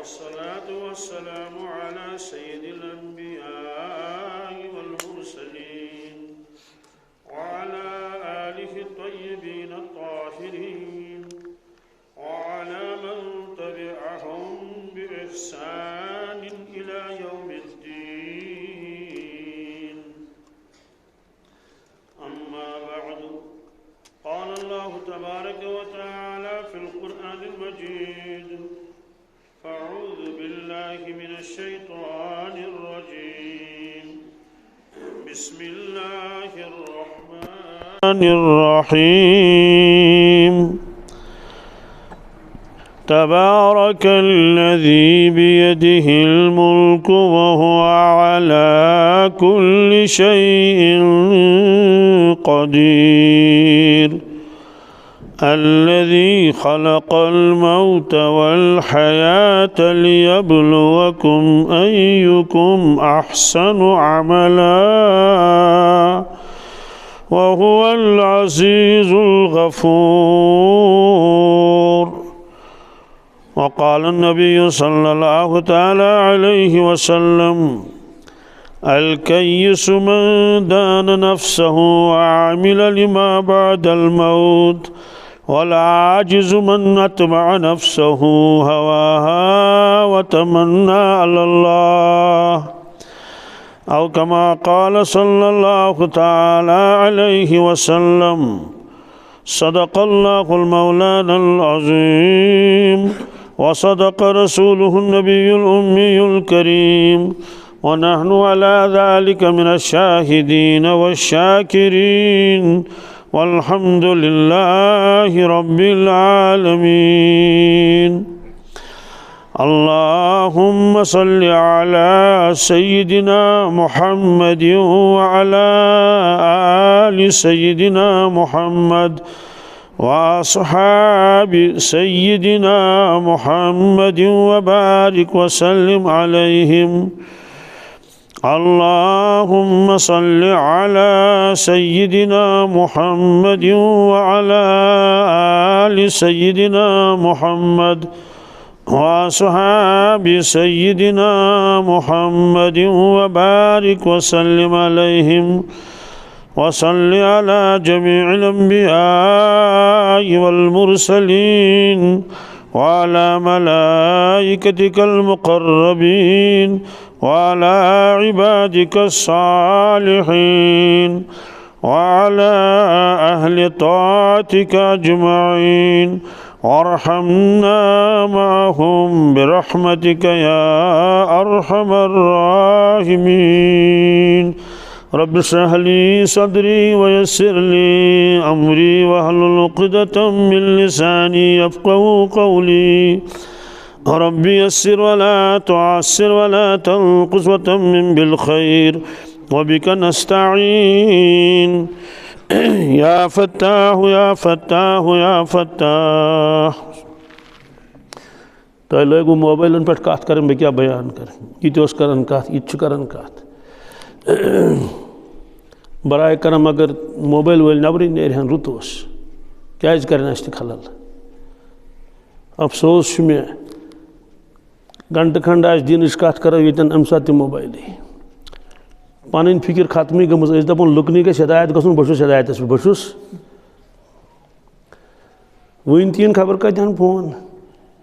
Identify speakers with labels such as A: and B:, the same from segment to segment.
A: والصلاة والسلام على سيد الأنبياء والمرسلين وعلى آله الطيبين الطاهرين وعلى من تبعهم بإحسان إلى يوم الدين. أما بعد، قال الله تبارك وتعالى في القرآن المجيد: أعوذ بالله من الشيطان الرجيم. بسم الله الرحمن الرحيم. تبارك الذي بيده الملك وهو على كل شيء قدير. الذي خلق الموت والحياة ليبلوكم أيكم أحسن عملا وهو العزيز الغفور. وقال النبي صلى الله تعالى عليه وسلم: الكيس من دان نفسه وعمل لما بعد الموت، والعاجز من أتبع نفسه هواها وتمنى على الله، أو كما قال صلى الله تعالى عليه وسلم: صدق الله المولانا العظيم وصدق رسوله النبي الأمي الكريم، ونحن على ذلك من الشاهدين والشاكرين، والحمد لله رب العالمين. اللهم صل على سيدنا محمد وعلى آل سيدنا محمد وأصحاب سيدنا محمد وبارك وسلم عليهم. اللهم صل على سيدنا محمد وعلى آل سيدنا محمد وأصحاب سيدنا محمد وبارك وسلم عليهم. وصل على جميع الأنبياء والمرسلين وعلى ملائكتك المقربين وعلى عبادك الصالحين وعلى أهل طاعتك أجمعين، وارحمنا معهم برحمتك يا أرحم الراحمين. رب اشرح لي صدري ويسر لي أمري واحلل عقدة من لساني يفقهوا قولي. رب يسر ولا تعسر ولا تنقص وتمم بالخير وبك نستعين. يا فتاح يا فتاح يا فتاح. تو لوگو موبائلن پہ کت کرن بہ کیا بیان کر، یہ کرن کت، یہ کرن کت. برائے کرم اگر موبائل ول نبری نیرہن رتوس کیاز کرن اس خلل. افسوس میں گھنٹہ کھنڈ آس دینچ کت کرو یتن ام سات موبائل پن فکر ختم گمز دپن لکنی گھس ہدایت گھن بہس ہدایتس پہ بہس ون تین خبر کتن فون.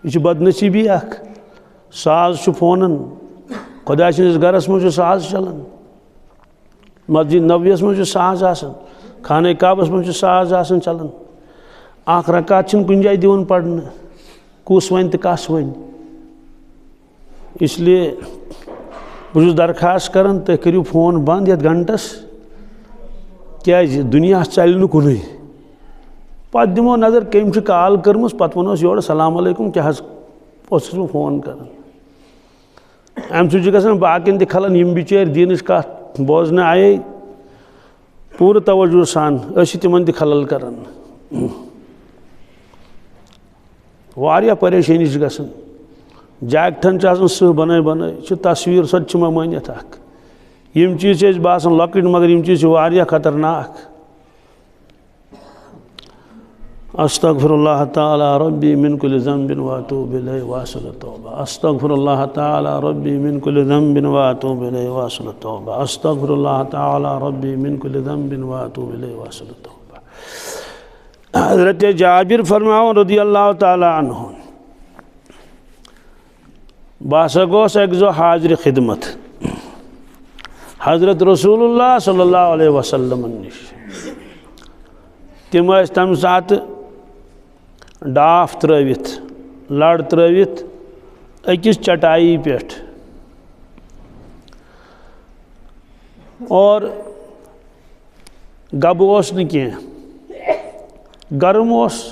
A: یہ بدنصیبی اخ. ساز فونن خدا سندس گرس مجھ ساز چلان، مسجد نبویس مجھ ساز آسان، خانہ کعبس مجھ ساز آسان چلان. اخ رکعت چھن کن جائے دیون پڑھنے، کس ون تو کس ون. اس لیے بہت درخواست کران تھی کرو فون بند یت گھنٹس کیا دنیا چل نا کن. پتہ دمو نظر کم کال کرم پتہ ونوس یور السلام علیکم کیا بہت فون کران. ام سہ گھان باقین تہ خلن یم بچار دینچ کت بوزن آئے پور توجہ سان تمن تہ خلل کران. واریاہ پریشانی گھان. جاکٹن سہ بنائی بنائی تصویر سو ممانیت اخ. یم چیز باسان لکٹ مگر یم چیز واریاہ خطرناک. استغفر اللہ تعالی ربی من کل ذنب واتوب الیہ واصل التوبہ استغفر اللہ تعالی ربی من کل ذنب واتوب الیہ واصل التوبہ استغفر اللہ تعالی ربی من کل ذنب واتوب الیہ واصل التوبہ۔ حضرت جابر فرماؤ رضی اللہ تعالی عنہ باسا گوس ایک زو حاضر خدمت حضرت رسول اللہ صلی اللہ علیہ وسلم نش تم تم سات ڈاف ترٲوِتھ لڑ ترٲوِتھ أکِس چٹائی پٮ۪ٹھ اور گب اوس نہٕ کینٛہہ گرم اوس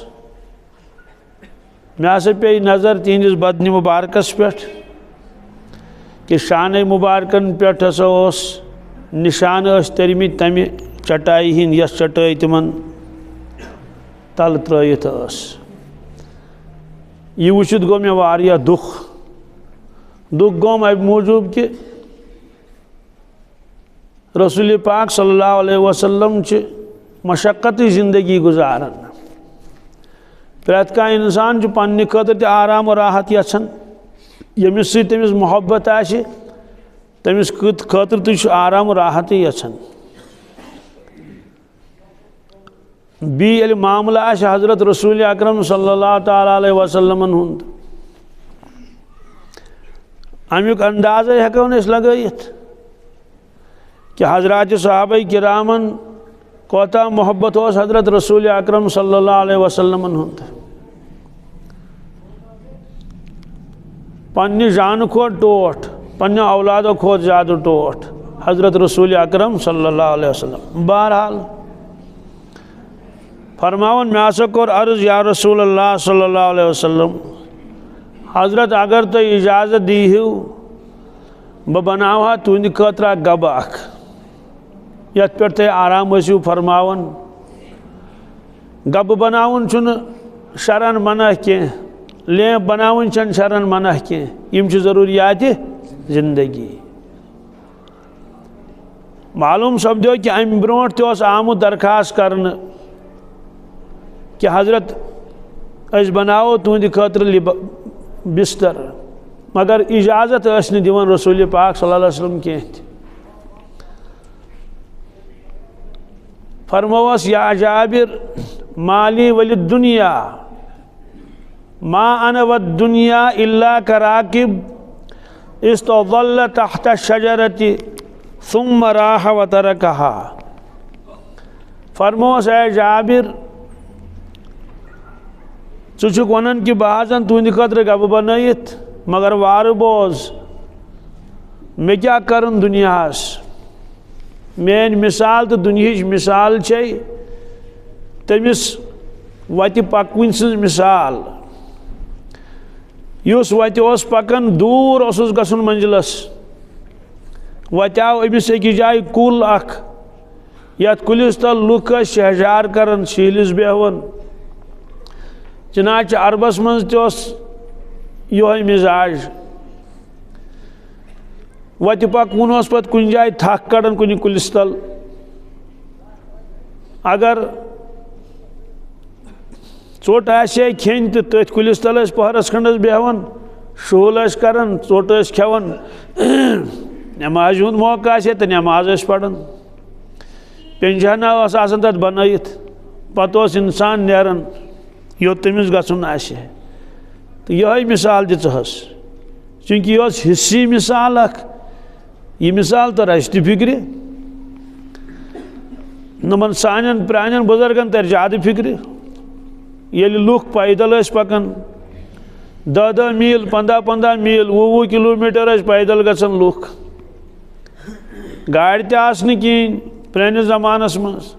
A: مےٚ ہسا پیٚیہِ نظر تِہنٛدِس بدنہِ مُبارکس پٮ۪ٹھ کہ شانہ مبارکن پٮ۪ٹھ ہسا اوس نشان ٲسۍ تٔرمٕتۍ تمہِ چٹائی ہِنٛدۍ یۄس چٹٲے تِمن تل ترٲیِتھ ٲس یہ وچھِتھ گوٚو مےٚ واریاہ دُکھ گوٚم امہِ موٗجوٗب کہ رسول پاک صلی اللہ علیہ وسلم چھِ مشقتی زندگی گزاران پرٛٮ۪تھ کانٛہہ اِنسان چھُ پننہِ خٲطرٕ تہِ آرام و راحت یژھان ییٚمِس سۭتۍ تٔمِس محبت آسہِ تٔمِس خٲطرٕ تہِ چھُ آرام و راحتٕے یژھان بیٚیہِ ییٚلہِ معاملہٕ آسہِ حضرت رسول اکرم صلی اللہ تعالیٰ علیہ وسلمن ہُنٛد امیُک اندازے ہٮ۪کو نہٕ أسۍ لگٲیِتھ کہ حضرات صحابہ کرامن کوتاہ محبت اوس حضرت رسول اکرم صلی اللہ علیہ وسلمن ہُنٛد پننہِ جانہٕ کھۄتہٕ ٹوٹھ پننہِ اولادو کھۄتہٕ زیادٕ ٹوٹھ حضرت رسول اکرم صلی اللہ علیہ وسلم بہرحال فرماون مےٚ ہسا کوٚر عرض یا رسول اللہ صلی اللہ علیہ وسلم حضرت اگر تُہۍ اجازت دیٖہِو بہٕ بناوٕ ہا تُہنٛدِ خٲطرٕ اکھ گبہٕ اکھ یتھ پٮ۪ٹھ تُہۍ آرام ٲسِو فرماوان گبہٕ بناوُن چھُنہٕ شرعن منع کینٛہہ لیمپ بناوٕنۍ چھنہٕ شرعن منع کینٛہہ یِم چھِ ضروٗریاتِ زندگی معلوٗم سپدیو کہ امہِ برونٛٹھ تہِ اوس آمُت درخاست کرنہٕ کہ حضرت أسۍ بناوو تُہنٛدِ خٲطرٕ بستر مگر اجازت ٲسۍ نہٕ دِوان رسول پاک صلی اللہ علیہ وسلم کینٛہہ تہِ فرمووس یا جابر مالی وللدنیا ما انا والدنیا الا کراکب استظل تحت الشجرة ثم راح وتركها فرمووس اے جابر ژٕ چھُکھ ونان کہ بہٕ حظ انہٕ تُہنٛدِ خٲطرٕ گبہٕ بنٲیِتھ مگر وارٕ بوز مےٚ کیٛاہ کرُن دُنیاہس میٲنۍ مثال تہٕ دُنہِچ مثال چھے تٔمِس وتہِ پکوٕنۍ سٕنٛز مثال یُس وتہِ اوس پکان دوٗر اوسُس گژھُن منزلس وتہِ آو أمِس أکِس جایہِ کُل اکھ یتھ کُلِس تل لُکھ ٲسۍ شہجار کران شیٖلِس بیہوان چنانچہ عربس منٛز تہِ اوس یِہوے مزاج وتہِ پکوُن اوس پتہٕ کُنہِ جایہِ تھکھ کڑان کُنہِ کُلِس تل اگر ژوٚٹ آسہِ ہے کھیٚنۍ تہٕ تٔتھۍ کُلِس تل ٲسۍ پٔہرس کھنڈس بیہوان شُہُل ٲسۍ کران ژوٚٹ ٲسۍ کھٮ۪وان نٮ۪مازِ ہُنٛد موقعہٕ آسہِ ہے تہٕ نٮ۪ماز ٲسۍ پران پیٚنجہنا ٲس آسان تتھ بنٲیِتھ پتہٕ اوس انسان نیران یوٚت تٔمِس گژھُن آسہِ ہے تہٕ یِہوے مثال دِژہس چوٗنٛکہِ یہِ ٲس حِصی مثال اکھ یہِ مثال تر اسہِ تہِ فکرِ نۄمن سانٮ۪ن پرٛانٮ۪ن بُزرگن تر زیادٕ فکرِ ییٚلہِ لُکھ پیدل ٲسۍ پکان 10 میٖل 15 میٖل 20 کِلوٗمیٖٹر ٲسۍ پیدل گژھان لُکھ گاڑِ تہِ آسہٕ نہٕ کِہیٖنۍ پرٛٲنِس زمانس منٛز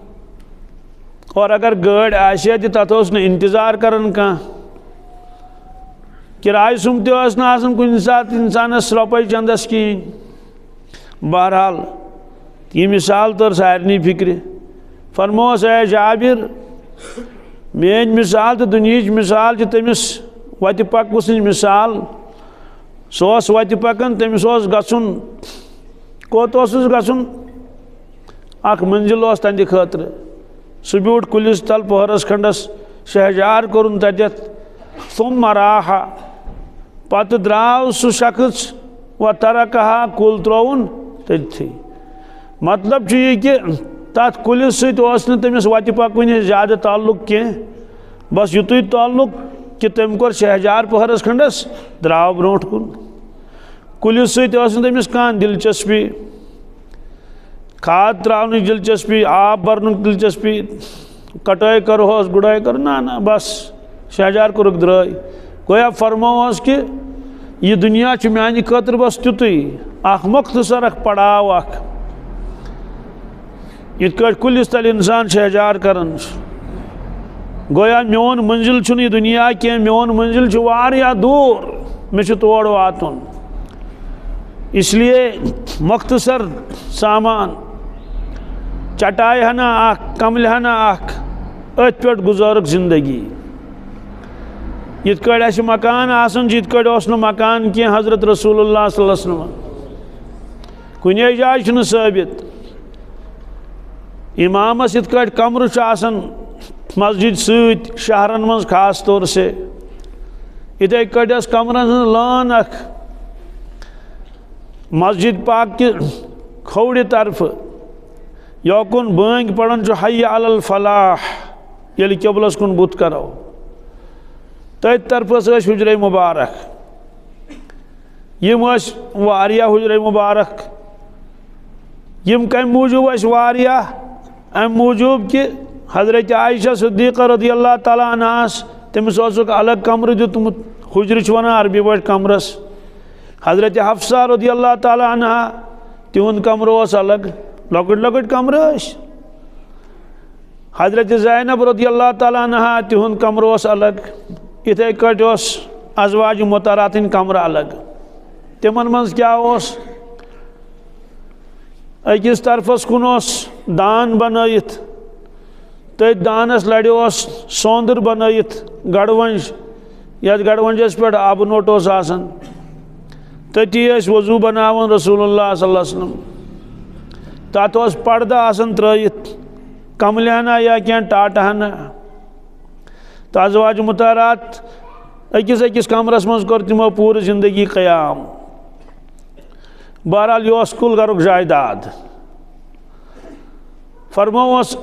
A: اور اگر گٲڑۍ آسہِ ہے تہِ تتھ اوس نہٕ انتظار کران کانٛہہ کِراے سُم تہِ ٲس نہٕ آسان کُنہِ ساتہٕ انسانس رۄپے چندس کِہیٖنۍ بہرحال یہِ مثال تٔر سارنٕے فکرِ فرمووس اے جابر میٲنۍ مثال تہٕ دُنہِچ مثال چھِ تٔمِس وتہِ پکوٕ سٕنٛز مثال سُہ اوس وتہِ پکان تٔمِس اوس گژھُن کوٚت اوسُس گژھُن اکھ منزل اوس تہنٛدِ خٲطرٕ سُہ بیوٗٹھ کُلِس تل پٔہرس کھنڈس شہجار کورن تتت ثم راح پتہ دراو سہ شخص و ترکہا کل ترون تتھی مطلب یہ کہ تات کلس ست تمس وتہ پکون زیادہ تعلق کی بس یتھ تعلق کہ تم کور شہجار پہرس کھنڈس دراو برونٹ کن کلس ست تمس کان دلچسپی کھاد تراؤن دلچسپی آب برن دلچسپی کٹائی کرہوس گڑائی کر نا بس شہجار کورک درائے گویا فرموس کہ یہ دنیا چھ میانہ خاطر بس تیُتُے اخ مختصر اخ پڑاو اخ یت کٹ کلس تل انسان شہجار کرن گویا میون منزل چھن یہ دنیا کی میون منزل چھ واریاہ دور میں چھ تور واتن اس لیے مختصر سامان چٹائی ہنا اخ کمل ہنا اخ ات پہ گزارک زندگی یت کٹ اس مکان آسن یت کٹ اس مکان کی حضرت رسول اللہ صلی اللہ علیہ وسلم کنے جائے چھ ثابت امامس یت کٹ کمر چھ آسن مسجد ست شہرن من خاص طور سے اتھے کٹ اس کمرن لان اخ مسجد پاک کی کھوڑ طرف یوکن بانگ پڑھن چھ حی علی الفلاح یل قبلس کن بت کرو تت طرف اس حجر مبارک یم اس واریاہ حجر مبارک یم کم موجوب اس واریاہ ام موجوب کہ حضرت عائشہ صدیقہ رضی اللہ تعالیٰ عنہ تمس الگ کمر دیتمت حجر ونان عربی پاٹ کمرس حضرت حفصہ رضی اللہ تعالیٰ عنہ تہند کمر اس الگ لکٹ لکٹ کمر حضرت زینب رضی اللہ تعالیٰ عنہ تہند کمر اس الگ اتھے کٹ اس ازواج مطہراتن کمر الگ تمن من کیا اس اکس طرفس کن اس دان بنائت تت دانس لڑ اس سوندر بنائت گڑونج یت گڑونجس پہ آب نوٹ اس آسان تتی اس وضو بناون رسول اللہ صلی اللہ علیہ وسلم تات اس پردہ آسان ترائیت کمل ہنا یا کیا ٹاٹ ہنا ازواج مطہرات اکس کمرس من کر تمو پور زندگی قیام بہرحال یہ کل گرک جائیداد فرموس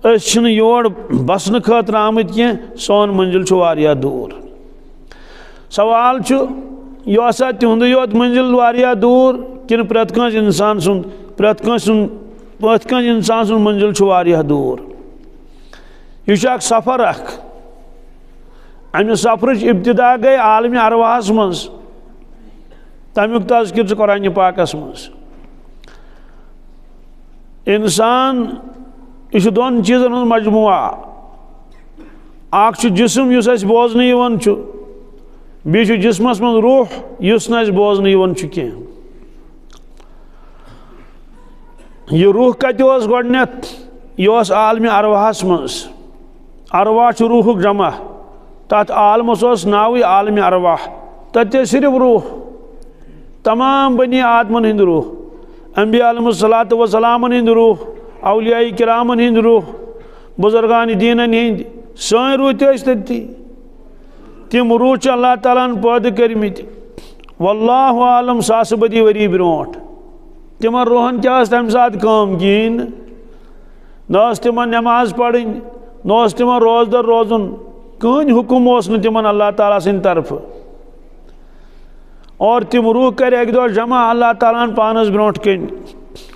A: چھ یور بسن خاطر آمت کی سون منزل چھ واریاہ دور سوال چھ یہ سا تہند یوت منزل واریاہ دور کن پرت کانس انسان سن پرت کانس انسان سن منزل چھ واریاہ دور یہ اخ سفر اخ امہ سفرچ ابتدا گئی عالم ارواحس مز تمیک تذکر قرآن پاکس مز انسان یہ دون چیزن ہند مجموعہ اخ جسم اس اس بوزن یوان بیچ جسمس من روح اس نا بوزن یوان کی یہ روح کت گۄڈنیتھ یہ عالم ارواحس مز ارواح روحک جمع تات عالمس ناوی عالم ارواح تت صرف روح تمام بنی آدمن ہند روح انبیاء علیہ الصلوۃ والسلام ہند روح اولیاء کرامن ہند روح بزرگان دینن ہند سن روح تتی تم روح اللہ تعالیٰ پید کرمت واللہ عالم ساس بدی وری برونٹ تمن روحن کیا تمہ سات کام کہین نہ تمن نماز پڑھن نہ تمن روزدر روزن کہین حکم اس تمن اللہ تعالیٰ سن طرف اور تم روح کر ایک دور جمع اللہ تعالیٰ پانس برونٹ کن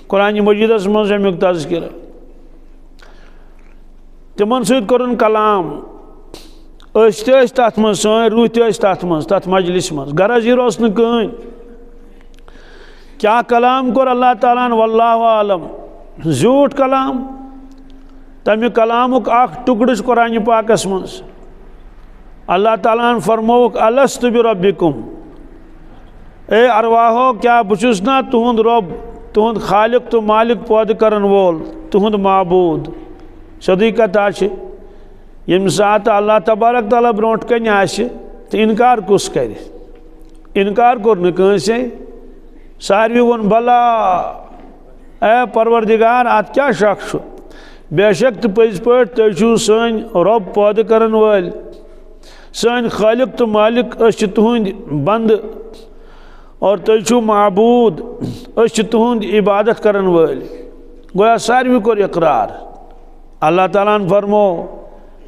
A: قرآن مجیدس من امیک تذکر تمن ست کرن کلام تت من سن روح تت من تت مجلس من غرض یہ روس کہین کیا کلام کور اللہ تعالیٰ واللہ عالم زیوٹ کلام تمہ کلامک اخ ٹکڑ قرآن پاکس من اللہ تعالیٰ فرموک الست بربکم اے ارواحو کیا بچس نا تہند رب تہند خالق تو مالک پود کرن وول تہند معبود صدیقت یم سات اللہ تبارک تعالیٰ برونٹ کن تو انکار کس کر انکار کور نکنسے ساروی ون بلا اے پروردگار ات کیا شک بے شک تو پز پہ تھی سن رب پید کرن ول سن خالق تو مالک تہند بند اور تھی معبود تہند عبادت کرن ول گویا ساروی کور اقرار اللہ تعالیٰ فرمو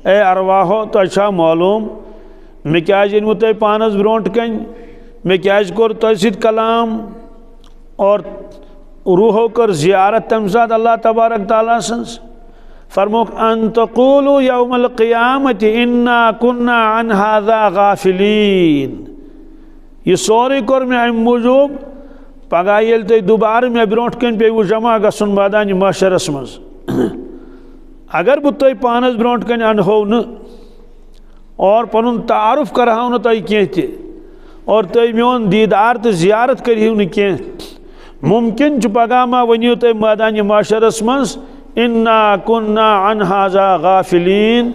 A: اے ارواحو تہ معلوم میں کیاز انمو تہ پانس برونٹ کن میں کیاز کور تہ سید کلام اور روحو کر زیارت تم سات اللہ تبارک تعالیٰ سنس فرموک ان تقولوا یوم القیامت انا کننا عن هذا غافلین یہ سوری کور میں ام موجوب پگہ یل تھی دوبارہ میں برونٹ کن پیو جمع گھن مادان معاشرس مز اگر بہ تھی پانس برونٹ کن انہو نا اور پن تعارف کرہو نا تھی کی تہ اور تھی میون دیدار تو زیارت کرہو نا کی ممکن پگہ ما ونیو تھی مادان معاشرس مز انا کننا عن هذا غافلین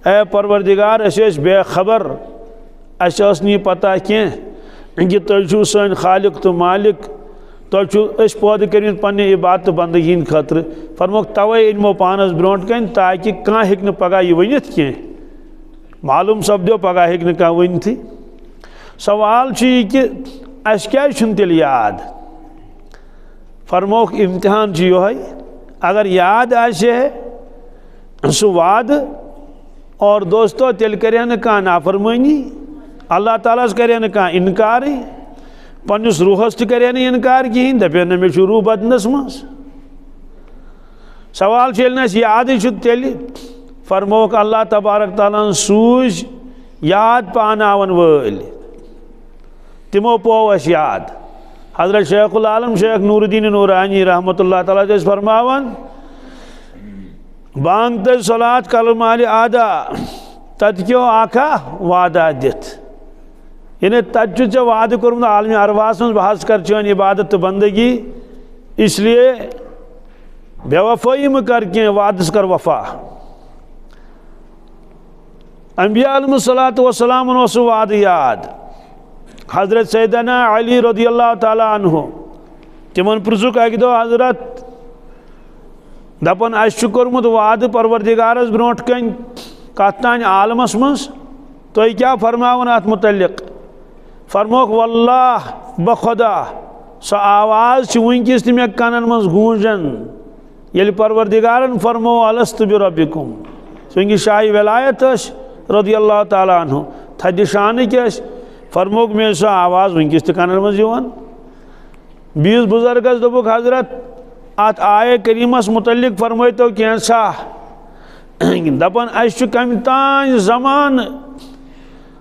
A: اے پروردگار اس بے خبر اس نی پتہ کی کہ تھی سن خالق تو مالک تھی پود کریں پنہ عبادت بندگی خاطر فرموک توے انمو پانس برونٹ کن تاکہ کان ہیک نہ پگہ یہ ونت کی معلوم سپدو پگہ ہیک نہ کان ونتھی سوال یہ کہ اس کیا تیل یاد فرموک امتحان یہ اگر یاد آسے سہ وعد اور دوستو تیل کرے نہ کان نافرمانی اللہ تعالیٰ کرے نہ کان انکار پنس روحس تہ کرے نہ انکار کہین دپے نا مے روح بدنس مز سوال یس یاد تیل فرموک اللہ تبارک تعالیٰ سوز یاد پاناون ول تمو پو اس یاد حضرت شیخ العالم شیخ نور الدین نورانی رحمۃ اللہ تعالیٰ فرماون بانگ تہ صلات کلمہ آدا تت کیو آکھا وعدہ دت یعنی تت ے وعدہ کورمت عالم ارواحس من بحث کر چون عبادت تو بندگی اس لیے بے وفائی مہ کر کی وعدس کر وفا انبیاء علیہ الصلوۃ والسلام اس وعدہ یاد حضرت سیدنا علی رضی اللہ تعالیٰ عنہ تمن پرزک اکہ دہ حضرت دپن اس کورمت وعدہ پروردگارس برونٹ کن کت تان عالمس مز تھی کیا فرماون ات متعلق فرموک واللہ بخدا سو آواز ونکس تہ مے کنن مز گونجن یل پروردگارن فرمو الست بربکم ونکس شاہی ولایت رضی اللہ تعالیٰ عنہ تھد شان کیا فرموک میں سو آواز ونکس تہ کنن مز یوان بیس بزرگس دپک حضرت ات آئے کریمس متعلق فرمائیتو کینسا دپن اس کم تان زمان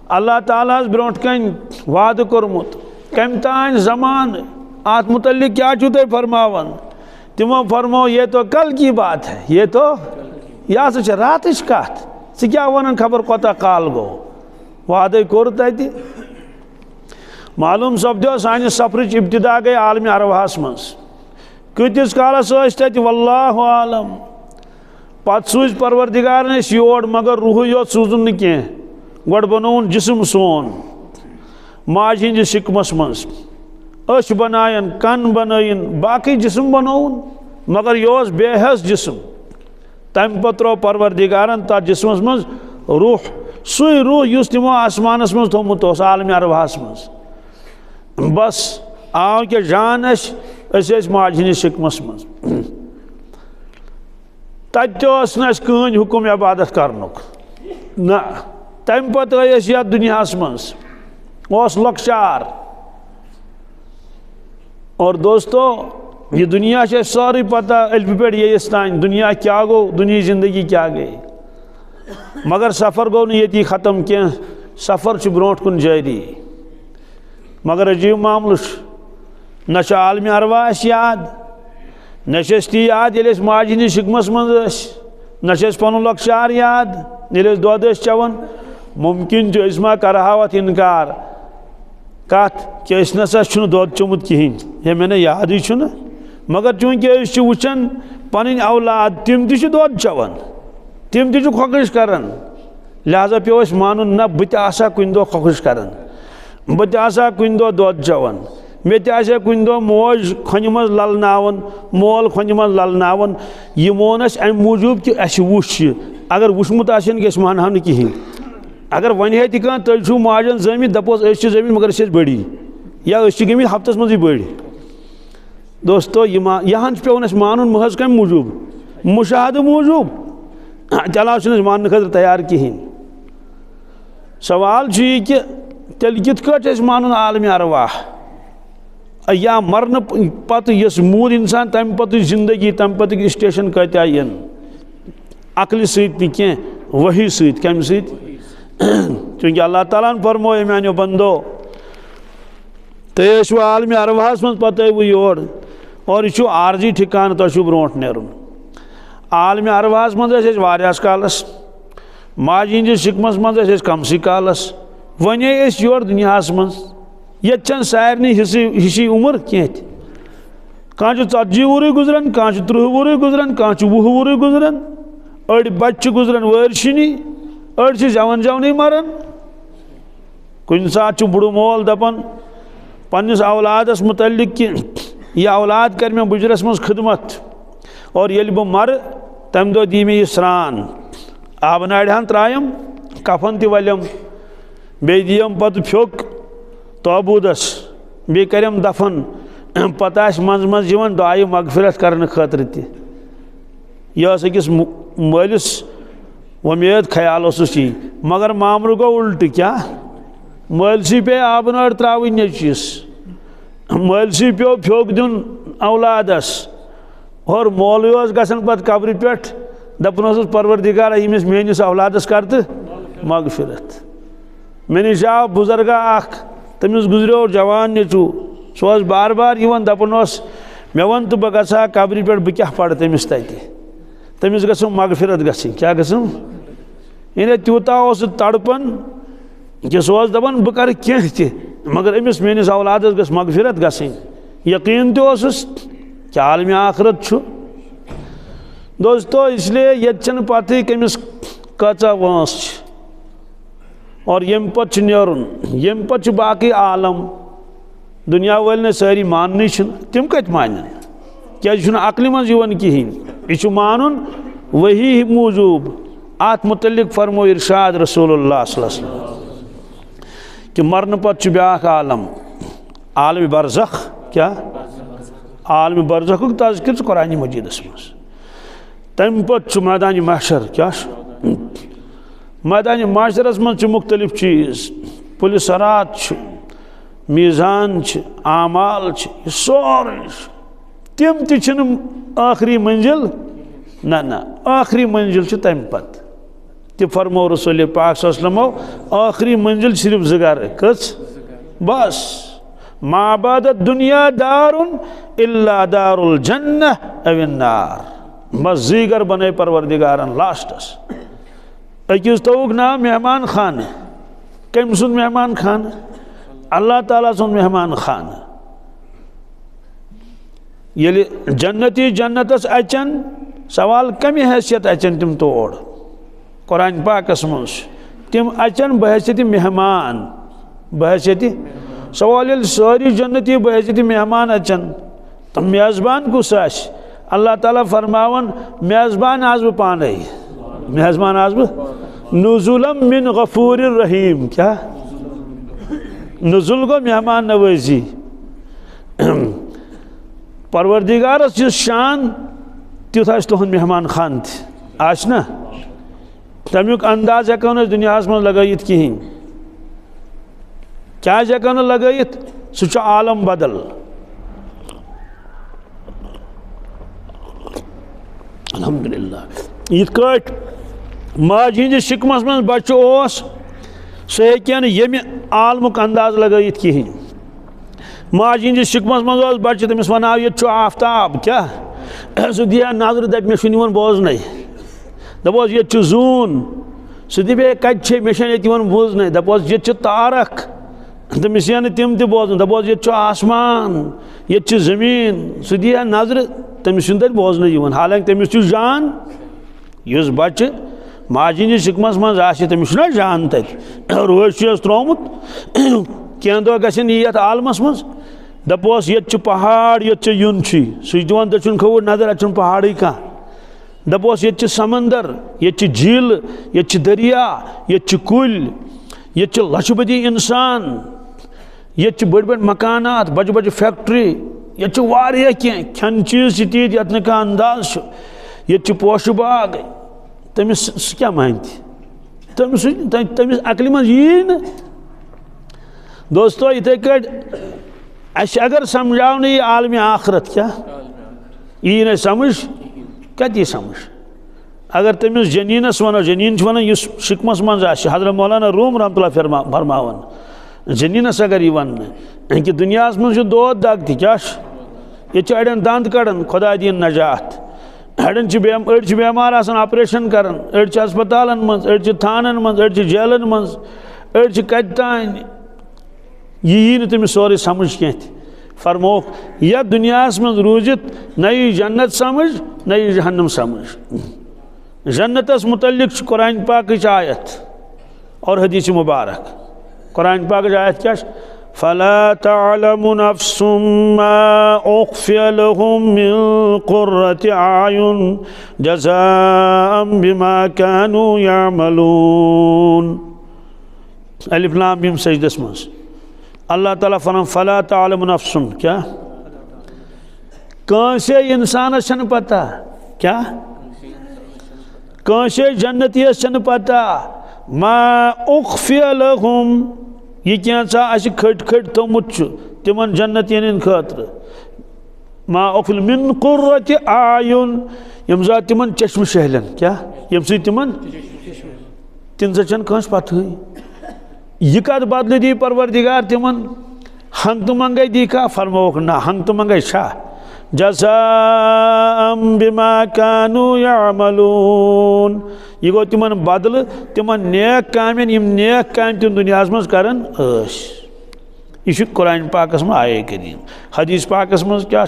A: اللہ تعالیٰ برونٹ کن وعدہ کورمت کم تان زمان ات متعلق کیا چھو تھی فرماون تمو فرمو یہ تو کل کی بات ہے یہ تو یا سا راتش کت ثہ کیا ونان خبر کوتاہ کال گو وعدہ کور تتہ معلوم سپدو سانہ سفرچ ابتدا گئی عالم ارواحس مز کتس کالس تتہ واللہ عالم پتہ سوز پروردگار اس یور مگر روح یوت سوزن نہ کی گوڑ بنون جسم سون ماج ہند شکمس مز اچھ بنائن کن بنائن باقی جسم بنون مگر یہ بے حس جسم تم پترو پروردگارن تر جسمس مز روح سوی روح اس تمو آسمانس مز تھومت عالم ارواحس مز بس آو کہ جان اس ماج ہند شکمس مز تتہ کہین حکم عبادت کرنک نا تم پتہ یتھ دنیا مز لکچار اور دوستو یہ دنیا ساری پتہ الف پہ یس تان دنیا کیا گو دنیا زندگی کیا گئی مگر سفر گو نیتی ختم کی سفر برونٹ کن جاری مگر عجیب معاملہ نہ عالم ارواح یاد نہ تی یاد یل ماج ہندس شکمس مز نہ پن لکچار یاد یل دود چوان ممکن ما کرہو ات انکار کت کہ اس نسا دود چومت کہین یہ میں یاد ہی مگر چونکہ وچان پن اولاد تم تہ دود چوان تم تہ خوکش کران لہذا پیو اس مانن نہ بت آسا کن دہ خوکش کران بت آسا کن دہ دود چوان مے تہِ آسہِ کُنہِ دۄہ موج کھۄنہِ منٛز للناوان مول کھۄنہِ منٛز للناوان یہِ مون اَسہِ اَمہِ موٗجوٗب کہِ اَسہِ وُچھ یہِ اگر وُچھمُت آسہِ ہن أسۍ مانہو نہٕ کِہیٖنۍ اگر وَنہِ ہے تہِ کانٛہہ تُہۍ چھُو ماجَن زٲمٕتۍ دَپوس أسۍ چھِ زٲمٕتۍ مگر أسۍ ٲسۍ بٔڑی یا أسۍ چھِ گٔمٕتۍ ہفتَس منٛزٕے بٔڑۍ دوستو یہِ ہن چھُ پیٚوان اَسہِ مانُن محض کَمہِ موٗجوٗب مُشاہدٕ موٗجوٗب تَمہِ علاوٕ چھِنہٕ أسۍ ماننہٕ خٲطرٕ تیار کِہیٖنۍ سوال چھُ یہِ کہِ تیٚلہِ کِتھ کٲٹھۍ چھِ أسۍ مانُن عالمِ ارواح یا مرنہٕ پتہٕ یۄس موٗد اِنسان تَمہِ پتٕچ زندگی تَمہِ پتٕکۍ سٹیشن کۭتیاہ یِن عقلہِ سۭتۍ نہٕ کینٛہہ وحی سۭتۍ کَمہِ سۭتۍ چوٗنٛکہِ اللہ تعالیٰ ہن فرموو میانیو بندو تُہۍ ٲسوٕ عالمِ ارواحس منٛز پتہٕ آیوٕ یور اور یہِ چھُ عارضی ٹھِکانہٕ تۄہہِ چھُو برونٛٹھ نیرُن عالمِ ارواحس منٛز ٲسۍ أسۍ واریاہس کالس ماجہِ ہِنٛدِس شِکمس منٛز ٲسۍ أسۍ کمسٕے کالس وۄنۍ آے أسۍ یور دُنیاہس منٛز ییٚتہِ چھنہٕ سارنٕے ہِشی عُمر کینٛہہ تہِ کانٛہہ چھُ 40 وُہرٕے گُزران کانٛہہ چھُ 30 وُہرٕے گُزران کانٛہہ چھُ 20 وُہرٕے گُزران أڑۍ بچہِ چھِ گُزران وٲرشِنی أڑۍ چھِ زٮ۪وان زٮ۪ونٕے مران کُنہِ ساتہٕ چھُ بُڈٕ مول دپان پننِس اولادس متعلق کہِ یہِ اولاد کرِ مےٚ بُجرس منٛز خدمت اور ییٚلہِ بہٕ مرٕ تمہِ دۄہ دی مےٚ یہِ سرٛان آبہٕ نارِ ہن ترٛایَم کفن تہِ ولٮ۪م بیٚیہِ دِیَم پتہٕ پھیوٚک توبوٗدس بیٚیہِ کَرٮ۪م دفن پتہٕ آسہِ منٛزٕ منٛزٕ یِوان دعایہِ مغفرت کرنہٕ خٲطرٕ تہِ یہِ ٲس أکِس مٲلِس وۄمید خیال اوسُس یی مگر معاملہٕ گوٚو اُلٹہٕ کیٛاہ مٲلسٕے پیٚیہِ آبہٕ نٲر ترٛاوٕنۍ نیٚچوِس مٲلسٕے پیوٚو پھیوٚک دیُن اولادس اور مولوی اوس گژھان پتہٕ قبرِ پٮ۪ٹھ دپان اوسُس پروردِگارا ییٚمِس میٲنِس اولادس کر تہٕ مغفرت مےٚ نِش آو بُزرگا اکھ تٔمِس گُزریو جوان نیٚچوٗ سُہ اوس بار بار یِوان دپان اوس مےٚ ووٚن تہٕ بہٕ گژھٕ ہا قبرِ پٮ۪ٹھ بہٕ کیٛاہ پرٕ تٔمِس تتہِ تٔمِس گٔژھٕم مغفرت گژھٕنۍ کیٛاہ گٔژھٕم یعنی تیوٗتاہ اوس سُہ تڑپان کہِ سُہ اوس دپان بہٕ کرٕ کینٛہہ تہِ مگر أمِس میٲنِس اولادس گٔژھ مغفرت گژھٕنۍ یقیٖن تہِ اوسُس کہِ عالمِ آخرت چھُ دوستو اسلیے ییٚتہِ چھنہٕ پتہٕے کٔمِس کۭژاہ وٲنٛس چھِ اور ییٚمہِ پتہٕ چھُ نیرُن ییٚمہِ پتہٕ چھُ باقٕے عالم دُنیا وٲلۍ نہٕ سٲری ماننٕے چھِنہٕ تِم کتہِ مانن کیٛازِ یہِ چھُنہٕ عقلہِ منٛز یِوان کِہیٖنۍ یہِ چھُ مانُن وحی موٗجوٗب اتھ متعلق فرمو ارشاد رسول اللہ صلی اللہ علیہ وسلم کہ مرنہٕ پتہٕ چھُ بیٛاکھ عالم عالمِ برزخ کیٛاہ عالمِ برزخُک تذکر چھُ قرآنِ مجیٖدس منٛز تمہِ پتہٕ چھُ میدانِ محشر کیٛاہ چھُ میدانِ معاشرس منٛز چھِ مختلف چیٖز پُلہِ صراط چھُ میٖزان چھِ اعمال چھِ یہِ سورُے چھُ تِم تہِ چھِنہٕ ٲخری منزِل نہ ٲخری منزِل چھِ تمہِ پتہٕ تہِ فرمو رسول پاک صلی اللہ علیہ وسلمو ٲخری منزِل صرف زٕ گرٕ کٔژ بس ما بعد الدنیا دارٌ الا دار الجنہ او النار بس زٕے گرٕ بنٲے پروردِگارن لاسٹس أکِس تھوٚوُکھ ناو مہمان خانہٕ کٔمۍ سُنٛد مہمان خانہٕ اللہ تعالیٰ سُنٛد مہمان خانہٕ ییٚلہِ جنتی جنتس اژن سوال کمہِ حیثیت اژن تِم تور قرآن پاکس منٛز چھُ تِم اژن بحیثیتِ مہمان بحیثیتِ سوال ییٚلہِ سٲری جنتی بحیثیتِ مہمان اژن تہٕ میزبان کُس آسہِ اللہ تعالیٰ فرماون میزبان آسہٕ بہٕ پانے میزبان آسہٕ بہٕ نزولم من غفور الرحیم کیٛاہ نزول گوٚو مہمان نوٲزی پروردِگارس یُس شان تیُتھ آسہِ تُہُنٛد مہمان خان تہِ آسہِ نا تمیُک انداز ہٮ۪کو نہٕ أسۍ دُنیاہس منٛز لگٲیِتھ کِہیٖنۍ کیٛازِ ہٮ۪کو نہٕ لگٲیِتھ سُہ چھُ عالم بدل الحمدُاللہ یِتھ کٲٹھۍ ماجہِ ہِنٛدِس شِکمس منٛز بچہِ اوس سُہ ہیٚکہِ نہٕ ییٚمہِ عالمُک انداز لگٲیِتھ کِہیٖنۍ ماجہِ ہِنٛدِس شِکمس منٛز اوس بچہِ تٔمِس ونہاو ییٚتہِ چھُ آفتاب کیٛاہ سُہ دی ہا نظرِ دپہِ مےٚ چھُنہٕ یِوان بوزنَے دپوس ییٚتہِ چھُ زوٗن سُہ دپہِ ہے کتہِ چھے مےٚ چھنہٕ ییٚتہِ یِوان بوزنَے دپوس ییٚتہِ چھِ تارک تٔمِس یی نہٕ تِم تہِ بوزنہٕ دپوس ییٚتہِ چھُ آسمان ییٚتہِ چھِ زٔمیٖن سُہ دی ہا نظرِ تٔمِس چھُنہٕ تتہِ بوزنہٕ یِوان حالانکہِ تٔمِس چھُ جان یُس بچہِ ماجہِ ہِنٛدِس شِکمس منٛز آسہِ تٔمِس چھُنہ جان تتہِ روزِ چھُس ترومُت کینٛہہ دۄہ گژھن یی یتھ عالمس منٛز دپوس یہ پہاڑ یہ یون سی دان دچن کھوور نظر اتن پہاڑی کھانا دپوس یہ سمندر یہ جھیل یہ دریا یہ کل یہ لچھ بدی انسان یہ بڑ بڑ مکانات بجہ بجہ فیکٹری یہ کھین چیز تیت یت نہ انداز یہ پوش باغ تمس کیا مانتی تمس عقل من یہ دوستو اتھے کٹ اگر سمجھاؤ یہ عالم آخرت کیا یہ نا سمجھ کتی سمجھ اگر تمس جنینس ونو جنین اس شکمس من حضرت مولانا روم رحمۃ اللہ فرماون جنینس اگر یہ ون کہ دنیا من دود دگ تہ کیا یہ اڑین دند کڑان خدا دین نجات اڑین اڑ بیمار آسان آپریشن کران اڑ ہسپتالن من اڑ تھانن من اڑ جیلن من اڑ کت تان یہ تمس سوری سمجھ کی فرموک یا دنیا من روزت نہ یہ جنت سمجھ نہ یہ جہنم سمجھ جنتس متعلق قرآن پاک آیت اور حدیث مبارک قرآن پاک آیت کیا فلا تعلم نفس ما اخفی لهم من قرة اعین جزاء بما كانوا يعملون الف لام میم سجدس مز اللہ تعالیٰ فرم فلا تعلم نفس کیا کانسے انسانس چھن پتہ کیا کانسے جنتیس چھن پتہ ما اخفی لهم یہ کینسا اس کھٹ کھٹ تھومت تمن جنتین خاطر ما اخفی من قرۃ اعین یم ذات تمن چشم شہلن کیا یم سی تمن تن سے چھن کانس پتہ یہ کت بدل دی پروردگار تمن ہنگ تو منگے دی کا فرموک نہ ہنگ تو منگے شاہ جزاء بما كانوا يعملون یہ گو تمن بدل تمن نیک کامین یم نیک کام تم دنیا مز کرن یہ قرآن پاکس میں آئے کریم حدیث پاکس مز کیا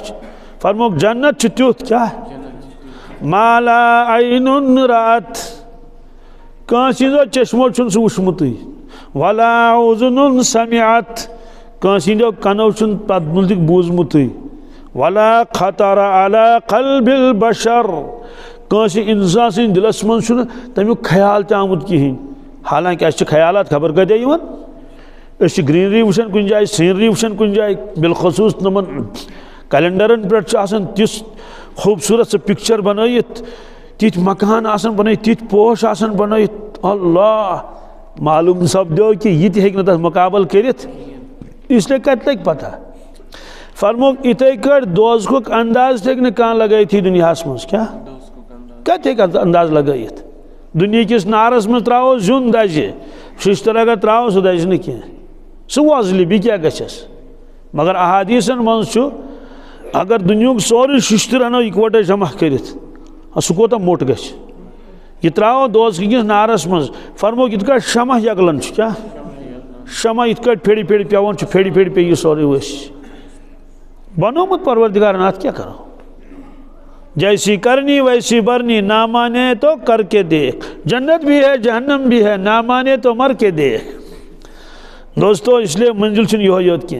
A: فرموک جنت تیوت کیا ما لا عین رات کانسی چشمو چھن سہ وچھمت ولا اذن سمعت کانسی کنو چھن پت ملک بوزمت ولا خطر على قلب البشر کانسی انسان سن دلس من چھن تمیک خیال تہ آمت کہین حالانکہ اس خیالات خبر کتے یوان اس گرینری وچھن کن جائے سینری وچھن کن جائے بالخصوص نمن کیلنڈرن پر آسان تس خوبصورت سے پکچر بنائیت تیت مکان آسان بنائیت تیت پوش آسان بنائیت اللہ معلوم سپدو کہ یہ تک نا مقابل کرت اس لیے کت لگ پتہ فرموک اتھے کٹ دوزخک انداز تک نا کان لگائی تھی دنیا مز کیا کت ہیک انداز لگائیت دنیا کس نارس مز تراو زیون دجے ششتر اگر تراو سہ دج نا کی سہ وزلی بی کیا گھس مگر احادیثن من اگر دنیا سوری ششتر انو اکوٹے جمع کرت سہ کوتا موٹ گھ یہ تراو دوزخ کس نارس مز فرموک ات کٹ شمع یگلن کیا شمع ات کٹ پھیڑی پھیڑی پیون پھیڑی پھیڑی پہ یہ سوری ویس بنومت پروردگار نات کیا کرو جیسی کرنی ویسی برنی نہ مانے تو کر کے دیکھ جنت بھی ہے جہنم بھی ہے نہ مانے تو مر کے دیکھ دوستو اس لیے منزل چھن یہ یوت کی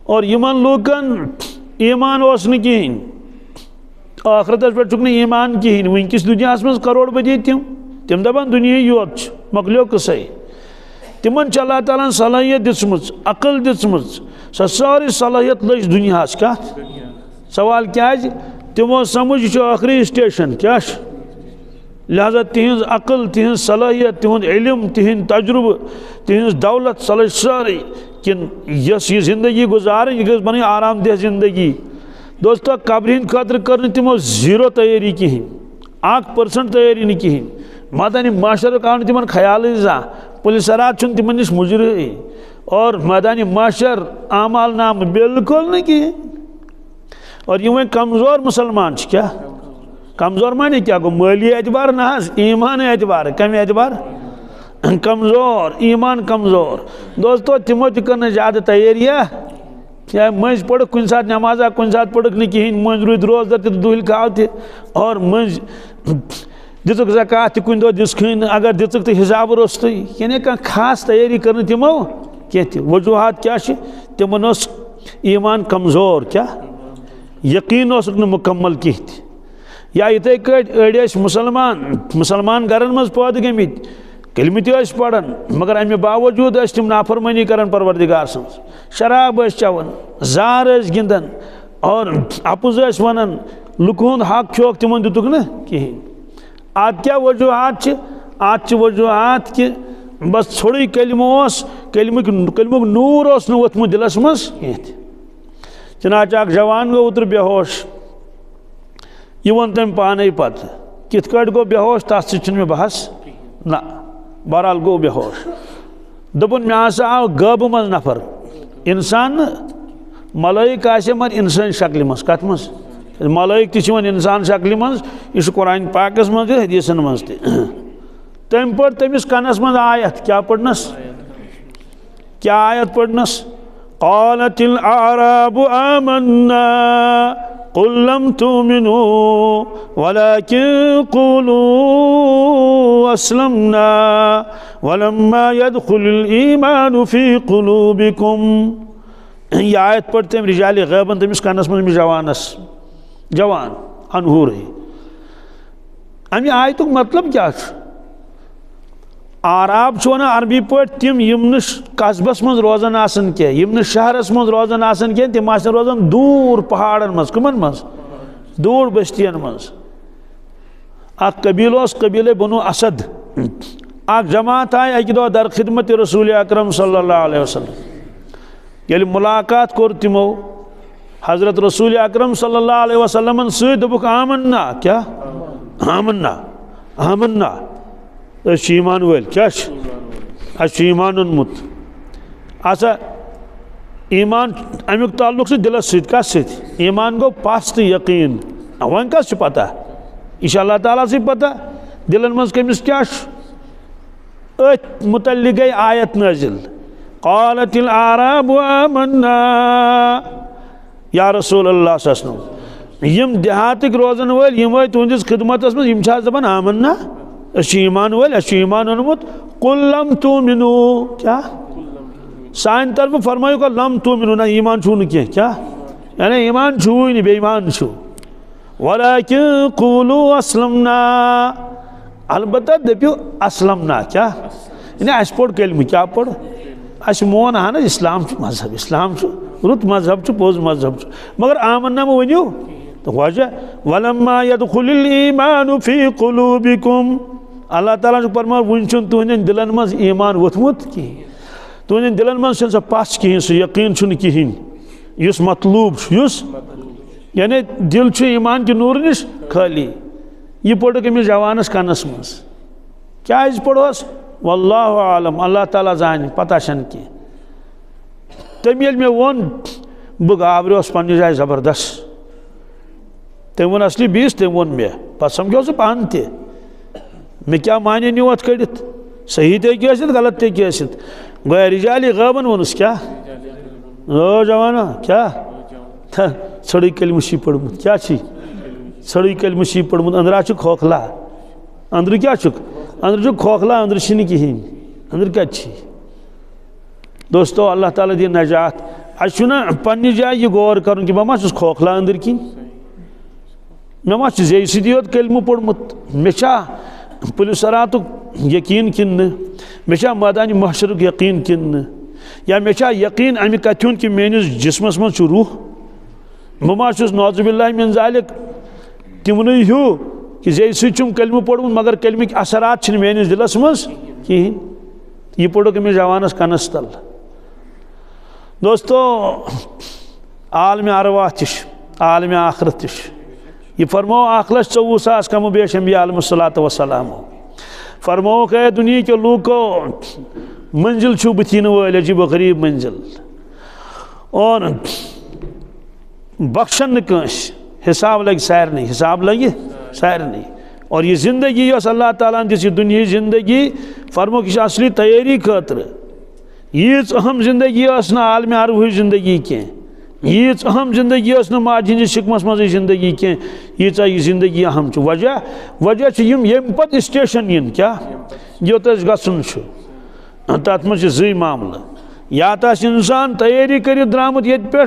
A: اور یمن لوکن ایمان اس نہ کہین آخرت پہ چکن ایمان کہین ونکس دنیا مز کروڑ بدی تم دپان دنیا یوت مکلیو قصے تمن چھ اللہ تعالیٰ صلاحیت دژمٕژ عقل دژمٕژ سۄ سٲرٕے صلاحیت لٔج دُنیاہس کتھ سوال کیازِ تمو سمجھ یہ آخری سٹیشن کیا لہذا تہذ عقل تہذ صلاحیت تہد علم تہند تجربہ تہذ دولت سہ لج ساری کن یس یہ زندگی گزار یہ گھس بن آرام دہ زندگی دوستو قبر ہند خاطر کر تمو زیرو تیاری کہین 1% تیاری نہ کہین مدانی معاشر آو تمن خیال زا پولیسرات چھن تمن نش مجرے اور میدانی معاشر اعمال نام بالکل نہ کہین اور یہ کمزور مسلمان کیا کمزور مانے کیا گو مالی اعتبار نہ ایمان اعتبار کمی اعتبار کمزور ایمان کمزور دوستو تمو تہ زیادہ تیاری کیا مز پڑھ کن سات نمازہ کن سات پڑھ نہ کہین مز رود روزدر تہ دہل کھاو تہ اور مز دتک زکات تہ کن دہ دسکھن اگر دتک تہ حساب روستی یعنی کھاس تیاری کرن تمو کی وجوہات کیا تمن ایمان کمزور کیا یقین مکمل کی یا اتھے کٹ مسلمان گرن مز پید گمت کلمہ تہ پڑھان مگر امہ باوجود تم نافرمانی کران پروردگار سن شراب چوان زار گندان اور اپز ونان لکن حق چوک تمن دتک نا کہین ات کیا وجوہات ات وجوہات کہ بس تھوڑی کلمک نور اس ووتمت دلس مز چنانچہ اک جوان گو اوتر بے ہوش یہ ون تم پانے پتہ کت کٹ گو بے ہوش تس سہ بحث نا بہرحال گو بے ہوش دپن مے ہسا آو غٲبہٕ منٛز نفر انسان ملائک آسے مگر انسان شکل مز کت مز ملائک تہ انسان شکل مز یہ قرآن پاکس مز تہ حدیثن مز تہ تم پڑ تمس کنس مز آیت کیا پڑھنس کیا آیت پڑھنس قالت الاعراب آمنا قل لم تؤمنوا ولكن قولوا اسلمنا ولما يدخل الايمان في قلوبكم یہ آیت پڑھ تم رجال غیبن تمس کنس من جوانس جوان انہور امہ آیتک مطلب کیا عراب ونان عربی پٲٹھۍ تم یم قصبس من روزان آسان کی یم شہرس من روزان آسان کی تم آسان روزان دور پہاڑن مز کمن مز دور بستین مز اک قبیل اس قبیلہ بنو اسد اک جماعت آئی اکہ دۄہ در خدمت رسول اکرم صلی اللہ علیہ وسلم یل ملاقات کور تمو حضرت رسول اکرم صلی اللہ علیہ وسلم ست دبک آمنا کیا آمنا آمنا ایمان ول کیا ایمان اونمت اچھا ایمان امیک تعلق سے دلس ست کس ست ایمان گو پس تو یقین ون کس پتہ یہ اللہ تعالیٰ سے پتہ دلن مز کمس کیا ات متعلق گئی آیت نازل قالت الاعراب آمنا یا رسول اللہ صلی اللہ علیہ وسلم یم دیہاتک روزن ول یم تہندس خدمتس مز یم چھا دپان آمنا ایمان ول ایمان اونمت قل لم تؤمنوا کیا سان طرف فرمائیو کہ لم تؤمنوا نا ایمان چھو نہ کیا یعنی ایمان چھوئی نہیں بے ایمان چھو ولیکن قولوا اسلمنا البتہ دپیو اسلمنا کیا یعنی اس پڑھ کلمہ کیا پڑھ اس مون ہاں نا اسلام مذہب اسلام رت مذہب پوز مذہب مگر آمنا ونیو تو وجہ ولما يدخل الايمان في قلوبكم اللہ تعالیٰ فرمان ون چھ تہندین دلن مز ایمان ووتمت کہین تہندین دلن مز سہ پس کہین سہ یقین چھ کہین یس مطلوب یس یعنی دل چھ ایمان کہ نور نش خالی یہ پڑھ کمس جوانس کنس مز کیا پڑھوس واللہ عالم اللہ تعالیٰ زان پتہ چھ کی تم یل مے ون بہ گابریوس پنہ جائے زبردست تم ون اصلی بیس تم ون مے پتہ سمجھو سہ پان تہ میں کیا معنی نیو ات کڑت صحیح تے کی ٲسِتھ غلط تے کی ٲسِتھ گویا رجال غیبن ونس کیا او جوانا کیا ژھڑی کلمہ چھی پڑھمت کیا چھی ژھڑی کلمہ چھی پڑھمت اندرا چھ کھوکھلا اندر کیا چھک اندر چھ کھوکھلا اندر چھ نہ کہین اندر کیا چھی دوستو اللہ تعالیٰ دی نجات اس چھنا پنہ جائے یہ غور کرن کہ بہ ما چھس کھوکھلا اندر کن مے ما چھ زی سۭتی یوت کلمہ پوٚرمُت مے چھا پُلیٖس راتُک یقین کن مے چھا مٲدانہِ محشرُک یقین کن یا مے چھا یقین امہِ کتھِ ہُنٛد کہ میٲنِس جسمس منٛز چھُ روح بہ ما چھُس نعوذ باللہ من ذالک تمنٕے ہیوٗ کہ زی سۭتۍ چھُم کلمہ پوٚرمُت مگر کلمٕکۍ اثرات چھِنہٕ میٲنِس دلس منٛز کہیٖنۍ یہ پوٚرُکھ أمِس جوانس کنس تل دوستو عالمِ ارواح تہِ چھُ عالمِ آخرت تہِ چھُ یہ فرمو 1,24,000 کم و بیش انبیاء علیہ الصلوۃ والسلام فرمو کہ دنیا کے لوگو منزل چھو بتین وول عجیب و غریب منزل اور بخشن نکنس حساب لگ سارنی حساب لگی سارنی اور یہ زندگی اس اللہ تعالیٰ نے جس دنیا زندگی فرمو کہ اصلی تیاری خاطر یہ اہم زندگی اس نہ عالم ارواحی زندگی کی یہ اہم زندگی اس نہ ماجہ ہندس شکمس مزے زندگی کی یہ زندگی اہم وجہ یم پتہ اسٹیشن ین کیا یوت گھن تر مجھ زی معاملہ یا تاس انسان تیاری کرت درامت یت پہ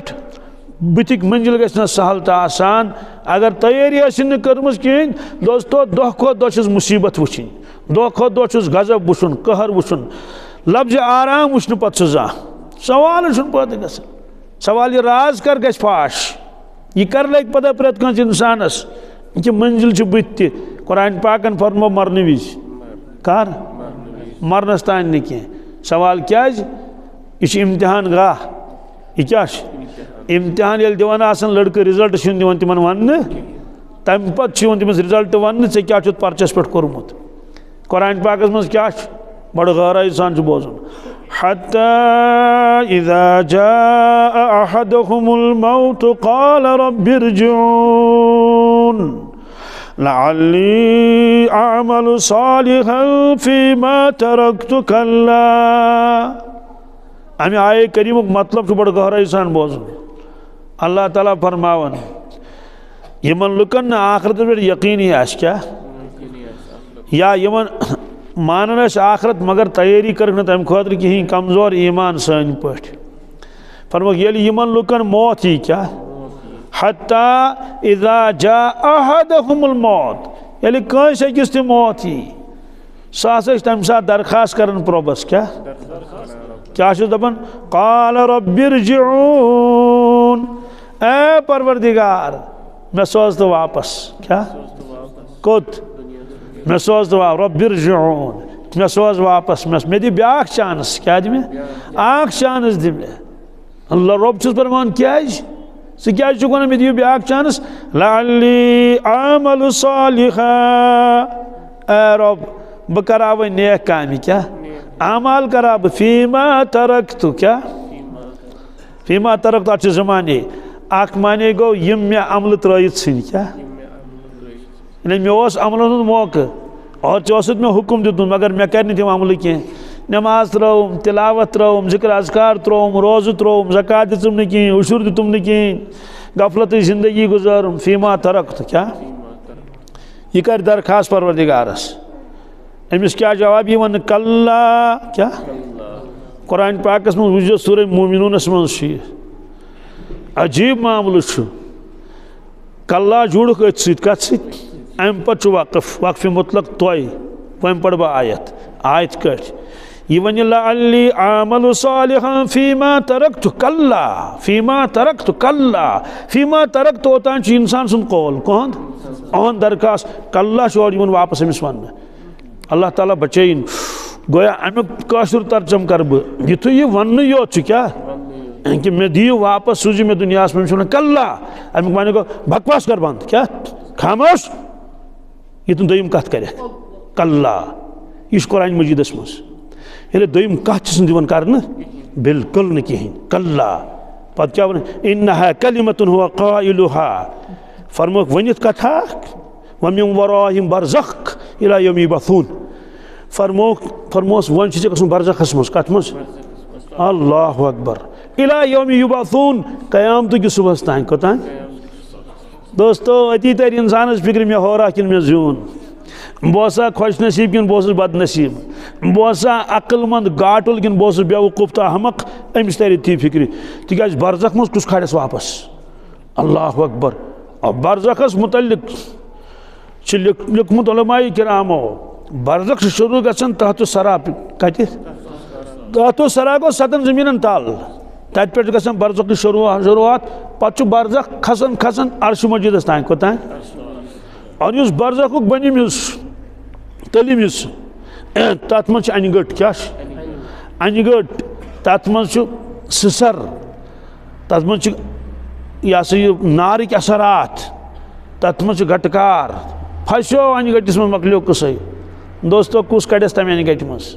A: بتک منزل گھس سہل تو آسان اگر تیاری آسن کرمز کہین دوستو دہ کھت دہ چھس مصیبت وچھن دہ کھت دہ چھس غضب وچھن قہر وچھن لفظ آرام وچھن پتہ زانٛہہ سوال چھُنہٕ پتہ گژھان سوال یہ راز کر گژھِ فاش یہ کر لگہِ پتہ پرٛٮ۪تھ کٲنٛسہِ اِنسانس کہ منزل چھِ بٕتھِ تہِ قرآن پاکن فرمو مرنہٕ وِزِ کر مرنس تانۍ نہٕ کینٛہہ سوال کیٛازِ یہ چھُ امتحان گاہ یہ کیٛاہ چھُ امتحان ییٚلہِ دِوان آسان لڑکہٕ رِزلٹ چھُنہٕ دِوان تِمن وننہٕ تمہِ پتہٕ چھُ یِوان تٔمِس رِزلٹ وننہٕ ژےٚ کیٛاہ چھُتھ پرچس پٮ۪ٹھ کوٚرمُت قرآن پاکس منٛز کیٛاہ چھُ بڑٕ غٲرٲیی سان چھُ بوزُن حتى إذا جاء أحدهم الموت قال رب ارجعون لعلي أعمل صالحا فيما تركت كلا امی آئے کریمک مطلب چھُ بڑٕ گہرائی سان بوزُن اللہ تعالیٰ فرماون یمن لُکن نہٕ آخرتس پٮ۪ٹھ یقیٖنی آسہِ کیٛاہ یا یمن مانن آسہِ آخرت مگر تیاری کرکھ نہٕ تمہِ خٲطرٕ کِہیٖنۍ کمزور ایمان سٲنۍ پٲٹھۍ فرموکھ ییٚلہِ یمن لُکن موت یی کیٛاہ حتى إذا جاء أحدهم الموت ییٚلہِ کٲنٛسہِ أکِس تہِ موت یی سُہ ہسا چھُ تمہِ ساتہٕ درخاست کران پرٛوبس کیٛاہ چھُس دپان قال رب ارجعون اے پروردگار مےٚ سوز تہٕ واپس کیٛاہ کوٚت مےٚ سوز تہٕ رب ارجعون مےٚ سوز واپس مےٚ دِ بیٛاکھ چانس کیٛاہ دِ مےٚ اکھ چانس دِ مےٚ اللہ رۄب چھُس فرماوان کیٛازِ ژٕ کیٛازِ چھُکھ ونان مےٚ دِیِو بیٛاکھ چانس لعلی اعمل صالحا اے رۄب بہٕ کرا وۄنۍ نیک کامہِ کیٛاہ اعمال کرا بہٕ فیما ترکتُ کیٛاہ فیما ترکتُ اتھ چھِ زٕ معنے اکھ معنے گوٚو یِم مےٚ عملہٕ ترٲیِتھ ژھٕنۍ کیٛاہ یعنی مےٚ اوس عملن ہُنٛد موقعہٕ اور ژےٚ اوسُتھ مےٚ حُکُم دیُتمُت مگر مےٚ کَرِ نہٕ تِم عملہٕ کینٛہہ نٮ۪ماز ترٲوٕم تِلاوت ترٲوٕم ذِکر اذکار ترٛووُم روزٕ ترٛووُم زکات دِژٕم نہٕ کِہیٖنۍ عُشُر دِتُم نہٕ کِہیٖنۍ غفلتٕچ زندگی گُزٲرٕم فیما ترکتُ کیٛاہ یہ کر درخاست پروردگارس أمِس کیٛاہ جواب یی وننہٕ کلّا کیٛاہ قرآن پاکس منٛز وٕچھزیو سورہ مومنوٗنس منٛز چھُ یہِ عجیٖب معاملہٕ چھُ کلّا جُڑُکھ أتھۍ سۭتۍ کتھ سۭتۍ امہِ پتہٕ چھُ وقفِ مطلق تۄہہِ وۄنۍ پرٕ بہٕ آیت کٲٹھۍ یہ ونہِ لعلی اعمل صالحا فیما ترکتُ کلّا فیما ترکتُ کلّا فیما ترکتُ اوتام چھُ انسان سُنٛد قول کُہُنٛد اہُنٛد درخاست کلّا چھُ اورٕ یِوان واپس أمِس وننہٕ اللہ تعالیٰ بچٲیِن گویا امیُک کٲشُر ترجم کرٕ بہٕ یِتھُے یہِ وننہٕ یوت چھُ کیٛاہ کہ مےٚ دِیِو واپس سوٗزِو مےٚ دُنیاہس منٛز چھُ ونان کلّا امیُک معنی گوٚو بکواس کر بنٛد کیٛاہ خاموش یہِ نہٕ دوٚیِم کتھ کرٮ۪کھ کلّا یہِ چھُ قرآن مجیٖدس منٛز ییٚلہِ دوٚیِم کتھ چھِس نہٕ دِوان کرنہٕ بالکل نہٕ کِہیٖنۍ کلّا پتہٕ کیٛاہ ونان انہا کلمۃ هو قائلها فرموکھ ؤنِتھ کتھا اکھ ومن ورائہم برزخ الی یوم یبعثون فرموس وۄنۍ چھُ ژےٚ گژھُن برزخس منٛز کتھ منٛز اللہ اکبر الی یوم یبعثون قیامتہٕ کِس صبحس تانۍ کوٚتانۍ دوستو أتی ترِ انسانس فکرِ مےٚ ہورا کِنہٕ مےٚ زیوٗن بہٕ اوسا خۄش نصیٖب کِنہٕ بہٕ اوسُس بد نصیٖب بہٕ اوسا عقل مند گاٹُل کِنہٕ بہٕ اوسُس بیوقوٗف تہٕ احمق أمِس ترِ تی فکرِ تِکیٛازِ برزخ منٛز کُس کھالٮ۪س واپس اللہ اکبر برزخس متعلق چھُ لیوکھمُت علماء کرامو برزخ چھُ شروٗع گژھان تحت الثرا کتہِ تحت الثرا گوٚو 7 زٔمیٖنن تل تتہِ پٮ۪ٹھ چھُ گژھان برزخٕچ شروعات پتہٕ چھُ برزخ کھسان کھسان عرشِ مجیٖدس تانۍ کوٚتانۍ اور یُس برزخُک بٔنِم یُس تٔلِم یُس تتھ منٛز چھِ انہِ گٔٹ کیٛاہ چھُ انہِ گٔٹ تتھ منٛز چھُ سٕسر تتھ منٛز چھِ یہِ ہسا یہِ نارٕکۍ اثرات تتھ منٛز چھُ گٹہٕ کار پھسیو انہِ گٔٹِس منٛز مۄکلیو قٕصے دوستو کُس کڑٮ۪س تمہِ انہِ گٹہِ منٛز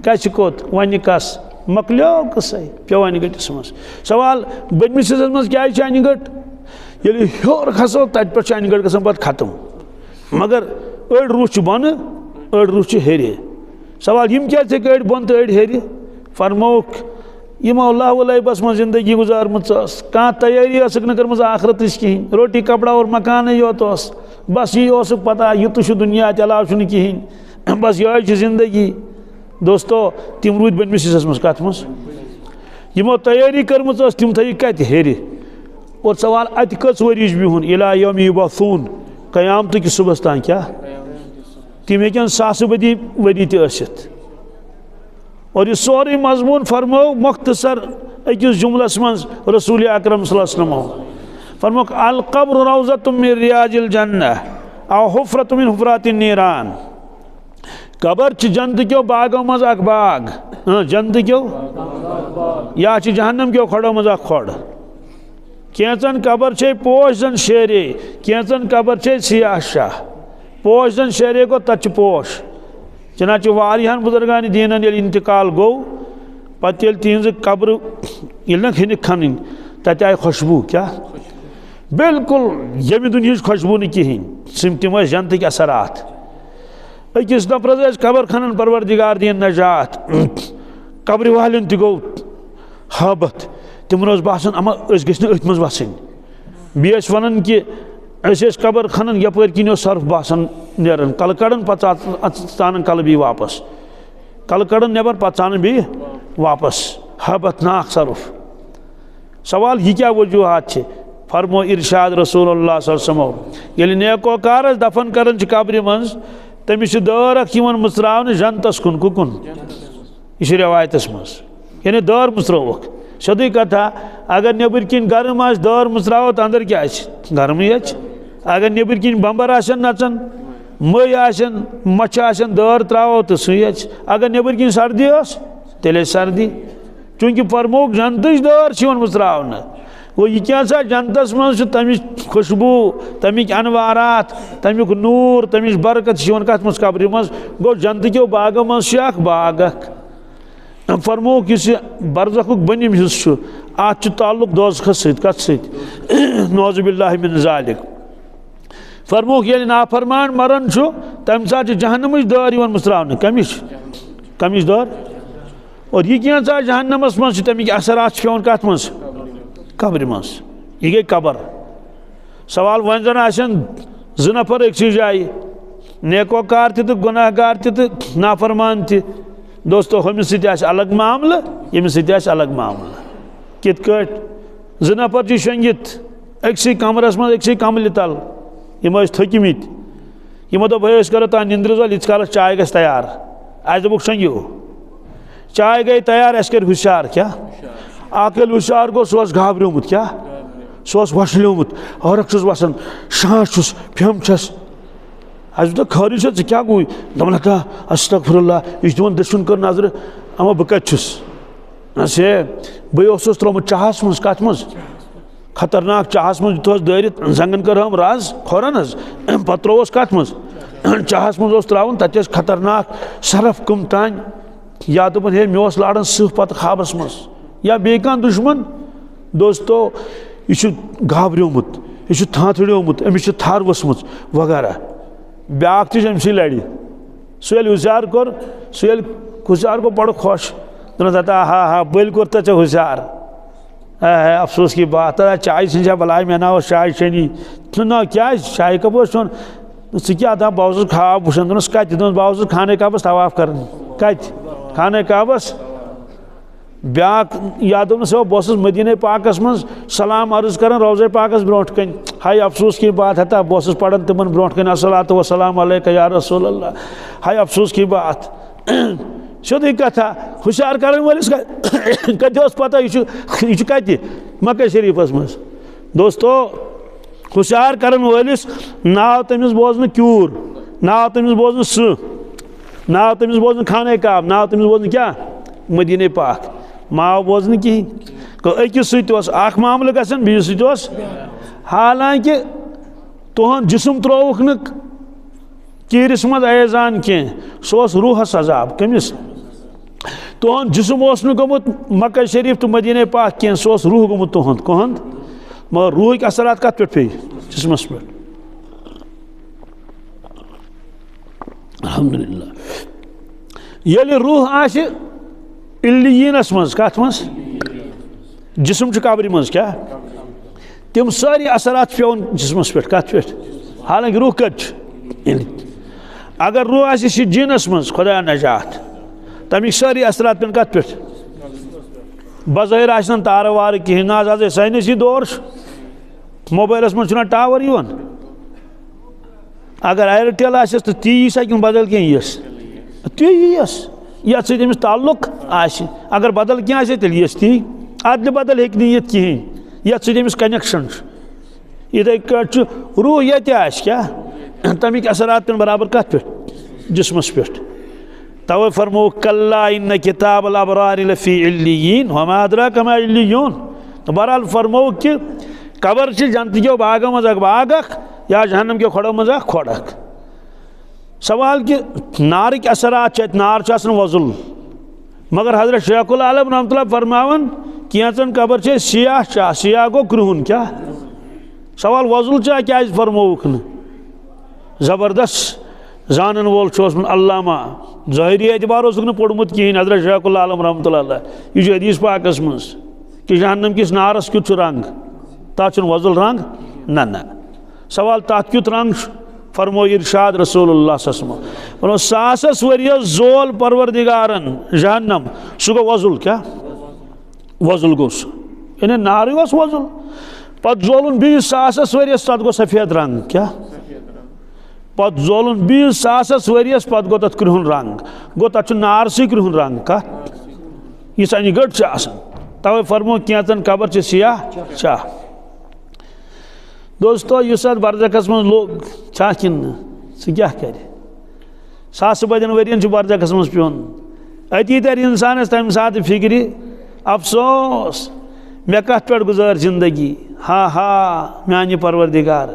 A: گژھِ کوٚت وَنہِ کس مۄکلیو قٕصے پیوٚو انہِ گٔٹِس منٛز سوال بٔنمِس حِصس منٛز کیٛازِ چھِ انہِ گٔٹ ییٚلہِ ہیوٚر کھسو تتہِ پٮ۪ٹھ چھُ انہِ گٔٹ گژھان پتہٕ ختم مگر أڑۍ روح چھُ بۄنہٕ أڑۍ روح چھِ ہیٚرِ سوال یِم کیٛازِ ژےٚ أڑۍ بۄن تہٕ أڑۍ ہیٚرِ فرمووُکھ یِمو لہو لعبس منٛز زندگی گُزارمٕژ ٲس کانٛہہ تیٲری ٲسٕکھ نہٕ کٔرمٕژ آخرتٕچ کِہیٖنۍ روٹی کپڑا اور مکانٕے یوت اوس بس یی اوسُکھ پتہ یہِ تہِ چھُ دُنیا تہِ علاوٕ چھُنہٕ کِہیٖنۍ بس یِہوٚے چھِ زندگی دوستو تِم روٗدۍ بٔنمِس حِصس منٛز کتھ منٛز یمو تیاری کرمٕژ ٲس تِم تھٲیِکھ کَتہِ ہیٚرِ اور سوال اَتہِ کٔژ ؤرِش بِہُن اِلا یوم یُبعثوٗن قیامتٕکہِ صُبحس تام کیٛاہ تِم ہیٚکن ساسہٕ بٔدی ؤری تہِ ٲسِتھ اور یہ سورُے مضموٗن فرموو مختصر أکِس جملس منٛز رسوٗلِ اکرم صلی اللہ علیہ وسلمو فرموکھ القبر روضۃ من ریاض الجنہ او حفرۃ من حفرات النیران قبر چھِ جنتہٕ کیو باغو منٛز اکھ باغ جنتہٕ کیو یا چھِ جہنم کیو کھۄڑو منٛز اکھ کھۄڑ کینٛژن قبر چھے پوش زن شیرے کینٛژن قبر چھے سیاہ شاہ پوش زن شیرے گوٚو تتہِ چھُ پوش چنانچہ واریاہن بزرگانہِ دیٖنن ییٚلہِ انتقال گوٚو پتہٕ ییٚلہِ تِہنٛزٕ قبرٕ ییٚلہِ نہ ہیٚنِکھ کھنٕنۍ تتہِ آیہِ خوشبوٗ کیٛاہ بالکل ییٚمہِ دُنہِچ خوشبوٗ نہٕ کِہیٖنۍ تِم ٲسۍ جنتٕکۍ اثرات أکِس نفرس ٲسۍ قبر کھنان پروردگار دِیِن نجات قبرِ والٮ۪ن تہِ گوٚو حٲبت تِمن اوس باسان اما أسۍ گٔژھۍ نہٕ أتھۍ منٛز وسٕنۍ بیٚیہِ ٲسۍ ونان کہِ أسۍ ٲسۍ قبر کھنان یپٲرۍ کِنۍ اوس سرف باسان نیران کلہٕ کڑان پتہٕ ژانان کلہٕ بیٚیہِ واپس کلہٕ کڑان نٮ۪بر پتہٕ ژانان بیٚیہِ واپس حٲبت ناک سرف سوال یہِ کیٛاہ وجوٗہات چھِ فرمو ارشاد رسول اللہ صلی اللہ علیہ وسلم ییٚلہِ نیکوکارس دفن کران چھِ قبرِ منٛز تٔمِس چھِ دٲر اکھ یِوان مٕژراونہٕ جنتس کُن کُکُن یہِ چھِ رٮ۪وایتس منٛز یعنی دٲر مٕژرٲوُکھ سیوٚدُے کتھا اگر نیٚبٕرۍ کِنۍ گرم آسہِ دٲر مٕژراوو تہٕ انٛدر کیٛاہ آسہِ گرمٕے آسہِ اگر نیٚبٕرۍ کِنۍ بمبر آسن نژان مٔہۍ آسن مچھِ آسن دٲر تراوو تہٕ سُے آسہِ اگر نیٚبٕرۍ کِنۍ سردی ٲس تیٚلہِ آسہِ سردی چوٗنٛکہِ فرموکھ جنتٕچ دٲر چھِ یِوان مٕژراونہٕ گوٚو یہِ کیٛاہ جنتس منٛز چھُ تمِچ خوشبوٗ تمِکۍ انوارات تمیُک نوٗر تمِچ برکت چھِ یِوان کتھ منٛز قبرِ منٛز گوٚو جنتہٕ کیو باغو منٛز چھُ اکھ باغ اکھ فرموکھ یُس یہِ برزخُک بٔنِم حِصہٕ چھُ اتھ چھُ تعلق دوزخس سۭتۍ کتھ سۭتۍ نعوذ باللہ من ذالک فرموکھ ییٚلہِ نافرمان مران چھُ تمہِ ساتہٕ چھِ جہنمٕچ دٲر یِوان مٕژراونہٕ کمِچ دٲر اور یہِ کینٛژھا جہنمس منٛز چھِ تمِکۍ اثرات چھِ پیٚوان کتھ منٛز قبرِ منٛز یہِ گٔے قبر سوال وۄنۍ زن آسن زٕ نفر أکسٕے جایہِ نیکوکار تہِ تہٕ گۄناہ گار تہِ تہٕ نافرمان تہِ دوستو ہُمِس سۭتۍ آسہِ الگ معاملہٕ ییٚمِس سۭتۍ آسہِ الگ معاملہٕ کِتھ کٲٹھۍ زٕ نفر چھِ شۄنٛگِتھ أکسٕے کمرس منٛز أکسٕے کملہِ تل یِم ٲسۍ تھٔکۍمٕتۍ یِمو دوٚپ ہے أسۍ کرو تانۍ نِندرِ زول ییٖتِس کالس چاے گژھِ تیار اسہِ دوٚپُکھ شۄنٛگِو چاے گٔے تیار اسہِ کٔرۍ ہُشیار کیٛاہ اکھ ییٚلہِ ہُشیار گوٚو سُہ اوس گابریومُت کیٛاہ سُہ اوس وۄشلیومُت عٲرق چھُس وسان شانٛش چھُس پھیٚم چھس اسہِ دوٚپ خٲرٕے چھا ژٕ کیٛاہ گوٚوُے دوٚپُن ہتا استغفر اللہ یہِ چھُ دِوان دٔچھُن کٔر نظرٕ اما بہٕ کتہِ چھُس ہے بٕے اوسُس ترٛوومُت چاہس منٛز کتھ منٛز خطرناک چاہس منٛز دِتہوس دٲرِتھ زنٛگن کٔرہم رز کھۄرن حظ پتہٕ ترٛووُس کتھ منٛز چاہس منٛز اوس ترٛاوُن تتہِ ٲسۍ خطرناک سرف کٕم تانۍ یا دوٚپُن ہے مےٚ اوس لاران سٕہہ پتہٕ خوابس منٛز یا بیٚیہِ کانٛہہ دُشمن دوستو یہِ چھُ گابریومُت یہِ چھُ تھانٛتھڑیومُت أمِس چھِ تھر ؤژھمٕژ وغیرہ بیٛاکھ تہِ چھُ أمۍ سٕے لرِ سُہ ییٚلہِ ہُشیار کوٚر سُہ ییٚلہِ ہُشیار گوٚو بڑٕ خۄش دوٚپنس ہتا ہا بٔلۍ کوٚر تہٕ ژےٚ ہُشیار ہے افسوس کی بات چائے سنجا بلاے میں نہ چائے چنی نہ کیا چائے کب چون ژٕ کیٛاہ دپ بہٕ اوسُس خواب وٕچھان دوٚپنس کتہِ دوٚپنس بہٕ اوسُس خانہ کعبس طواف کران کتہِ خانہ کعبس بیٛاکھ یا دوٚپنس بہٕ اوسُس مدیٖنہ پاکس منٛز سلام عرض کران روضہ پاکس برونٛٹھ کَنۍ ہاے افسوس کی بات ہتا بہٕ اوسُس پران تِمن برونٛٹھ کَنۍ الصلاۃ والسلام علیکہ یا رسول اللہ ہاے افسوس کی بات سیوٚدُے کتھا ہُشیار کرن وٲلِس کتہِ اوس پتہ یہِ چھُ کتہِ مکہ شریٖفس منٛز دوستو ہُشیار کرن وٲلِس ناو تٔمِس بوزنہٕ کیوٗر ناو تٔمِس بوزنہٕ سٕہہ ناو تٔمِس بوزنہٕ خانہ کعب ناو تٔمِس بوزنہٕ کیٛاہ مدیٖنہ پاک ماو بوزنہٕ کِہیٖنۍ گوٚو أکِس سۭتۍ اوس اکھ معاملہٕ گژھان بیٚیِس سۭتۍ اوس حالانکہِ تُہُنٛد جسم ترٛووُکھ نہٕ کیٖرِس منٛز ایزان کینٛہہ سُہ اوس روٗحس عذاب کٔمِس تُہُنٛد جسم اوس نہٕ گوٚمُت مکہ شریٖف تہٕ مدیٖنہ پاک کینٛہہ سُہ اوس روح گوٚمُت تُہُنٛد کُہُنٛد مگر روحٕکۍ اثرات کتھ پٮ۪ٹھ پیٚیہِ جسمس پٮ۪ٹھ الحمدُاللہ ییٚلہِ روح آسہِ علیٖیٖنس منٛز کتھ منٛز جسم چھُ قبرِ منٛز کیٛاہ تِم سٲری اثرات چھِ پیٚوان جسمس پٮ۪ٹھ کتھ پٮ۪ٹھ حالانکہِ روح کتہِ چھُ اگر روح آسہِ سجیٖنس منٛز خۄدایا نجات تمیِکۍ سٲری اثرات پیٚن کتھ پٮ۪ٹھ بظاہر آسن تار وار کہین آز سائنسی دور موبائلس من چھنا ٹاور یوان اگر ایرٹیل آسس تو تی یس کن بدل کی یس تی یس یت سی تمس تعلق آس اگر بدل کی آسے تیل یس تی ادل بدل ہیک نی یت کہین یت سی تمس کنیکشن اتھے کٹ روح یہ آس کیا تمیک اثرات پن برابر کت پہ جسمس پہ توے فرمو کلا ان کتاب الابرار لفی علیین وما ادراک ما علیون تو بہرحال فرمو کہ قبر چھ جنت کیو باغو مز اک باغ یا جہنم کیو کھڑو مز اک کھڑ اک سوال کہ نارک اثرات چھ نار چھ وضل مگر حضرت شیخ العالم رحمۃ اللہ فرماون کینچن قبر چھ سیاہ چاہ سیاہ گو کرہن کیا سوال وضل چاہ کیا فرموک ن زبردست زانن وول چھوسمن علامہ ظاہری اعتبار اس پوڑمت کہین حضرت شیخ العالم رحمۃ اللہ علیہ یہ حدیث پاکس مز کہ جہنم کس نارس کیت رنگ تات وضل رنگ نہ سوال تات کیت رنگ فرمو ارشاد رسول اللہ صلی اللہ علیہ وسلم ساسس وریس زول پروردگارن جہنم سہ گو وضل کیا وضل گو سہ یعنی نار وضل پت زولن بیس ساسس وریس تات گو سفید رنگ کیا پت زولن 20,000 وریس پت گو تت کرہن رنگ گو تت نار سی کرہن رنگ کت یہ سنی گٹ آسان توے فرمو کینچن قبر چھ سیاہ چاہ دوستو اس برزخس من لوگ چھا کن سہ کیا کر ساس بدین ورین چھ برزخس من پیون اتی تر انسانس تمہ سات فکری افسوس مے کت پہ گزار زندگی ہا ہا میانہ پروردگار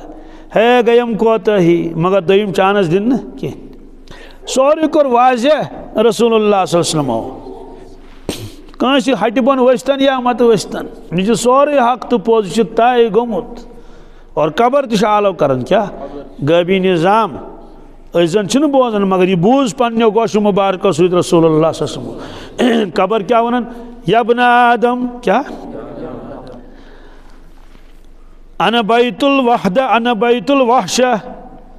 A: ہے گیم کوتاہی مگر دویم چانس دن کی سوری کور واضح رسول اللہ صلی اللہ علیہ وسلم کانسی ہٹی بن وستن یا مت وستن یہ سوری حق تو پوز طے گومت اور قبر تہ آلو کرن کیا غیبی نظام زن چھ بوزن مگر یہ بوز پنو گوشو مبارکو سید رسول اللہ صلی اللہ علیہ وسلم قبر کیا ونن یا ابن آدم کیا انا بیت الوحدہ انا بیت الوحشہ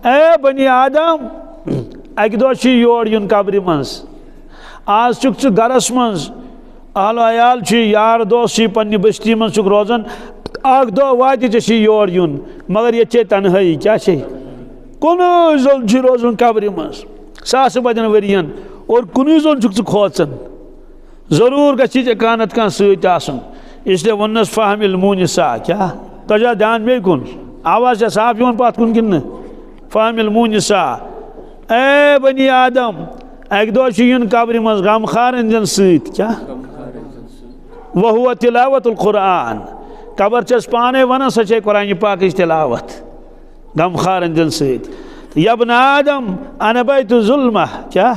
A: اے بنی آدم اک دو چھ یور یون قبر منز آز چھ گرس منز اہل و عیال چھ یار دوست چھ پنہ بستی منز چھ روزان اک دو واتہ چھ یور یون مگر یہ چھ تنہائی کیا چھ کنوی زون چھ روزان قبر منز ساس بدین ورین اور کنوی زون چھ کھوچن ضرور گژھی ژےٚ کانت کان سۭتۍ آسُن اس لیے ونس فہم المونسا کیا تجا دھیان بے کن آواز سے صاف یون پات کن کن فہم المونسا اے بنی آدم ایک دو چین قبر مز غم خارن جن سیت کیا وہو تلاوت القرآن قبر چس پانے ونن سچے قرآن پاک تلاوت غم خارن جن سیت یا ابن آدم انا بیت ظلمہ کیا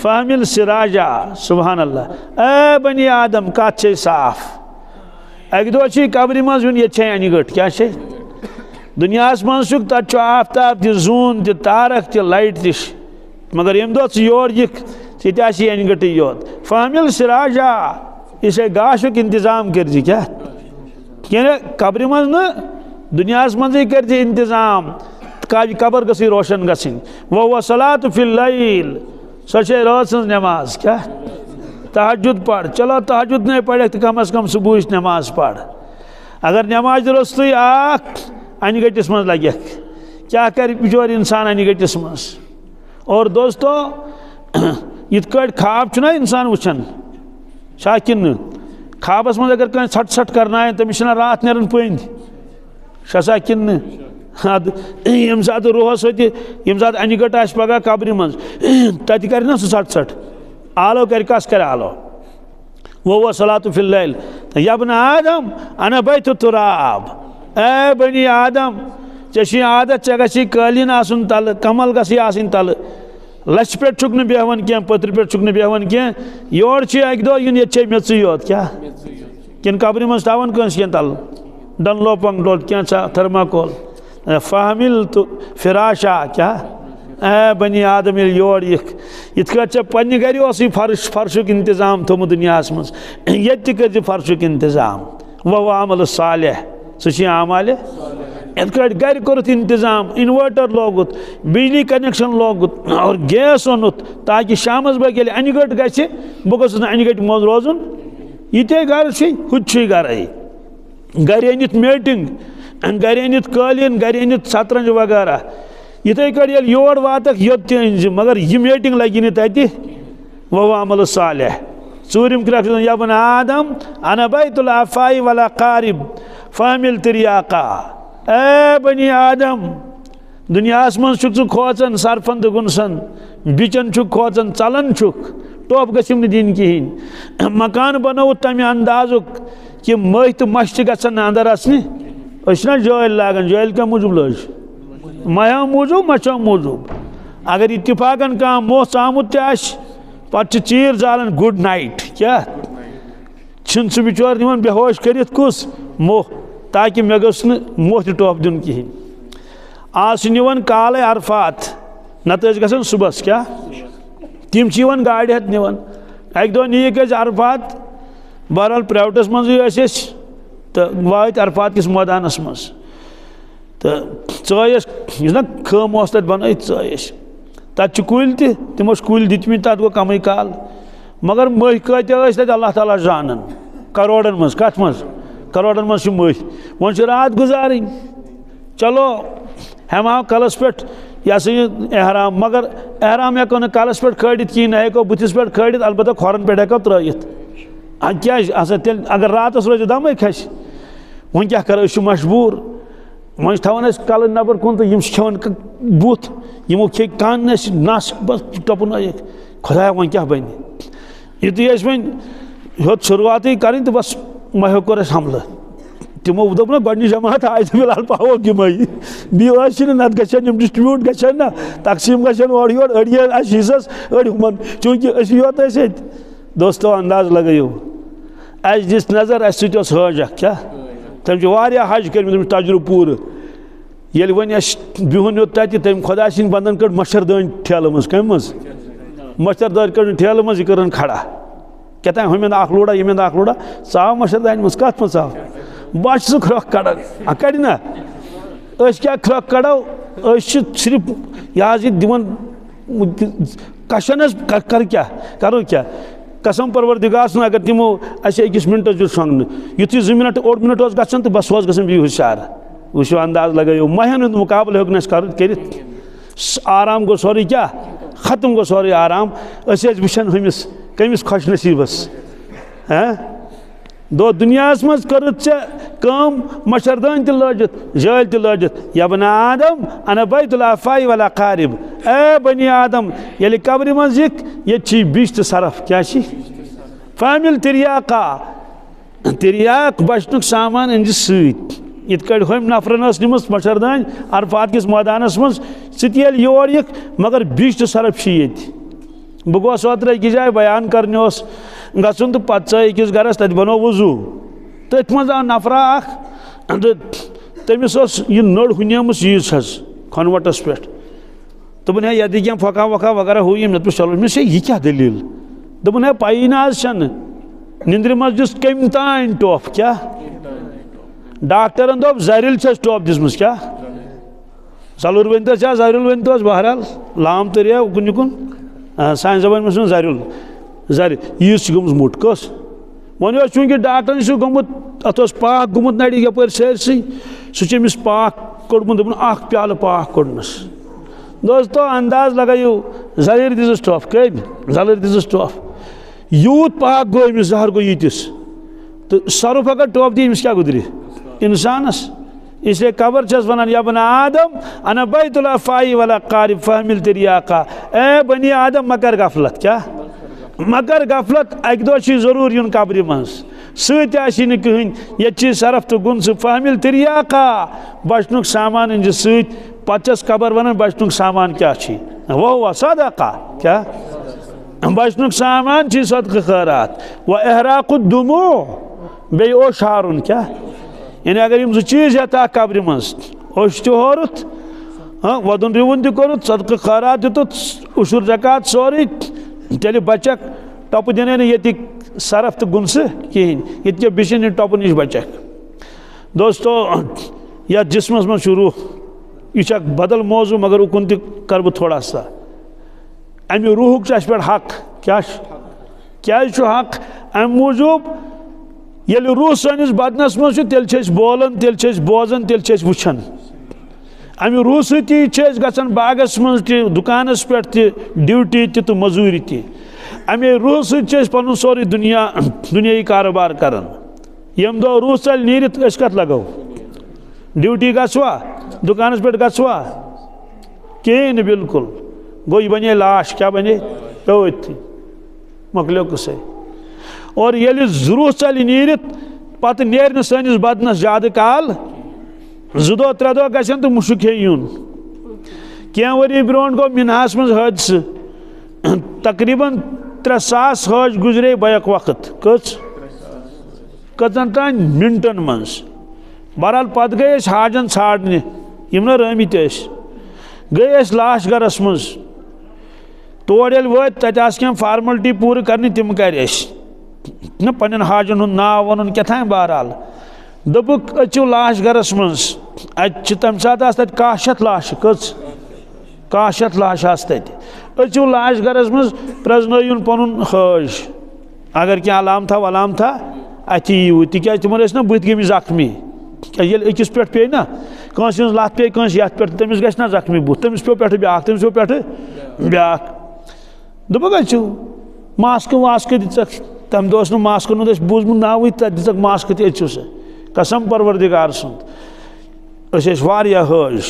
A: فہم السراجہ سبحان اللہ اے بنی آدم کات چھے صاف ایک دو چی قبر مز یہ چھے انی گٹ کیا چھے دنیا اس من سک تچو آفتاب تی زون تی تارک تی لائٹ تیش مگر یم دو تی یور یک تی تیاسی انی گٹی یود فہمیل سراجا اسے گاشک انتظام کر جی کیا یعنی قبر مز نا دنیا اس من کر جی انتظام قبر گسی روشن گسن وہو صلاة فی اللیل سچے روشن نماز کیا تہجد پڑھ چلو تہجد نہیں پڑھے تو کم از کم صبح نماز پڑھ اگر نماز رستی آکھ انی گٹس من لگی کیا کر بچور انسان انی گٹس من اور دوستو یت کٹ خواب چھنا انسان وچھن شاکن خوابس من اگر کہیں چھٹ چھٹ کرنا ہے تمس چھنا رات نیرن پند شسا کن یم سات روحس ستی یم سات انی گٹ آس پگہ قبر من تت کر نا سہ چھٹ چھٹ آلو کر کس کر آلو وہ صلاة فی اللیل یا ابن آدم انا بیت التراب اے بنی آدم چشی عادت چا گسی قالین آسن تل کمل گسی آسن تل لچ پیٹ چکن بیہون کیا پتر پیٹ چکن بیہون کیا یور چی ایک دو یون یہ چھ میچی یوت کیا کن قبری من ستاون کنس کیا تل ڈن لو پنگ ڈوٹ کیا چا تھرماکول فہمل فراشا کیا اے بنی آدم یور یت کر پنہ گھر اسی فرشک انتظام تھومت دنیا مز یہ کر فرشک انتظام وہ عمل صالح سہ عمل ات گھر کورت انتظام انورٹر لوگت بجلی کنیکشن لوگت اور گیس اونت تاکہ شامس بہ ییٚلہِ انہِ گٔٹ گژھِ بہٕ گوٚژھُس نہٕ انہِ گٔٹہِ منٛز روزُن یہ گر ہچ گرے گر انت میٹنگ گر انت قالین گر انت سترنج وغیرہ یتھے کڑ یور واتک یوت تہ انز مگر یہ میٹنگ لگی نہ تتہ وہ عمل صالح ژوٗرِم کرٛکھ چھُ یا بنی آدم انا بیت العفاء والاقارب فامل تریاقا اے بنی آدم دنیاس من چھُکھ ژٕ کھوژان سرفن تہٕ گُنسن بِچن چھُکھ کھوژان ژلان چھُکھ ٹوپ گژھِم نہٕ دِنۍ کِہیٖنۍ مکان بنووُتھ تمہِ اندازُک کہ مٔہۍ تہٕ مچھ تہِ گژھن نہٕ اندر اژنہِ أسۍ چھِنہ جٲلۍ لاگان جٲلۍ کَمہِ موٗجوٗب لٲج مہیو موٗجوٗب مچھو موٗجوٗب اگر اتفاقن کانٛہہ موٚہ ژامُت تہِ آسہِ پتہٕ چھِ چیٖر زالان گُڈ نایٹ کیٛاہ چھِنہٕ سُہ بِچور نِوان بے ہوش کٔرِتھ کُس موٚہ تاکہِ مےٚ گوٚژھ نہٕ موٚہ تہِ ٹوپ دیُن کِہیٖنۍ آز چھِ نِوان کالے عرفات نتہٕ ٲسۍ گژھان صُبحس کیٛاہ تِم چھِ یِوان گاڑِ ہٮ۪تھ نِوان اکہِ دۄہ نِیِکھ أسۍ عرفات بہرحال پرٛیویٹس منٛزٕے ٲسۍ أسۍ تہٕ وٲتۍ عرفات کِس مٲدانس منٛز تہٕ ژٲے ٲسۍ یُس نہ خٲم اوس تتہِ بنٲیِتھ ژٲے ٲسۍ تتہِ چھِ کُلۍ تہِ تِمو چھِ کُلۍ دِتمٕتۍ تتھ گوٚو کمٕے کال مگر مٔہۍ کۭتیاہ ٲسۍ تتہِ اللہ تعالیٰ زانان کروڑن منٛز کتھ منٛز کروڑن منٛز چھِ مٔہۍ وۄنۍ چھِ رات گُزارٕنۍ چلو ہٮ۪مہٕ ہاو کلس پٮ۪ٹھ یہ ہسا یہ احرام مگر احرام ہٮ۪کو نہٕ کلس پٮ۪ٹھ کھٲلِتھ کِہیٖنۍ نہ ہٮ۪کو بٕتھِس پٮ۪ٹھ کھٲلِتھ البتہ کھۄرن پٮ۪ٹھ ہٮ۪کو ترٲیِتھ کیٛازِ آسان تیٚلہِ اگر راتس روزِ دمے کھسہِ وۄنۍ کیٛاہ کرو أسۍ چھِ مجبوٗر وۄنۍ چھِ تھاوان أسۍ کلہٕ نٮ۪بر کُن تہٕ یِم چھِ کھٮ۪وان بُتھ یِمو کھیٚیہِ کن أسۍ نس بس ٹۄپنٲیِکھ خۄدایا وۄنۍ کیٛاہ بنہِ یُتھُے أسۍ وۄنۍ ہیوٚت شُروعاتٕے کرٕنۍ تہٕ بس مہیو کوٚر اَسہِ حملہٕ تِمو دوٚپ نہ گۄڈنِچ جماعت آیہِ تہٕ فِلحال پاووکھ یِمے بیٚیہِ ٲسۍ نہٕ نتہٕ گژھن یِم ڈسٹربیوٗٹ گژھن نا تقسیٖم گژھن اورٕ یورٕ أڑۍ اَسہِ حِصس أڑۍ ہُمن چوٗنٛکہِ أسی یوت ٲسۍ ییٚتہِ دوستو انداز لگٲیِو اَسہِ دِژ نظر اَسہِ سۭتۍ اوس حٲج اکھ کیٛاہ تٔمۍ چھِ واریاہ حج کٔرمٕتۍ تٔمِس تجرُبہٕ پوٗرٕ ییٚلہِ وۄنۍ اَسہِ بِہُن یوت تتہِ تٔمۍ خۄدا سٕنٛدۍ بنٛدن کٔڑ مچھردٲنۍ ٹھیلہٕ منٛز کمہِ منٛز مچھردٲنۍ کٔڑٕن ٹھیلہٕ منٛز یہِ کٔرٕن کھڑا کیٛاہ تام ہُمہِ انٛدٕ اکھ لوڑا ییٚمہِ انٛدٕ اکھ لوڑا ژاو مچھردانہِ منٛز کتھ منٛز ژاو بہٕ چھُس سُہ کھرٛۄکھ کڑان کڑِ نا أسۍ کیٛاہ کھرٛۄکھ کڑو أسۍ چھِ صرف یہِ حظ یہِ دِوان کشن حظ کرٕ کیٛاہ کرو کیٛاہ قسم پروردگار سُنٛد اگر تِمو اَسہِ أکِس منٹس دیُت شۄنٛگنہٕ یُتھُے 2 منٹ اوٚڑ منٹ اوس گژھان تہٕ بس اوس گژھان بیٚیہِ ہُشار وٕچھو انداز لگٲیِو مہین ہُنٛد مُقابلہٕ ہیوٚک نہٕ اَسہِ کٔرِتھ آرام گوٚو سورُے کیٛاہ ختم گوٚو سورُے آرام أسۍ ٲسۍ وٕچھان ہُمِس کٔمِس خۄش نصیٖبس دو دُنیاہس منٛز کٔرٕتھ ژےٚ کٲم مچھردٲنۍ تہِ لٲجِتھ جٲلۍ تہِ لٲجِتھ یا بنی آدم انا بیت العفاء والاقارب اے بنی آدم ییٚلہِ قبرِ منٛز یِکھ ییٚتہِ چھِ بیٚچھ تہٕ سرف کیٛاہ چھِ فامل تریاقا تریاق بچنُک سامان أنزِ سۭتۍ یِتھ کٔٹھۍ ہُمۍ نفرن ٲس نِمٕژ مچھردٲنۍ عرفات کِس مٲدانس منٛز ژٕ تہِ ییٚلہِ یور یِکھ مگر بیٚچھ تہٕ سرف چھِ ییٚتہِ بہٕ گوس اوترٕ أکِس جایہِ بیان کرنہِ اوس گژھُن تہٕ پتہٕ ژاے أکِس گرس تتہِ بنوو وضوٗ تٔتھۍ منٛز آو نفرا اکھ تہٕ تٔمِس ٲس یہِ نٔر ہُنیمٕژ ییٖژ حظ کھۄنوٹس پٮ۪ٹھ دوٚپُن ہے یتھ کینٛہہ پھۄکھا وۄکھا وغیرہ ہُہ یہِ مےٚ دوٚپُس چلو مےٚ ہے یہِ کیٛاہ دٔلیٖل دوٚپُن ہے پَیی نہ حظ چھنہٕ نِندرِ منٛز دِژ کٔمۍ تانۍ ٹوپھ کیٛاہ ڈاکٹرن دوٚپ زرِل چھس ٹوپھ دِژمٕژ کیٛاہ زلُر ؤنۍتو چھا زرِل ؤنۍتوس بہرحال لام تٔریا اُکُن یِکُن سانہِ زبٲنۍ منٛز چھُ زرِل زرِ ییٖژ چھِ گٔمٕژ موٚٹ کۄس وۄنۍ اوس چوٗنٛکہِ ڈاکٹرن چھُ گوٚمُت اتھ اوس پاکھ گوٚمُت نرِ یپٲرۍ سٲرسٕے سُہ چھُ أمِس پاکھ کوٚڑمُت دوٚپُن اکھ پیالہٕ پاکھ کوٚڑنس دوستو انداز لگٲیِو زرٕر دِژٕس ٹوپھ کٔمۍ زلٕر دِژٕس ٹوپھ یوٗت پاکھ گوٚو أمِس زہر گوٚو ییٖتِس تہٕ سرُف اگر ٹوپھ دی أمِس کیٛاہ گُزرِ انسانس اسلیے قبر چھس ونان یا بنی آدم انا بیت العفاء والاقارب فامل تریاقا اے بنی آدم مگر غفلت کیٛاہ مگر غفلت اکہِ دۄہ چھُے ضروٗر یُن قبرِ منٛز سۭتۍ آسی نہٕ کٕہٕنۍ ییٚتہِ چھِ سرف تہٕ گُنسہٕ فامل تریاقا بچنُک سامان أنزِ سۭتۍ پتہٕ چھس قبر ونان بچنُک سامان کیٛاہ چھُے واہ صدقہ کیٛاہ بچنُک سامان چھُے صدقہٕ خٲرات و احراق الدموع بیٚیہِ اوٚش ہارُن کیٛاہ یعنی اگر یِم 2 چیٖز ہٮ۪تھاکھ قبرِ منٛز اوٚش تہِ ہورُتھ وَدُن رِوُن تہِ کوٚرُتھ صدقہٕ خٲرات دِتُتھ عُشُر زکات سورُے تیٚلہِ بچکھ ٹۄپہٕ دِنے نہٕ ییٚتِکۍ سرف تہٕ گُنسہٕ کِہیٖنۍ ییٚتہِ کیٛاہ بِشن ہِنٛدۍ ٹۄپہٕ نِش بچکھ دوستو یتھ جسمس منٛز چھُ روح یہِ چھُ اکھ بدل موضوٗع مگر اُکُن تہِ کرٕ بہٕ تھوڑا سا امہِ روحُک چھُ اسہِ پٮ۪ٹھ حق کیٛاہ چھُ کیٛازِ چھُ حق امہِ موٗجوٗب یل روح سٲنِس بدنس منٛز چھُ تیٚلہِ چھِ أسۍ بولان تیٚلہِ چھِ أسۍ بوزان تیٚلہِ چھِ أسۍ وٕچھان امہِ روح سۭتی چھِ أسۍ گژھان باغس منٛز تہِ دُکانس پٮ۪ٹھ تہِ ڈیوٹی تہِ تہٕ مٔزوٗرِ تہِ امے روح سۭتۍ چھِ أسۍ پنُن سورُے دُنیٲیی کاروبار کران ییٚمہِ دۄہ روح ژلہِ نیٖرِتھ أسۍ کتھ لگو ڈیوٹی گژھوا دُکانس پٮ۪ٹھ گژھوا کِہیٖنۍ نہٕ بالکل گوٚو یہِ بنے لاش کیٛاہ بنے پیوٚو أتھی مۄکلیو قٕصے اور ییٚلہِ روح ژلہِ نیٖرِتھ پتہٕ نیرِ نہٕ سٲنِس بدنس زیادٕ کال 2 دۄہ 3 دۄہ گژھن تہٕ مُشُک ہے یُن کینٛہہ ؤری برونٛٹھ گوٚو مِنہاہس منٛز حٲدثہٕ تقریٖباً 3,000 حٲج گُزرے بیک وقت کٔژن تانۍ مِنٹن منٛز بہرحال پتہٕ گٔے أسۍ حاجن ژھانڈنہِ یِم نہٕ رٲمٕتۍ ٲسۍ گٔے أسۍ لاش گرس منٛز تور ییٚلہِ وٲتۍ تتہِ آسہٕ کینٛہہ فارملٹی پوٗرٕ کرنہِ تِم کرِ أسۍ نہ پننٮ۪ن حاجن ہُنٛد ناو ونُن کیٛاتھانۍ بہرحال دوٚپُکھ أژِو لاش گرس منٛز اتہِ چھِ تمہِ ساتہٕ آسہٕ تتہِ 1,000 لاشہِ کٔژ 1,000 لاشہِ آسہٕ تتہِ أژِو لاش گرس منٛز پرٛزنٲیُن پنُن حٲج اگر کینٛہہ علامتھا ولامتھا اتھی یِیِو تِکیٛازِ تِمن ٲسۍ نا بٕتھِ گٔمٕتۍ زخمی ییٚلہِ أکِس پٮ۪ٹھ پیٚیہِ نا کٲنٛسہِ ہٕنٛز لتھ پیٚیہِ کٲنٛسہِ یتھ پٮ۪ٹھ تٔمِس گژھِ نا زخمی بُتھ تٔمِس پیٚو پٮ۪ٹھٕ بیٛاکھ تٔمِس پیٚو پٮ۪ٹھٕ بیٛاکھ دوٚپُکھ أژِو ماسکہٕ واسکہٕ دِژکھ تمہِ دۄہ اوس نہٕ ماسکن ہُنٛد اَسہِ بوٗزمُت ناوٕے تتہِ دِژکھ ماسکہٕ تہِ أژِو سا قسم پروردگار سُنٛد أسۍ ٲسۍ واریاہ حٲج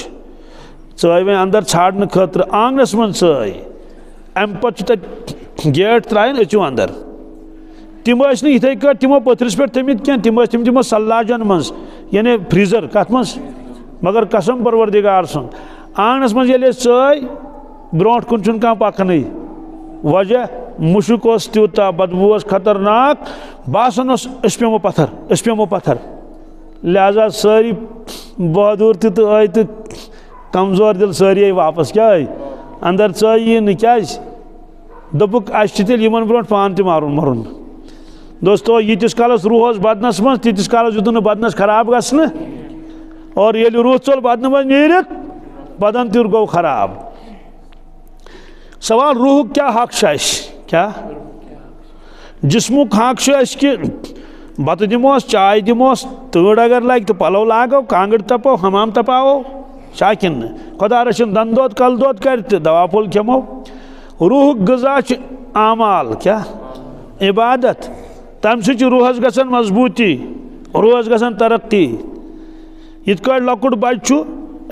A: ژٲے وۄنۍ اندر ژھانڈنہٕ خٲطرٕ آنگنس منٛز ژٲے امہِ پتہٕ چھُ تتہِ گیٹ ترٛایان أژِو اندر تِم ٲسۍ نہٕ یِتھٕے کٲٹھۍ تِمو پٔتھرِس پٮ۪ٹھ تھٲمٕتۍ کینٛہہ تِم ٲسۍ تِمو سلاجن منٛز یعنی فریٖزر کتھ منٛز مگر قسم پروردگار سُنٛد آنگنس منٛز ییٚلہِ أسۍ ژٲے برونٛٹھ کُن چھُنہٕ کانٛہہ پکنٕے وجہ مُشُک اوس تیوٗتاہ بدبوٗ اوس خطرناک باسان اوس أسۍ پیٚمو پتھر لہذا سٲری بہادوٗر تہِ تہٕ آے تہٕ کمزور دِل سٲری آے واپس کیٛاہ آے اندر ژٲیی نہٕ کیٛازِ دوٚپُکھ اَسہِ چھُ تیٚلہِ یِمن برونٛٹھ پانہٕ تہِ مرُن دوستو ییٖتِس کالس روح اوس بدنس منٛز تیٖتِس کالس دیُت نہٕ بدنس خراب گژھنہٕ اور ییٚلہِ روح ژوٚل بدنہٕ منٛز نیٖرِتھ بدن تہِ گوٚو خراب سوال روحُک کیٛاہ حق چھُ اَسہِ کیٛاہ جسمُک حق چھُ اَسہِ کہِ بتہٕ دِموس چاے دِموس تۭر اگر لگہِ تہٕ پلو لاگو کانٛگٕر تپو حمام تپاوو چھا کِنہٕ نہٕ خۄدا رٔچھِنۍ دنہٕ دود کلہٕ دود کرِ تہٕ دوا پھوٚل کھٮ۪مو روحُک غذا چھُ اعمال کیٛاہ عبادت تمہِ سۭتۍ چھِ روحس گژھان مضبوٗطی روحس گژھان ترقی یِتھ کٲٹھۍ لۄکُٹ بچہِ چھُ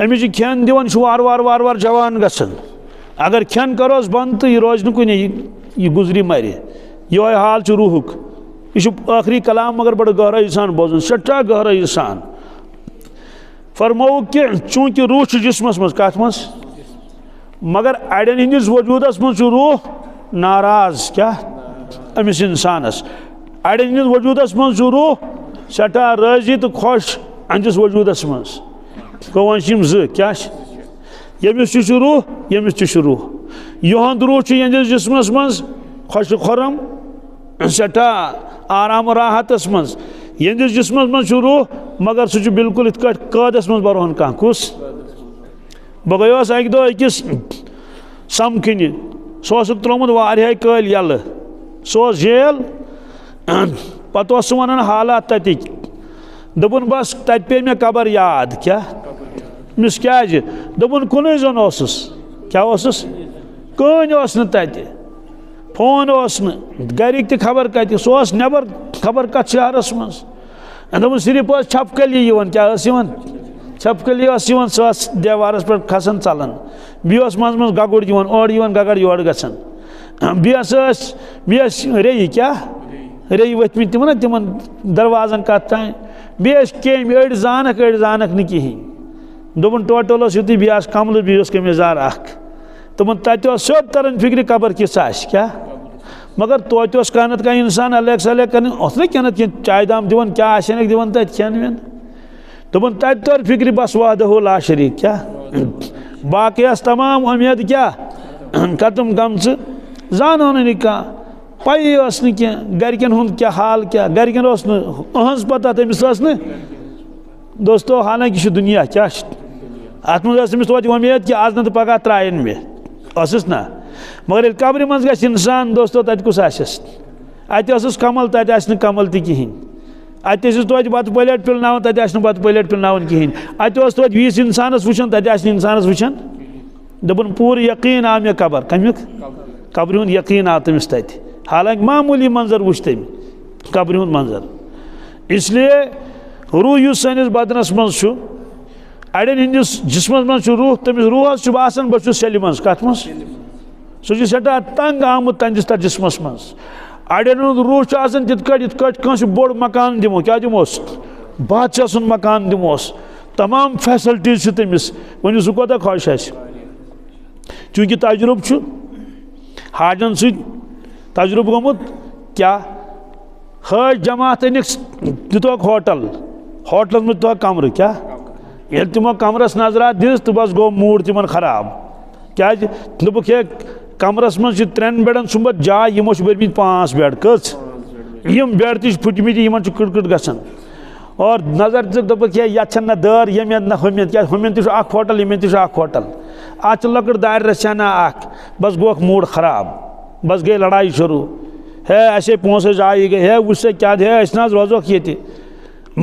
A: أمِس چھِ کھٮ۪ن دِوان یہِ چھُ وارٕ وارٕ جوان گژھان اگر کھٮ۪ن کروس بنٛد تہٕ یہِ روزِ نہٕ کُنے یہِ گُزرِ مرِ یِہوے حال چھُ روحُک یہِ چھُ ٲخری کلام مگر بڑٕ گہرٲیی سان بوزُن سٮ۪ٹھاہ گہرٲیی سان فرمووُکھ کہِ چوٗنٛکہِ روح چھُ جسمس منٛز کتھ منٛز مگر اڑٮ۪ن ہٕنٛدِس وجوٗدس منٛز چھُ روح ناراض کیٛاہ أمِس انسانس اڑٮ۪ن ہٕنٛدِس وجوٗدس منٛز چھُ روح سٮ۪ٹھاہ رٲضی تہٕ خۄش أہنٛدِس وجوٗدس منٛز گوٚو وۄنۍ چھِ یِم زٕ کیٛاہ چھِ ییٚمِس تہِ چھُ روح ییٚمِس تہِ چھُ روح یِہُنٛد روح چھُ یِہنٛدِس جسمس منٛز خۄش خۄرم سٮ۪ٹھاہ آرام راحتس منٛز یِہنٛدِس جسمس منٛز چھُ روح مگر سُہ چھُ بالکل یِتھ کٲٹھۍ قٲدس منٛز برہون کانٛہہ کُس بہٕ گٔیوس اکہِ دۄہ أکِس سمکھنہِ سُہ اوسُکھ ترٛوومُت واریاہہِ کٲلۍ یَلہٕ سُہ اوس جیل پتہٕ اوس سُہ ونان حالات تتِکۍ دوٚپُن بس تتہِ پیٚیہِ مےٚ قبر یاد کیٛاہ أمِس کیٛازِ دوٚپُن کُنُے زوٚن اوسُس کیٛاہ اوسُس کٕہٕنۍ اوس نہٕ تتہِ فون اوس نہٕ گرِکۍ تہِ خبر کتہِ سُہ اوس نٮ۪بر خبر کتھ شہرس منٛز دوٚپُن صرف ٲس چھپہٕ کلی یِوان کیٛاہ ٲس یِوان چھپہٕ کلی ٲس یِوان سۄ ٲس دیوارس پٮ۪ٹھ کھسان ژلان بیٚیہِ اوس منٛزٕ منٛزٕ گگُر یِوان اورٕ یِوان گگر یورٕ گژھان بیٚیہِ ٲسۍ ریٚیہِ کیٛاہ ریٚیہِ ؤتھمٕتۍ تِمن نا تِمن دروازن کتھ تانۍ بیٚیہِ ٲسۍ کیٚمۍ أڑۍ زانکھ نہٕ کِہیٖنۍ دوٚپُن ٹوٹل اوس یُتُے بیٚیہِ آسہٕ کملہٕ بیٚیہِ اوس قمیٖض اکھ دوٚپُن تتہِ اوس سیوٚد تران فِکرِ قبر کِژھ آسہِ کیٛاہ مگر توتہِ اوس کانٛہہ نتہٕ کانٛہہ انسان الیک سلیک کران اوس نا کینٛہہ نتہٕ کینٛہہ چایہِ دام دِوان کیٛاہ آسٮ۪نکھ دِوان تتہِ کھٮ۪ن وٮ۪ن دوٚپُن تتہِ تور فِکرِ بس وحدہ لا شریٖک کیٛاہ باقٕے آسہٕ تمام اُمید کیٛاہ ختم گٔمژٕ زانہو نہٕ کانٛہہ پَیی ٲس نہٕ کینٛہہ گرِکٮ۪ن ہُنٛد کیٛاہ حال کیٛاہ گرِکٮ۪ن اوس نہٕ أہٕنٛز پتہ تٔمِس ٲس نہٕ دوستو حالانکہِ یہِ چھُ دُنیا کیٛاہ چھُ اتھ منٛز ٲس أمِس توتہِ اُمید کہِ آز نتہٕ پگاہ ترٛایَن مےٚ ٲسٕس نا مگر ییٚلہِ قبرِ منٛز گژھِ انسان دوستو تتہِ کُس آسٮ۪س اتہِ ٲسٕس کمل تتہِ آسہِ نہٕ کمل تہِ کِہیٖنۍ اتہ توتہ بتہ پلیٹ پلناون تتہ آسہ بتہ پلیٹ پلناون کہین اتہ توتہ ویس انسانس وچھان تتہ آسہ انسانس وچھان دپن پور یقین آو مے قبر کمیک قبر ہند یقین آو تمس تتہ حالانکہ معمولی منظر وچھ تم قبر ہند منظر اس لیے روح یس سٲنِس بدنس منٛز چھُ اڑین ہندس جسمس منٛز چھُ روح تمس روحس چھُ باسان بہٕ چھُس سیلہِ منٛز کتھ منٛز سُہ چھُ سٮ۪ٹھاہ تنگ آمُت تہنٛدِس تتھ جسمس منٛز اڑین ہُنٛد روح چھُ آسان تِتھ کٲٹھۍ کٲنٛسہِ بوٚڑ مکان دِمو کیٛاہ دِموس بادشاہ سُنٛد مکان دِموس تمام فیسلٹیٖز چھِ تٔمِس ؤنِو سُہ کوتاہ خۄش آسہِ چوٗنٛکہِ تجرُبہٕ چھُ حاجن سۭتۍ تجرُبہٕ گوٚمُت کیٛاہ حٲج جماعت أنِکھ دِتوکھ ہوٹلس منٛز دِتوکھ کمرٕ کیٛاہ ییٚلہِ تِمو کمرس نظرات دِژ تہٕ بس گوٚو موٗڈ تِمن خراب کیٛازِ دوٚپُکھ ہے کمرس منٛز چھِ 3 بیڈن سُمبتھ جاے یِمو چھِ بٔرمٕتۍ 5 بیڈ کٔژ یِم بیڈ تہِ چھِ پھٕٹمٕتۍ یِمن چھُ کٕڑ گژھان اور نظر دِژٕکھ دوٚپُکھ ہے یتھ چھنہٕ نہ دٲر ییٚمہِ نہ ہُمہِ کیٛازِ ہُمٮ۪ن تہِ چھُ اکھ ہوٹل یِمن تہِ چھُ اکھ ہوٹل اتھ چھِ لۄکٕٹ دارِ رژھیانہ اکھ بس گوٚوکھ موٗڈ خراب بس گٔے لڑٲے شروٗع ہے اسے پونٛسہٕ جایہِ گٔے ہے وٕچھ سا کیٛاہ ہے أسۍ نہ حظ روزوکھ ییٚتہِ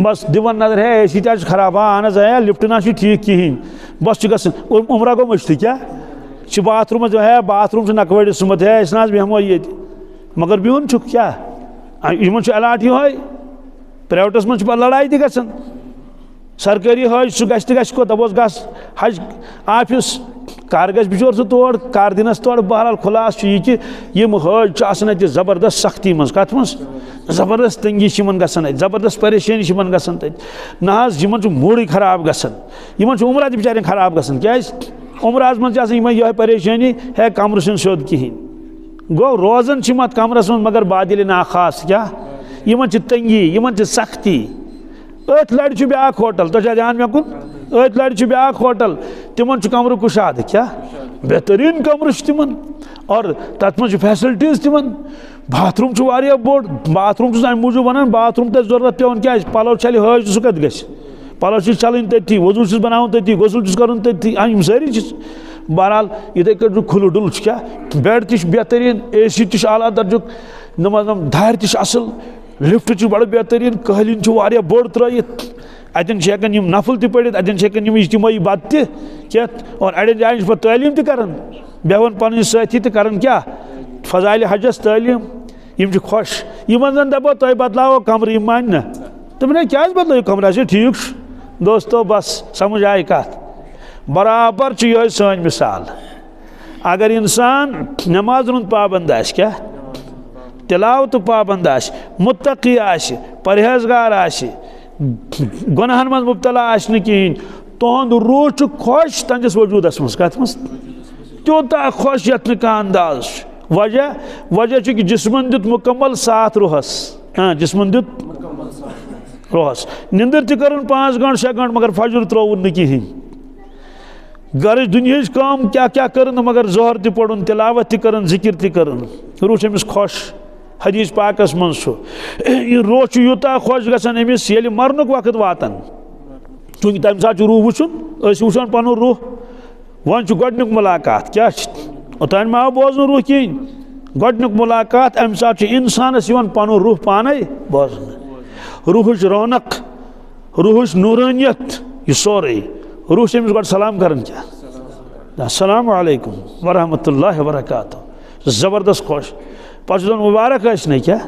A: بس دِوان نظر ہے اے سی تہِ حظ چھُ خراب اہن حظ ہے لفٹ نہ چھُ ٹھیٖک کِہیٖنۍ بس چھُ گژھان عمرہ گوٚو مٔشتٕے کیٛاہ چھِ باتھ روٗمس ہے باتھ روٗم چھُ نکوٲڑِس سُمبتھ ہے أسۍ نہ حظ بیٚہمو ییٚتہِ مگر بِہُن چھُکھ کیٛاہ یِمن چھُ علاٹ یِہوے پرٛیویٹس منٛز چھِ پتہٕ لڑایہِ تہِ گژھان سرکٲری حج سُہ گژھِ تہِ گژھِ کوٚت دپوس گژھ حج آفِس کر گژھِ بِچور سُہ تور کر دِنس تورٕ بہرحال خُلاصہٕ چھُ یہِ کہِ یِم حٲج چھِ آسان اَتہِ زبردست سختی منٛز کتھ منٛز زبردست تنگی چھِ یِمن گژھان اَتہِ زبردست پریشٲنی چھِ یِمن گژھان تَتہِ نہ حظ یِمن چھُ موٗڈٕے خراب گژھان یِمن چھُ عمرہ تہِ بِچارٮ۪ن خراب گژھان کیٛازِ عمرہس منٛز چھِ آسان یِمن یِہوے پریشٲنی ہے کمرٕ چھُنہٕ سیوٚد کِہیٖنۍ گوٚو روزان چھِ یِم اتھ کمرس منٛز مگر بادِلہِ نا خاص کیٛاہ یِمن چھِ تنگی یِمن چھِ سختی أتھۍ لڑِ چھُ بیٛاکھ ہوٹل تۄہہِ چھا دھیان مےٚ کُن أتھۍ لڑِ چھُ بیٛاکھ ہوٹل تِمن چھُ کمرٕ کُشادٕ کیٛاہ بہتریٖن کمرٕ چھُ تِمن اور تتھ منٛز چھِ فیسلٹیٖز تِمن باتھ روٗم چھُ واریاہ بوٚڑ باتھ روٗم چھُس امہِ موٗجوٗب ونان باتھ روٗم تہِ ضروٗرت پیٚوان کیٛازِ پلو چھلہِ حٲج تہٕ سُہ کتہِ گژھِ پلو چھِ چھلٕنۍ تٔتھی وضوٗ چھُس بناوُن تٔتھی غسل چھُس کرُن تٔتھی یِم سٲری چھِ بہرحال یِتھٕے کٔٹھۍ چھُ کھُلہٕ ڈُلہٕ چھُ کیٛاہ بیڈ تہِ چھُ بہتریٖن اے سی تہِ چھُ اعلیٰ درجُک دارِ تہِ چھِ اصٕل لفٹ چھُ بڑٕ بہتریٖن قٲلیٖن چھُ واریاہ بوٚڑ ترٲیِتھ اتٮ۪ن چھِ ہٮ۪کان یِم نفل تہِ پٔرِتھ اتٮ۪ن چھِ ہٮ۪کان یِم اجتمٲعی بتہٕ تہِ کھٮ۪تھ اور اڑٮ۪ن جاین چھِ پتہٕ تعلیٖم تہِ کران بیٚہوان پنٕنۍ سٲتھی تہٕ کران کیٛاہ فضایلہِ حجس تعلیٖم یِم چھِ خۄش یِمن زن دپو تۄہہِ بدلاوو کمرٕ یِم مانہِ نہٕ دوٚپُن ہے کیٛازِ بدلٲیِو کمرٕ اچھا ٹھیٖک چھُ دوستو بس سمجھ آیہِ کتھ برابر چھِ یِہوے سٲنۍ مثال اگر انسان نٮ۪مازن ہُنٛد پابنٛد آسہِ کیٛاہ تِلاوتُک پابنٛد آسہِ مُتقی آسہِ پرہیزگار آسہِ گۄنہن منٛز مُبتلا آسہِ نہٕ کِہیٖنۍ تُہُنٛد روح چھُ خۄش تہنٛدِس وجوٗدس منٛز کتھ منٛز تیوٗتاہ خۄش یتھ نہٕ کانٛہہ انداز چھُ وجہ چھُ کہِ جسمن دیُت مُکمل ساتھ روحس جسمن دیُت روحس نِندٕر تہِ کٔرٕن 5 گٲنٛٹہٕ 6 گٲنٛٹہٕ مگر فجر ترٛووُن نہٕ کِہیٖنۍ گرٕچ دُنیہٕچ کٲم کیٛاہ کیٛاہ کٔرٕن مگر ظۄہر تہِ پوٚرُن تِلاوت تہِ کٔرٕن ذِکر تہِ کٔرٕن روح چھُ أمِس خۄش حدیث پاکس منٛز چھُ یہِ روح چھُ یوٗتاہ خۄش گژھان أمِس ییٚلہِ مرنُک وقت واتان چوٗنٛکہِ تمہِ ساتہٕ چھُ روح وٕچھُن أسۍ وٕچھان پنُن روح وۄنۍ چھُ گۄڈنیُک مُلاقات کیٛاہ چھِ اوٚتانۍ ما آو بوزنہٕ روح کِہیٖنۍ گۄڈنیُک مُلاقات امہِ ساتہٕ چھُ انسانس یِوان پنُن روح پانے بوزنہٕ روحٕچ رونق روحٕچ نوٗرٲنیت یہِ سورُے روح چھُ أمِس گۄڈٕ سلام کران کیٛاہ السلام علیکم ورحمتہ اللہ وبرکاتہ زبردست خۄش پتہٕ چھُ دپان مُبارک ٲسنَے کیٛاہ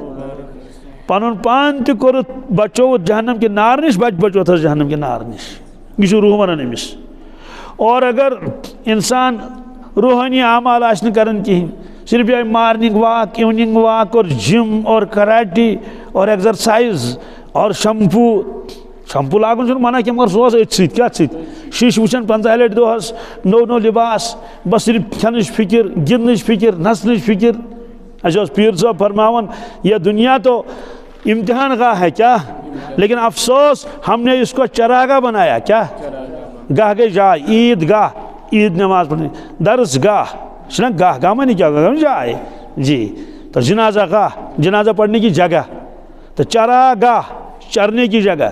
A: پنُن پان تہِ کوٚرُتھ بچووُتھ جہنم کہِ نارٕ نِش بچوتھس جہنم کہِ نارٕ نِش یہِ چھُ روح ونان أمِس اور اگر انسان روحٲنی اعمال آسہِ نہٕ کران کِہیٖنۍ صرف یِہوے مارننگ واک اِوننگ واک اور جم اور کراٹی اور ایگزرسائز اور شمپوٗ لاگُن چھُنہٕ منع کینٛہہ مگر سُہ اوس أتھۍ سۭتۍ کیٛاہ سۭتۍ شیٖشہٕ وٕچھان 50 لٹہِ دۄہس نوٚو لباس بس صرف کھٮ۪نٕچ فکر گِنٛدنٕچ فکر نژنٕچ فکر اَسہِ اوس پیٖر صٲب فرماوان یہ دنیا تو امتحان گاہ ہے کیا لیکن افسوس ہم نے اس کو چراگاہ بنایا کیا گاہ گئی جائے عید گاہ عید نماز پڑھنے درس گاہ چھنا گاہ معنی کیا جائے جی تو جنازہ گاہ جنازہ پڑھنے کی جگہ تو چراگاہ چرنے کی جگہ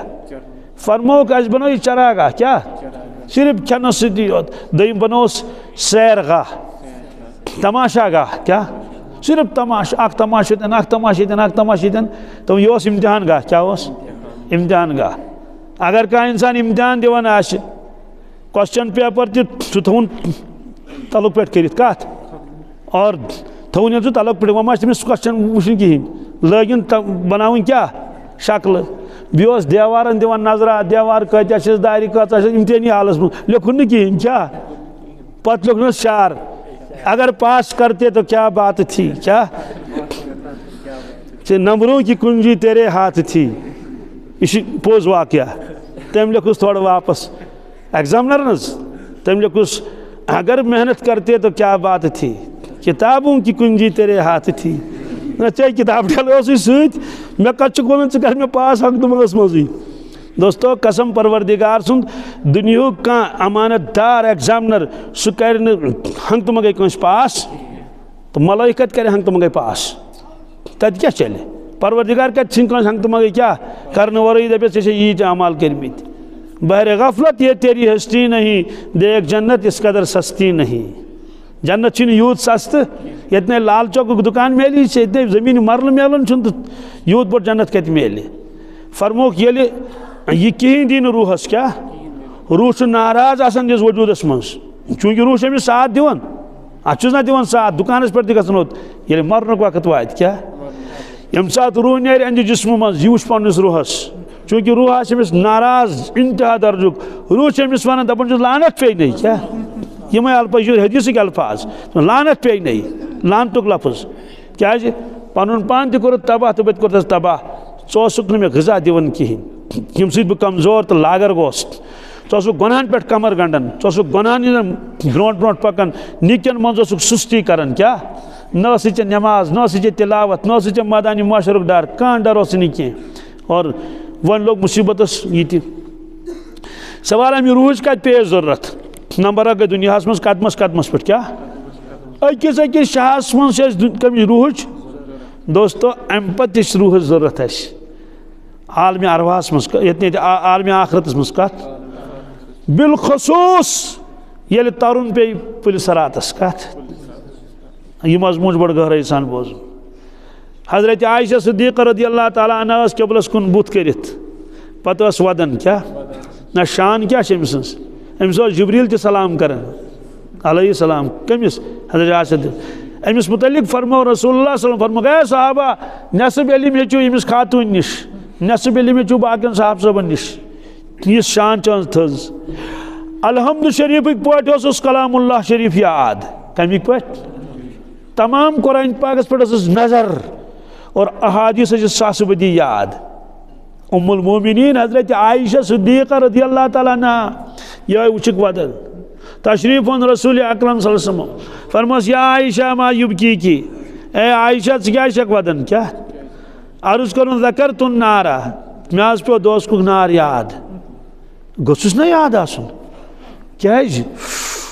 A: فرمو کہ بنو یہ چراگاہ کیا صرف کھنس ستی یوت دویم بنوس سیر گاہ تماشا گاہ کیا صرف تماشا اخ تماشا دین اخ تماشا دین اخ تماشا دین تو یہ امتحان گاہ کیا امتحان گاہ اگر کانٛہہ اِنسان امتحان دِوان آسہِ کوسچن پیپر تہِ سُہ تھاوُن تلُک پٮ۪ٹھ کٔرِتھ کتھ اور تھاوُن ییٚلہِ سُہ تلُک پٮ۪ٹھ وۄنۍ ما چھِ تٔمِس کوسچن وٕچھِنۍ کِہیٖنۍ لٲگِن بناوٕنۍ کیٛاہ شکلہٕ بیٚیہِ اوس دیوارن دِوان نظرا دیوار کۭتیاہ چھِس دارِ کۭژاہ چھِس اِمتحٲنی حالس منٛز لیکھُن نہٕ کِہیٖنۍ کیٛاہ پتہٕ لیوٚکھنَس شعر اگر پاس کرتے تو کیا بات تھی کیا نمبروں کی کنجی تیرے ہاتھ تھی یہ پوز واقعہ تم لیکھس تھوڑا واپس ایگزامنر نز تم لیکھس اگر محنت کرتے تو کیا بات تھی کتابوں کی کنجی تیرے ہاتھ تھی نہ چاہے کتاب ڈلوسی سۭتۍ مےٚ کتھ چھُکھ وَنان ژٕ کر مےٚ پاس ہنٛگتہٕ منٛگس منٛزٕے دوستو قسم پروردگار سُنٛد دُنیہُک کانٛہہ امانت دار ایگزامنر سُہ کرِ نہٕ ہنٛگتہٕ منٛگے کٲنٛسہِ پاس تہٕ ملٲیکت کرِ ہنٛگتہٕ منٛگے پاس تتہِ کیٛاہ چلہِ پروردگار کتہِ ژھٕنہِ کٲنٛسہِ ہنٛگتہٕ منٛگے کیٛاہ کرنہٕ ورٲیی دپیس ژےٚ چھے ییٖتۍ اعمال کٔرمٕتۍ بہرِ غفلت یہ تیری ہستی نہیں دیکھ جنت اس قدر سستی نہیں جنت چھُنہٕ یوٗت سستہٕ ییٚتہِ لال چوکُک دُکان میلی ییٚتہِ زٔمیٖن مرلہٕ میلان چھُنہٕ تہٕ یوٗت بوٚڑ جنت کتہِ میلہِ فرمووُکھ ییٚلہِ یہ کِہیٖنۍ دی نہٕ روحس کیٛاہ روح چھُ ناراض آسان یس وجوٗدس منٛز چوٗنٛکہِ روح چھُ أمِس ساتھ دِوان اتھ چھُس نا دِوان ساتھ دُکانس پٮ۪ٹھ تہِ گژھان اوت ییٚلہِ مرنُک وقت واتہِ کیٛاہ ییٚمہِ ساتہٕ روح نیرِ اَنہِ جسمہٕ منٛز یہِ وٕچھ پنٛنِس روحس چوٗنٛکہِ روح آسہِ أمِس ناراض انتہا درجُک روح چھُ أمِس ونان دپان چھُس لعنت پیٚیہِ کیٛاہ یِمے الفاظ یہِ چھُ حدیثٕکۍ الفاظ لعنت پیٚیہِ لعنتُک لفظ کیٛازِ پنُن پان تہِ کوٚرُتھ تباہ تہٕ بہٕ تہِ کوٚرتھس تباہ ژٕ اوسُکھ نہٕ مےٚ غذا دِوان کِہیٖنۍ ییٚمہِ سۭتۍ بہٕ کمزور تہٕ لاگر گوس ژٕ اوسُکھ گۄنہن پٮ۪ٹھ کمر گنڈان ژٕ اوسُکھ گۄنہن برونٛٹھ برونٛٹھ پکان نیٖکٮ۪ن منٛز اوسُکھ سُستی کران کیٛاہ نہ ٲسٕے ژےٚ نٮ۪ماز نہ ٲسٕے ژےٚ تِلاوت نہ ٲسٕے ژےٚ مٲدانہِ معاشرُک ڈر کانٛہہ ڈر اوسُے نہٕ کینٛہہ اور وۄنۍ لوٚگ مُصیبتس یہِ تہِ سوال امہِ روحٕچ کتہِ پیٚیہِ ضروٗرت نمبر اکھ گٔے دُنیاہس منٛز قدمس قدمس پٮ۪ٹھ کیٛاہ أکِس أکِس شاہس منٛز چھِ اَسہِ کمِچ روحٕچ دوستو امہِ پتہٕ تہِ چھِ روحٕچ ضروٗرت اَسہِ عالمِ ارواہس منٛز ییٚتہِ عالمِ آخرتس منٛز کتھ بالخصوٗص ییٚلہِ ترُن پیٚیہِ پُلہِ صراتس کتھ یہِ مضموٗن چھُ بڑٕ گہرٲیی سان بوزُن حضرت عائشہ صدیقہ رضی اللہ تعالیٰ عنہ ٲس قبلس کُن بُتھ کٔرِتھ پتہٕ ٲس ودان کیٛاہ نہ شان کیٛاہ چھِ أمۍ سٕنٛز أمِس اوس جبریٖل تہِ سلام کران علیہ السلام کٔمِس حضرت عائشہ أمِس متعلق فرمو رسول اللہ صلی اللہ علیہ وسلم فرمووُکھ اے صحابہ نٮ۪صٕب علم ہیٚچھِو ییٚمِس خاتوٗنۍ نِش نٮ۪صٕب علم ہیٚچھِو باقین صاحب صٲبن نِش یِژھ شان چھِ تھٔز الحمد شریٖفٕکۍ پٲٹھۍ اوسُس کلام اللہ شریٖف یاد کمِکۍ پٲٹھۍ تمام قرآن پاکس پٮ۪ٹھ ٲسٕس نظر اور احادیث ٲسِس ساسہٕ بٔدی یاد ام المومنین حضرت عائشہ صدیقہ رضی اللہ تعالیٰ عنہ یہے وٕچھِکھ ودان تشریف اوٚن رسول اکرم صلی اللہ علیہ وسلم فرموس یا عائشہ ما یبکیکی اے عائشہ ژٕ کیٛازِ چھکھ ودان کیٛاہ عرض کوٚرُن ذکرت النارا مےٚ حظ پیوٚو دوسکُک نار یاد گوٚژھُس نا یاد آسُن کیٛازِ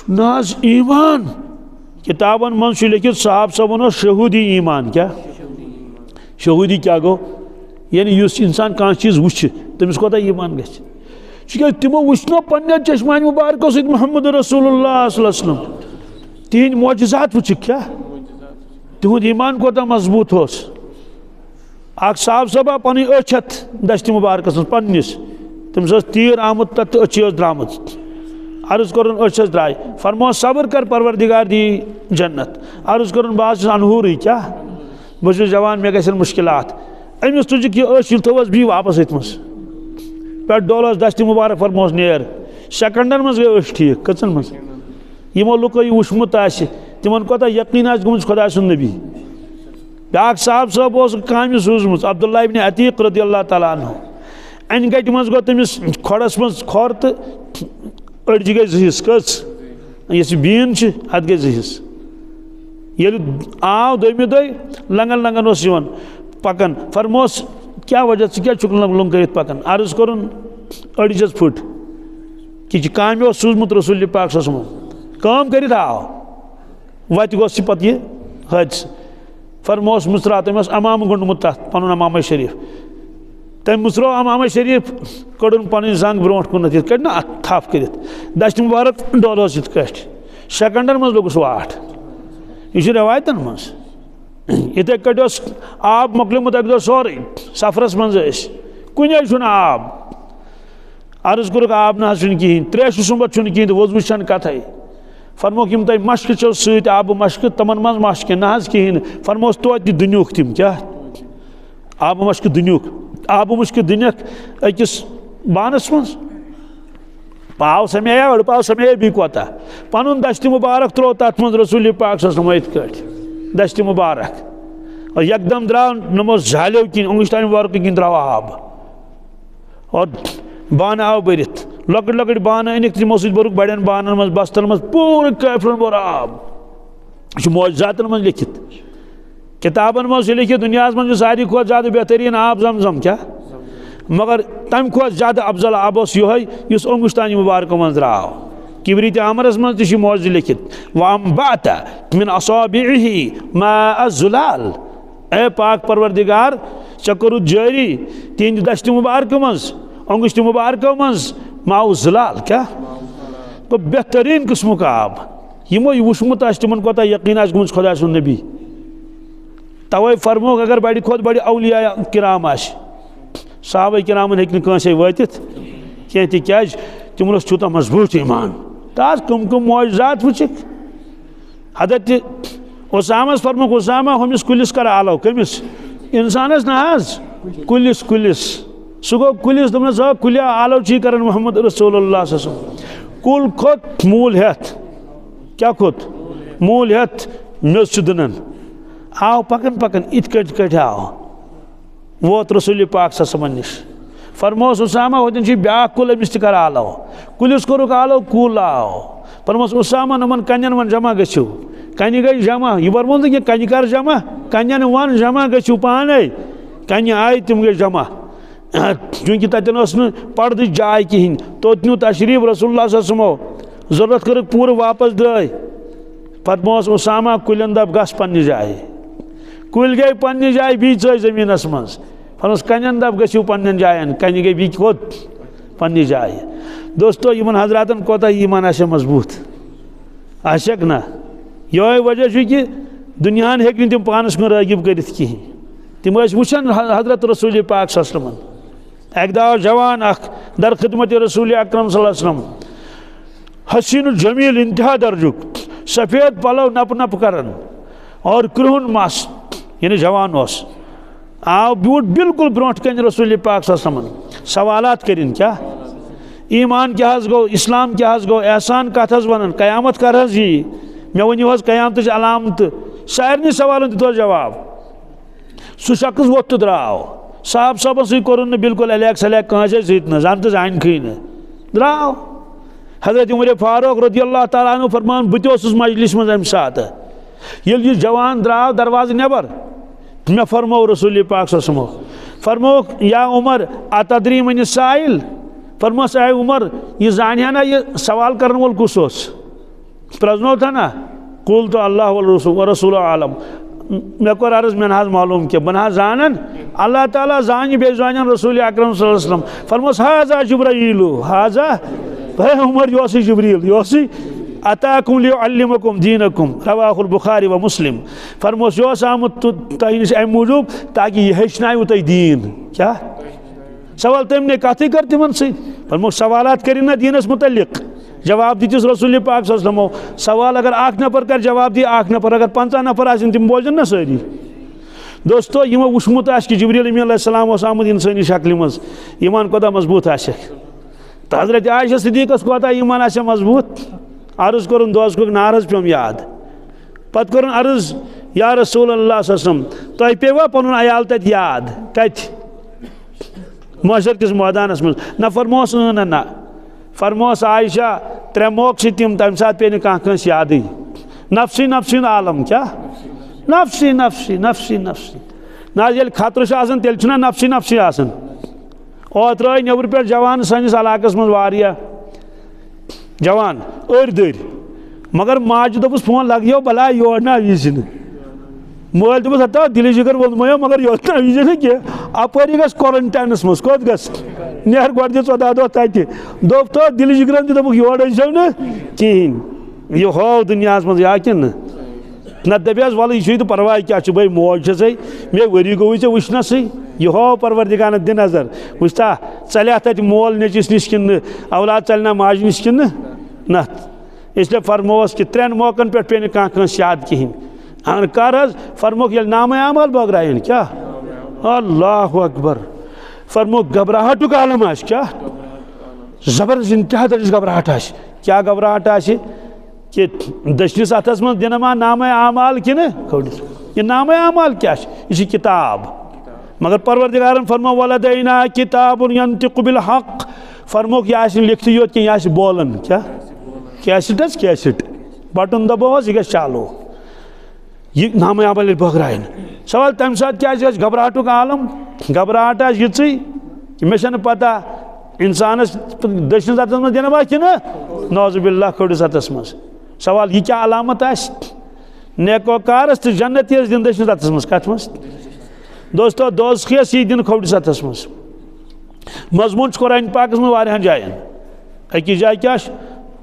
A: نہ حظ ایمان کتابن منٛز چھُ لیکھِتھ صاحب صٲبن اوس شہوٗدی ایمان کیٛاہ شہوٗدی کیٛاہ گوٚو یعنی یُس انسان کانٛہہ چیٖز وٕچھِ تٔمِس کوتاہ ایمان گژھِ تِکیٛازِ تِمو وٕچھنو پننٮ۪ن چشمانہِ مُبارکو سۭتۍ محمد رسول اللہ صلی اللہ علیہ وسلم تِہنٛدۍ معجزات وٕچھِکھ کیٛاہ تِہُنٛد ایمان کوتاہ مضبوٗط اوس اکھ صاحب صٲبا پنٕنۍ أچھ ہٮ۪تھ دشتہِ مُبارکس منٛز پننِس تٔمِس ٲس تیٖر آمُت تتھ تہٕ أچھی ٲس درٛامٕژ عرض کوٚرُن أچھ درٛاے فرمووُس صبر کر پروردگار دی جنت عرض کوٚرُن بہٕ حظ چھُس انہوٗرٕے کیٛاہ بہٕ چھُس جوان مےٚ گژھن مُشکلات أمِس تُجِکھ یہِ أچھ ییٚلہِ تھٲوٕس بیٚیہِ واپس أتھۍ منٛز پٮ۪ٹھ ڈولس دشتہِ مُبارک فرمووُس نیر سیکنڈن منٛز گٔے أچھ ٹھیٖک کٔژن منٛز یِمو لُکو یہِ وٕچھمُت آسہِ تِمن کوتاہ یقیٖن آسہِ گوٚمُت خۄدا سُنٛد نبی بیٛاکھ صاحب صٲب اوس کامہِ سوٗزمٕژ عبداللہ ابن عتیٖق رضی اللہ تعالیٰ عنہ انہِ گٹہِ منٛز گوٚو تٔمِس کھۄڈس منٛز کھۄر تہٕ أڑجہِ گٔے زٕ حِصہٕ کٔژ یۄس یہِ بیٖن چھِ اتھ گٔے زٕ حِصہٕ ییٚلہِ آو دوٚیمہِ دۄہہِ لنگن لنگن اوس یِوان پکان فرمووُس کیٛاہ وجہ ژٕ کیٛازِ چھُکھ لنٛگ کٔرِتھ پکان عرض کوٚرُن أڑِج حظ پھٕٹ کہِ کامہِ اوس سوٗزمُت رسول پاک صلی اللہ علیہ وسلم کٲم کٔرِتھ آو وتہِ گوٚژھ یہِ پتہٕ یہِ حٲدثہٕ فرمووُس مُژراو تٔمۍ اوس امامہٕ گوٚنٛڈمُت تتھ پنُن امامہ شریٖف تٔمۍ مُژروو امامہ شریٖف کٔڑٕن پنٕنۍ زنٛگ برونٛٹھ کُنتھ یِتھ کٔٹھۍ نا اتھ تھپھ کٔرِتھ دشتہِ مُبارک ڈولوس یِتھ کٲٹھۍ سیکنڈن منٛز لوٚگُس واٹھ یہِ چھُ رٮ۪وایتن منٛز یِتھے کٔٹھۍ اوس آب مۄکلیومُت اکہِ دۄہ سورُے سفرس منٛز ٲسۍ کُنے چھُنہٕ آب عرض کوٚرُکھ آب نہ حظ چھُنہٕ کِہیٖنۍ ترٛیشہِ سُمبتھ چھُنہٕ کِہیٖنۍ تہٕ وضوٗ چھَنہٕ کَتھَے فرموکھ یِم تۄہہِ مشکہٕ چھو سۭتۍ آبہٕ مشکہٕ تِمن منٛز ما چھُ کینٛہہ نہ حظ کِہیٖنۍ نہٕ فرمووس توتہِ دُنیُک تِم کیٛاہ آبہٕ مشکہٕ دُنیُک آبہٕ مشکہٕ دُنیُک أکِس بانَس منٛز پاو سمییا أڑ پاو سمییا بیٚیہِ کوتاہ پَنُن دشتہِ مُبارک ترٛوو تَتھ منٛز رسوٗلِ پاک صلی اللہ علیہ وسلم یِتھ کٲٹھۍ دشتہِ مُبارک اور یکدم درٛاو نمو زالیو کِنۍ انگشتانہِ مُبارکہٕ کِنۍ درٛاو آب اور بانہٕ آو بٔرِتھ لۄکٕٹۍ لۄکٕٹۍ بانہٕ أنِکھ تِمو سۭتۍ بوٚرُکھ بڑٮ۪ن بانن منٛز بستن منٛز پوٗرٕ کٲفرن بوٚر آب یہِ چھُ معجزاتن منٛز لیکھِتھ کِتابن منٛز چھُ لیکھِتھ دُنیاہس منٛز چھُ ساروی کھۄتہٕ زیادٕ بہتریٖن آب زم زم کیٛاہ مگر تمہِ کھۄتہٕ زیادٕ افضل آب اوس یِہوے یُس انگشتانہِ مُبارکہٕ منٛز درٛاو کبریٖتِ عامرس منٛز تہِ چھُ معجزٕ لیکھِتھ وَأَنبَتَ مِن أَصَابِعِهِ مَاءَ الزُّلال اے پاک پروردگار ژےٚ کوٚرُتھ جٲری تِہنٛدِ دشتہِ مُبارکہٕ منٛز انگشتہِ مُبارکو منٛز ماء الزُلال کیٛاہ گوٚو بہتریٖن قٕسمُک آب یِمو یہِ وٕچھمُت آسہِ تِمن کوتاہ یقیٖن آسہِ گوٚمُت خۄدا سُنٛد نبی توے فرموکھ اگر بڑِ کھۄتہٕ بڑِ اولیاء کرام آسہِ صحابہ کرامن ہیٚکہِ نہٕ کٲنٛسے وٲتِتھ کینٛہہ تِکیٛازِ تِمن اوس تیوٗتاہ مضبوٗط ایٖمان تاز کٕم معجزات وٕچھِکھ حضرتِ اُسامس فرموکھ اُسامہ ہُمِس کُلِس کر آلو کٔمِس اِنسانس نہ حظ کُلِس کُلِس سُہ گوٚو کُلِس دوٚپنس آ کُلیا آلو چھی کران محمد رسول اللہ صلی اللہ علیہ وسلم کُل کھوٚت موٗل ہٮ۪تھ کیٛاہ کھوٚت موٗل ہٮ۪تھ میٚژ چھُ دٕنان آو پکان پکان یِتھ کٔٹھۍ آو ووت رسول پاک صلی اللہ علیہ وسلم نِش فرموس اُسامہ ہوٚتٮ۪ن چھُ بیٛاکھ کُل أمِس تہِ کر آلو کُلِس کوٚرُکھ آلو کُل آو فرموس اُسامہ یِمن کنٮ۪ن وۄنۍ جمع گٔژھِو کنہِ گٔے جمع یہِ ووٚنمُت نہٕ کہِ کنہِ کر جمع کنٮ۪ن وَن جمع گٔژھِو پانے کنہِ آیہِ تِم گٔے جمع چوٗنٛکہِ تتٮ۪ن ٲس نہٕ پردٕچ جاے کِہیٖنۍ توٚت نیوٗ تشریٖف رسول اللہ صلی اللہ علیہ وسلمو ضروٗرت کٔرٕکھ پوٗرٕ واپس درٛٲے پتہٕ موس اُسامہ کُلٮ۪ن دپ گژھ پننہِ جایہِ کُلۍ گٔے پننہِ جایہِ بیٚیہِ ژٲے زٔمیٖنس منٛز فرموس کنٮ۪ن دپ گٔژھِو پننٮ۪ن جاین کنہِ گٔے بیٚیہِ کوٚت پننہِ جایہِ دوستو یِمن حضراتن کوتاہ ایٖمان آسہِ ہا مضبوٗط آسٮ۪کھ نہ یِہوے وجہ چھُ کہِ دُنیاہن ہیٚکہِ نہٕ تِم پانس کُن رٲغِب کٔرِتھ کِہیٖنۍ تِم ٲسۍ وٕچھان حضرت رسول پاک صلی اللہ علیہ وسلم اکہِ دۄہ آو جوان اکھ در خدمت رسول اکرم صلی اللہ علیہ وسلم حسین الجمیل انتہا درجُک سفید پلو نپ نپ کران اور کرٛہُن مس یعنی جوان اوس آو بیوٗٹھ بالکل برونٛٹھ کنہِ رسول پاک صلی اللہ علیہ وسلم سوالات کٔرِنۍ کیٛاہ ایٖمان کیٛاہ حظ گوٚو اسلام کیٛاہ حظ گوٚو احسان کتھ حظ وَنان قیامت کر حظ یی مےٚ ؤنِو حظ قیامتٕچ علامتہٕ سارنٕے سوالن دِتہوس جواب سُہ شخص ووٚتھ تہٕ درٛاو صاحب صٲبن سۭتۍ کوٚرُن نہٕ بالکل الیک سلیک کٲنٛسے سۭتۍ نہٕ زن تہٕ زانکھٕے نہٕ درٛاو حضرت عمر فاروق رضی اللہ تعالیٰ عنہ فرمان بہٕ تہِ اوسُس مجلِس منٛز امہِ ساتہٕ ییٚلہِ یہِ جوان درٛاو دروازٕ نٮ۪بر مےٚ فرموو رسول پاک صلی اللہ علیہ وسلم فرمووُکھ یا عمر اتدری من السائل فرموس اے عمر یہِ زانہِ ہا نا یہِ سوال کرن وول کُس اوس پرٛزنوو تھا نا قُلتُ اللہ ورسول عالم مےٚ کوٚر عرض مےٚ نہ حظ معلوٗم کینٛہہ بہٕ نہ حظ زانن اللہ تعالیٰ زانہِ بیٚیہِ زانن رسول اکرم صلی اللہ علیہ وسلم فرموس حاذا جبرائیل حاذا ہے عمر یہِ اوسُے جبریٖل یہِ اوسُے اتاکم لیعلمکم دیٖنکم رواہ البخاری و مسلم فرموس یہِ اوس آمُت تۄہہِ نِش امہِ موٗجوٗب تاکہِ یہِ ہیٚچھناوِو تۄہہِ دیٖن کیٛاہ سوال تٔمۍ نے کتھٕے کٔر تِمن سۭتۍ فرموکھ سوالات کٔرِنۍ نا دیٖنس متعلق جواب دِتِس رسول پاک صلی اللہ علیہ وسلمو سوال اگر اکھ نفر کر جواب دی اکھ نفر اگر 50 نفر آسن تِم بوزن نا سٲری دوستو یِمو وٕچھمُت آسہِ کہِ جبریٖل امیٖن علیہ السلام اوس آمُت اِنسٲنی شکلہِ منٛز ایٖمان کوتاہ مضبوٗط آسٮ۪کھ تہٕ حضرت عایشہ صدیٖقس کوتاہ ایٖمان آسہِ ہا مضبوٗط عرض کوٚرُن دوزکُک نار حظ پیوٚم یاد پتہٕ کوٚرُن عرض یا رسول اللہ صلی اللہ علیہ وسلم تۄہہِ پیٚوا پنُن عیال تتہِ یاد کتہِ محشر کِس مٲدانس منٛز نہ فرموس نہ فرموس عایشہ 3 موقعہٕ چھِ تِم تمہِ ساتہٕ پیٚیہِ نہٕ کانٛہہ کٲنٛسہِ یادٕے نفسی نفسی عالم کیٛاہ نفسی نفسی نفسی نفسی نہ حظ ییٚلہِ خطرٕ چھُ آسان تیٚلہِ چھُنہ نفسی نفسی آسان اوترٕ آے نٮ۪برٕ پٮ۪ٹھ جوان سٲنِس علاقس منٛز واریاہ جوان أڑۍ دٔرۍ مگر ماجہِ دوٚپُس فون لگیو بلاے یور نہ وِزِ نہٕ مٲلۍ دوٚپُس ہتا دِلہِ جِگر ووٚنمَیو مگر یوت نہ وِزِ نہٕ کینٛہہ اپٲری گژھِ کورنٹاینس منٛز کوٚت گژھِ نیرٕ گۄڈٕ دِ 14 دۄہ تتہِ دوٚپ تو دِلہِ جِگرن تہِ دوٚپُکھ یور ٲسۍزیو نہٕ کِہیٖنۍ یہِ ہوو دُنیاہس منٛز یا کِنہٕ نہ دپیس ول یہ تو پرواہ کیا بھائی موج چھے مے وری گوی ے وچنسے یہ ہو پروردگارن دِ نظر وچھتا ژلیا تتہ مول نیچس نش کن اولاد ژلنا ماج نش کن نہ اس لیے فرموس کہ 3 موقعن پہ پہ کھانا کنس یاد کہین اگر کر حض فرموک یل نام اعمال بٲگرایَن کیا اللہ اکبر فرمو گھبراہٹک عالم آس کیا زبردست انتہا درجس گھبراہٹ آس کیا گھبراہٹ آس کہ دشنس اتھس من دنما نام اعمال کن یہ نام اعمال کیا یہ کتاب مگر پروردگارن فرمو ولدینا کتاب ینطق بالحق فرموک یہ لکھت یوت کہ یہ بولن کیا کیسٹ حظ کیسٹ بٹن دبوس یہ چالو یہ نام اعمال بٲگرایَن سوال تمہ سات کیا گھبراہٹک عالم گھبراہٹ آس یژی کہ مے چھنہ پتہ انسانس دشنس اتھس من دنما کن نعوذ باللہ کھوڑس اتھس من سوال یہ کیا علامت آس نیکوکارس تو جنتی دن دشنس اتھس من کت من دوستو دوزخیس یہ دن کھوڑس اتھس من مضمون قرآن پاکس من واریاہن جائن اکس جائے کیا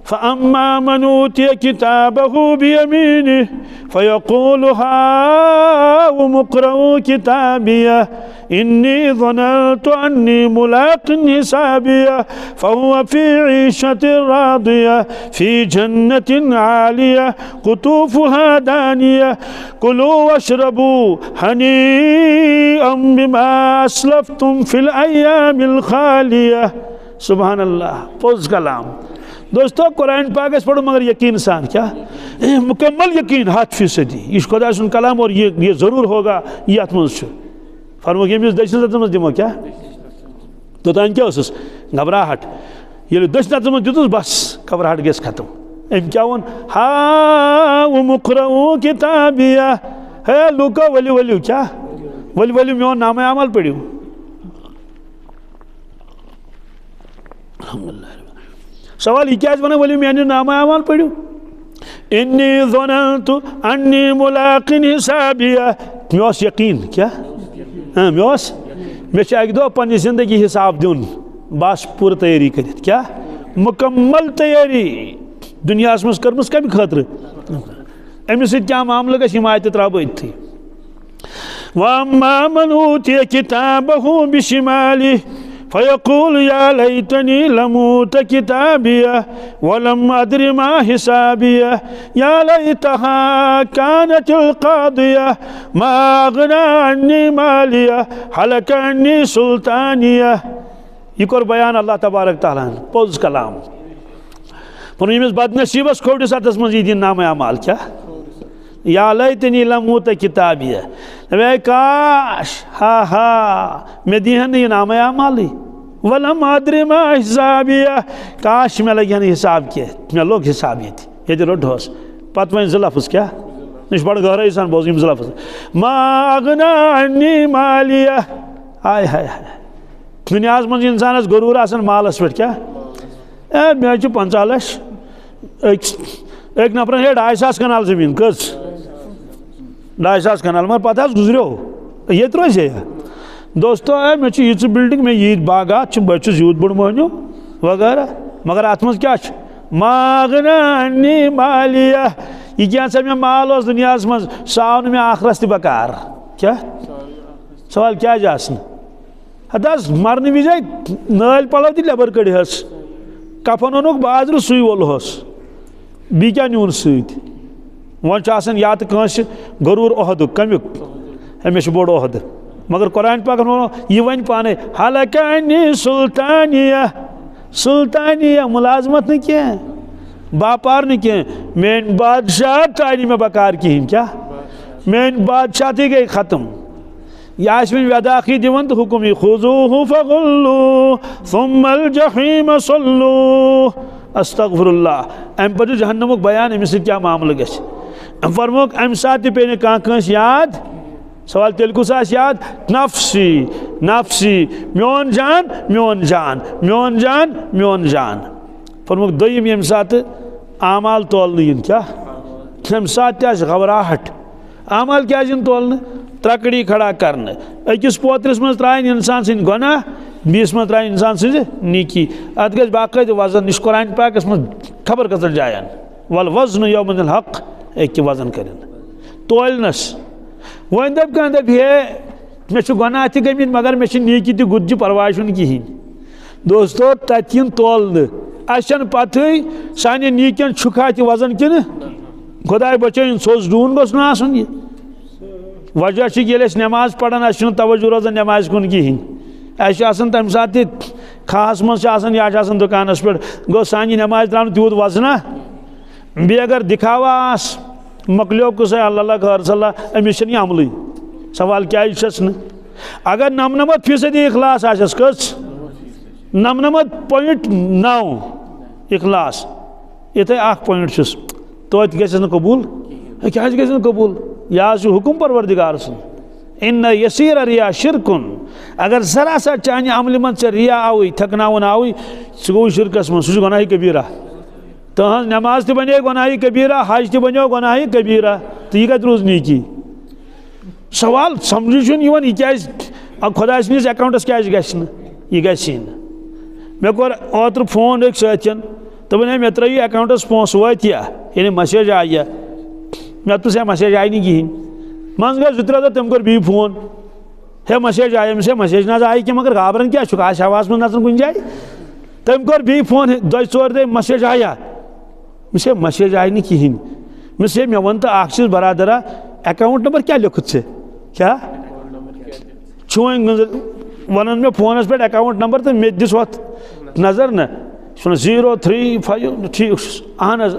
A: فَأَمَّا مَنْ أُوتِيَ كِتَابَهُ بِيَمِينِهِ فَيَقُولُ هَاؤُمُ اقْرَءُوا كِتَابِيَهْ إِنِّي ظَنَنتُ أَنِّي مُلَاقٍ حِسَابِيَهْ فَهُوَ فِي عِيشَةٍ رَاضِيَةٍ فِي جَنَّةٍ عَالِيَةٍ قُطُوفُهَا دَانِيَةٌ كُلُوا وَاشْرَبُوا هَنِيئًا بِمَا أَسْلَفْتُمْ فِي الْأَيَّامِ الْخَالِيَةِ سبحان اللہ پوز کلام دوستو قرآن پاک اس پڑھو مگر یقین سان کیا مکمل یقین 100% یہ خدا سن کلام اور یہ ضرور ہوگا یہ اتمنز چھو فرمو کہ ہمیں دشنس اتمنز دیمو کیا تو تان کیا اسس گھبراہٹ یہ دشنس اتمنز دیتوس بس گھبراہٹ گیس ختم ام کیا ون ہاؤم اقرؤوا کتابیہ ہے لوکو ولی کیا ولی میون نام اعمال پڑھیو الحمدللہ سوال یہ کیا ونا ولی میانی نام اعمال پڑھیو انی ظننت انی ملاقٍ حسابیہ میوس یقین کیا میوس میں ایک دو پنی زندگی حساب دیون باس پور تیاری کرت کیا مکمل تیاری دنیا مز کرمس کم خاطر امس سۭتۍ کیا معاملہ گژھِ یِم آیتہٕ ترٛاوو أتھی وَأَمَّا مَنْ أُوتِيَ كِتَابَهُ بِشِمَالِهِ فَيَقُولُ يَا لَيْتَنِي لَمْ أُوتَ كِتَابِيَهْ وَلَمْ أَدْرِ مَا حِسَابِيَهْ يَا لَيْتَهَا كَانَتِ الْقَاضِيَةَ مَا أَغْنَىٰ عَنِّي مَالِيَهْ هَلَكَ عَنِّي سُلْطَانِيَهْ یہ کور بیان اللہ تبارک تعالیٰ پوز کلام پر یمس بد نصیبس کھوڑس اتھس من یہ دن نام اعمال کیا یا لیتنی لم اوت کتابیہ اے کاش ہا میں دیہن یہ نام اعمالی ولم ادری ما حسابیہ کاش میں لگی حساب کیا میں لوگ حسابیت یہ جو ڈھوس پتہ وین لفظ کیا نش بڑ گہرائی سان بوز یم لفظ ما اغنا عنی مالیہ ہائے ہائے دنیا من انسانس غرور آسان مالس پہ کیا میں 50 لچھ ایک نفر ہے 250 کنال زمین کس 250 کنال مگر پتہ گزریو یہ روز دوستو میں یہ بلڈنگ میں یہ باغات بہت یوت بڑ مہنیو وغیرہ مگر ات مز کیا ماغنا عنی مالیہ یہ کیا سا میں مال اس دنیا مز ساون میں آخرس تہ بکار کیا سوال کیا جاسن حداس مرنے وزے نال پلو تہ لبر کڑی ہس کفن اونک بازر سوئی وولہس بی کیا نیون سیت ون آسان یا تو کنس غرور عہد کمیک ہمیشہ بوڑ عہد مگر قرآن پاک یہ ون پانے حالکہ عنی سلطانیہ سلطانیہ ملازمت نہیں کیا باپار نہیں کیا مین بادشاہ تاری میں بکار کہین کیا مین بادشاہ تھی گئی ختم یا اس میں وداخی دیون تو حکمی خذوہ فغلو ثم الجحیم صلو استغفر اللہ ام پر جہنمک بیان امس سے کیا معاملہ گژھِ ام فرموک ام ساتھ پہ کانس یاد سوال تیل کس آس یاد نفسی نفسی میون جان میون جان میون جان میون جان فرموک دویم یم ساتھ اعمال تولن کیا ام ساتھ تہ گھبراہٹ اعمال کیا تولن ترکڑی کھڑا کرنے اکس پوترس من ترائن انسان سن گناہ بیس من ترائن انسان سن نیکی ات گژھِ باقاعدہ وزن نش قرآن پاکس من خبر کتر جایان والوزن یوم الحق ایک وزن کرن
B: تولنس ون دپ کان دپ ہے مے گناہ تہ گمت مگر مے نیکی تہ گجہ پرواہ چھن کہین دوستو تتین تولن اچھن پتہ سانہ نیکین چھکا تہ وزن کن خدائے بچائن سوز ڈون گوس نا آسن یہ وجہ ییٚلہِ أسۍ نماز پران اَسہِ چھُنہٕ توجہ روزان نماز کُن کِہیٖنۍ اَسہِ چھُ آسان تَمہِ ساتہٕ تہِ کھہَس منٛز چھِ آسان یا چھِ آسان دُکانَس پٮ۪ٹھ گوٚو سانہِ نماز درٛاو نہٕ تیوٗت وزنا بیٚیہِ اگر دِکھاوا آس مۄکلیو قٕصے اللہ اللہ خٲر صلہ أمِس چھُنہٕ یہِ عملٕے سوال کیٛازِ چھَس نہٕ اگر 99% اخلاص آسٮ۪س کٔژ 99.9 اخلاص یِتھَے اکھ پویِنٹ چھُس توتہِ گژھٮ۪س نہٕ قبوٗل کیٛازِ گژھِ نہٕ قبوٗل یہ آز حکم پروردگار سن ان یسیر ریا شرکن اگر ذرا سا چانہ عمل من ژے ریا آوی تھکناون آوی سہ گو شرکس من سہ گناہ کبیرہ تہذ نماز تہ بنے گناہ کبیرہ حج تہ بنو گناہ کبیرہ تو یہ کتہ روز نیکی سوال سمجھ یہ کیاز خدا سندس اکاؤنٹس کیاز گژھِ نہٕ یہ گژھی نہٕ مے کوٚر اوترٕ فون أکۍ سۭتۍ دوٚپُن ہے مےٚ ترٛٲیِو اکاؤنٹس پونٛسہٕ وٲتۍ یا یعنی مسیج آیہِ مےٚ دوٚپُس ہے مسیج آیہِ نہٕ کِہیٖنۍ منٛز گٔے 2-3 دۄہ تٔمۍ کوٚر بیٚیہِ فون ہے مسیج آیہِ أمِس ہے مسیج نہ حظ آیہِ کینٛہہ مگر گابران کیٛاہ چھُکھ آسہِ ہواہَس منٛز نژُن کُنہِ جایہِ تٔمۍ کوٚر بیٚیہِ فون 2-4 دۄہ مسیج آیا مےٚ ہے مسیج آیہِ نہٕ کِہیٖنۍ مےٚ ہے مےٚ ووٚن تہٕ اکھ چیٖز برادرا اکاؤنٹ نمبر کیٛاہ لیوکھُتھ ژےٚ کیٛاہ چھُ وۄنۍ وَنان مےٚ فونَس پٮ۪ٹھ اکاؤنٹ نمبر تہٕ مےٚ تہِ دِس ہوٚتھ نظر نہ چھُ 035 ٹھیٖک چھُس اہن حظ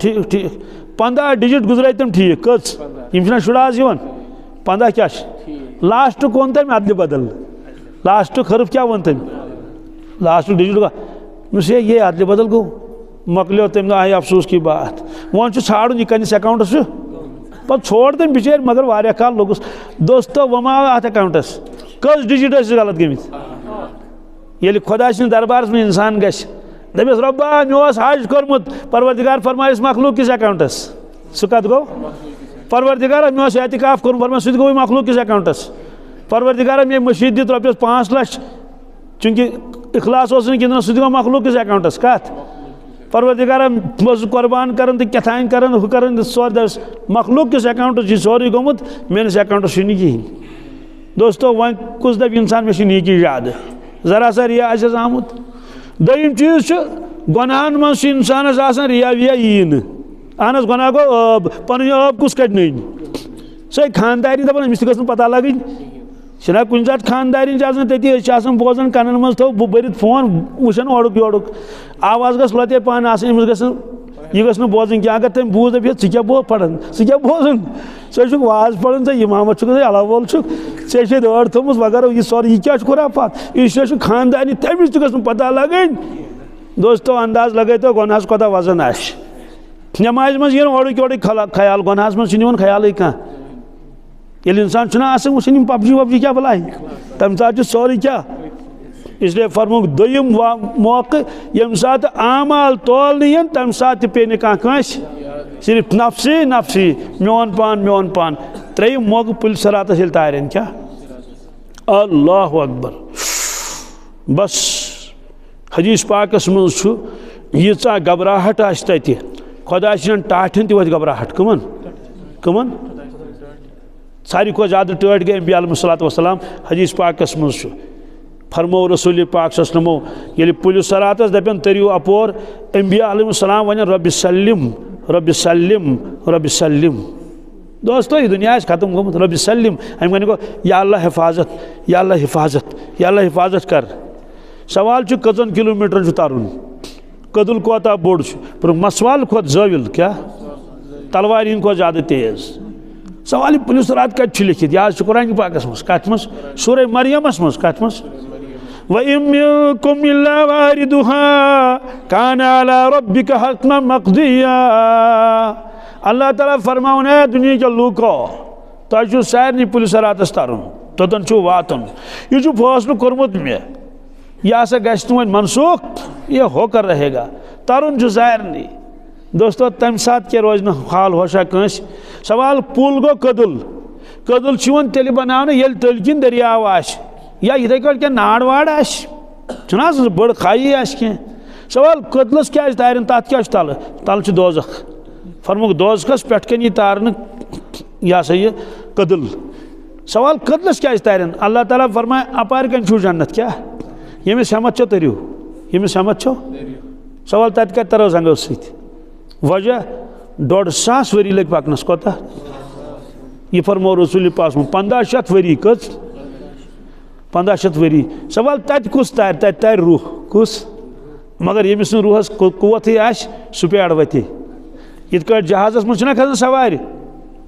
B: ٹھیٖک ٹھیٖک 15 ڈجٹ گزرے تم ٹھیک کٔژ یِم چھِنہ شُرۍ آز یِوان 15 کیٛاہ چھِ لاسٹُک ووٚن تٔمۍ اَدلہِ بدل لاسٹُک حرف کیٛاہ ووٚن تٔمۍ لاسٹُک ڈجٹ گوٚو مےٚ ہے یہ اَدلہِ بدل گوٚو مۄکلیو تمہِ دۄہ آیہِ افسوٗس کی بات وۄنۍ چھُ ژھانڈُن یہِ کَنہِ اکاؤنٹس چھُ پتہٕ ژھونٛڈ تٔمۍ بِچٲرۍ مگر واریاہ کال لوٚگُس دوستو وۄنۍ ما آو اَتھ اکاؤنٹس کٔژ ڈجٹ ٲسۍ غلط گٔمٕتۍ ییٚلہِ خۄدا سٕنٛدِس دربارس منٛز اِنسان گژھِ دپیس رۄبا مےٚ اوس حج کوٚرمُت پروردگار فرمایس مخلوق کِس اکاؤنٹس سُہ کتھ گوٚو پروردگارا مےٚ اوس اعتکاف کوٚرمُت فرمایا سُہ تہِ گوٚوٕے مخلوق کِس اکاؤنٹس پروردگارا مےٚ مٔشیٖد دِتھ رۄپیس 5 لچھ چوٗنٛکہِ اخلاص اوس نہٕ گِنٛدان سُہ تہِ گوٚو مخلوق کِس اکاؤنٹس کتھ پروردگارا بہٕ اوسُس قۄربان کران تہٕ کیٛاتھانۍ کران ہُہ کران ژور دس مخلوق کِس اکاؤنٹس چھُ سورُے گوٚمُت میٲنِس اکاؤنٹس چھُ نہٕ کِہیٖنۍ دوستو وۄنۍ کُس دپہِ اِنسان مےٚ چھِ نیکی زیادٕ ذرا سا ریا آسٮ۪س آمُت دوٚیِم چیٖز چھُ گۄناہن منٛز چھُ اِنسانس آسان ریا ویا یی نہٕ اہن حظ گۄناہ گوٚو ٲب پنٕنۍ ٲب کُس کڑِ نٔنۍ سۄے خاندارنۍ دپان أمِس تہِ گٔژھ نہٕ پتہ لگٕنۍ چھِنہ کُنہِ ساتہٕ خاندارنۍ چھِ آسان تٔتی أسۍ چھِ آسان بوزان کَنن منٛز تھوٚو بہٕ بٔرِتھ فون وٕچھان اورُک یورُک آواز گٔژھ لۄتے پہن آسٕنۍ أمِس گژھِ نہٕ یہِ گٔژھ نہٕ بوزٕنۍ کینٛہہ اگر تٔمۍ بوٗز دپہِ ژٕ کیٛاہ پران ژٕ کیٛاہ بوزان ژٕ چھُکھ واز پران ژےٚ اِمامت چھُکھ ژٕ اللہ وول چھُکھ ژےٚ چھے ٲڑ تھٲومٕژ وغیرہ یہِ سورُے یہِ کیٛاہ چھُ خُرافات یہِ چھُ خاندارنہِ تٔمِس تہِ گٔژھ نہٕ پتہ لگٕنۍ دوستو انداز لگٲیتو گۄنہس کوتاہ وزن آسہِ نمازِ منٛز یِن اورُک یورُک خیال گۄنہس منٛز چھُنہٕ یِوان خیالٕے کانٛہہ ییٚلہِ اِنسان چھُنہ آسان وٕچھان یِم پبجی وبجی کیٛاہ بلاے تمہِ ساتہٕ چھُ سورُے کیٛاہ اسلیے فرمووُکھ دوٚیِم موقعہٕ ییٚمہِ ساتہٕ اعمال تولنہٕ یِن تمہِ ساتہٕ تہِ پیٚیہِ نہٕ کانٛہہ کٲنٛسہِ صرف نفسی نفسی میون پان ترٛیٚیِم موقعہٕ پُلہِ صراتس ییٚلہِ تارن کیٛاہ اللہ اکبر بس حدیث پاکس منٛز چھُ ییٖژاہ گھبراہٹ آسہِ تتہِ خۄدا سٕنٛدٮ۪ن ٹاٹھٮ۪ن تہِ وۄتھِ گھبراہٹ کٕمن ساروی کھۄتہٕ زیادٕ ٹٲٹھۍ گٔے انبیاء علیہم الصلوٰۃ والسلام حدیث پاکس منٛز چھُ فرمو رسول پاک صلی اللہ علیہ وسلم ییٚلہِ پُلہِ صراتس دپن تٔرِو اپور انبیاء علیہم السلام ونن رۄبِ سلم رۄبِ سلم رۄبِ سلم دوستو یہِ دُنیا آسہِ ختم گوٚمُت رۄبِ سلم امہِ کَنہِ گوٚو یا اللہ حفاظت یا اللہ حفاظت یا اللہ حفاظت کر سوال چھُ کٔژن کِلوٗمیٖٹرن چھُ ترُن کٔدٕل کوتاہ بوٚڑ چھُ مسوال کھۄتہٕ زٲوِل کیٛاہ تلوارِ ہِنٛدۍ کھۄتہٕ زیادٕ تیز سوال یہِ پُلہِ صرات کتہِ چھُ لیکھِتھ یہِ حظ چھُ قرآنہِ پاکس منٛز کتھ منٛز سورہ مریمس منٛز کتھ منٛز وَإِن مِنكُمْ إِلَّا وَارِدُهَا كَانَ عَلَىٰ رَبِّكَ حَتْمًا مَقْضِيًّا اللہ تعالیٰ فرماوُن ہے دُنہیٖکیو لوٗکو تۄہہِ چھُو سارنٕے پُلہِ صراتس ترُن توٚتن چھُو واتُن یہِ چھُ فٲصلہٕ کوٚرمُت مےٚ یہِ ہسا گژھِ نہٕ وۄنۍ منسوٗخ یہِ ہوکر رہے گا ترُن چھُ سارنٕے دوستو تمہِ ساتہٕ کیٛاہ روزِ نہٕ حال ہوشا کٲنٛسہِ سوال پُل گوٚو کٔدٕل چھُ یِوان تیٚلہِ بناونہٕ ییٚلہِ تٔلۍ کِنۍ دٔریاو آسہِ یا یِتھَے کٲٹھۍ کینٛہہ ناڑ واڑ آسہِ چھُنہ آسان بٔڑ کھایی آسہِ کینٛہہ سوال کٔدلس کیٛازِ تارن تتھ کیٛاہ چھُ تلہٕ چھُ دوزخ فرمووُکھ دوزخس پٮ۪ٹھ کَنۍ یی تارنہٕ یہ ہسا یہ قدل سوال قدلس کیا تارن اللہ تعالیٰ فرمائے اپار کن چھو جنت کیا یمس ہمت چھو تریو یمس ہمت چھو سوال تت کت ترو زنگو سیت وجہ 150 وری لگ پکنس کوتا یہ فرمو رسول پاس 1500 وری کت 1500 وری سوال تت کس تار تت تار روح کس مگر یمس روحس قوت آس سپیڑ وتی یت کٹ جہازس من چھنا کھسان سوار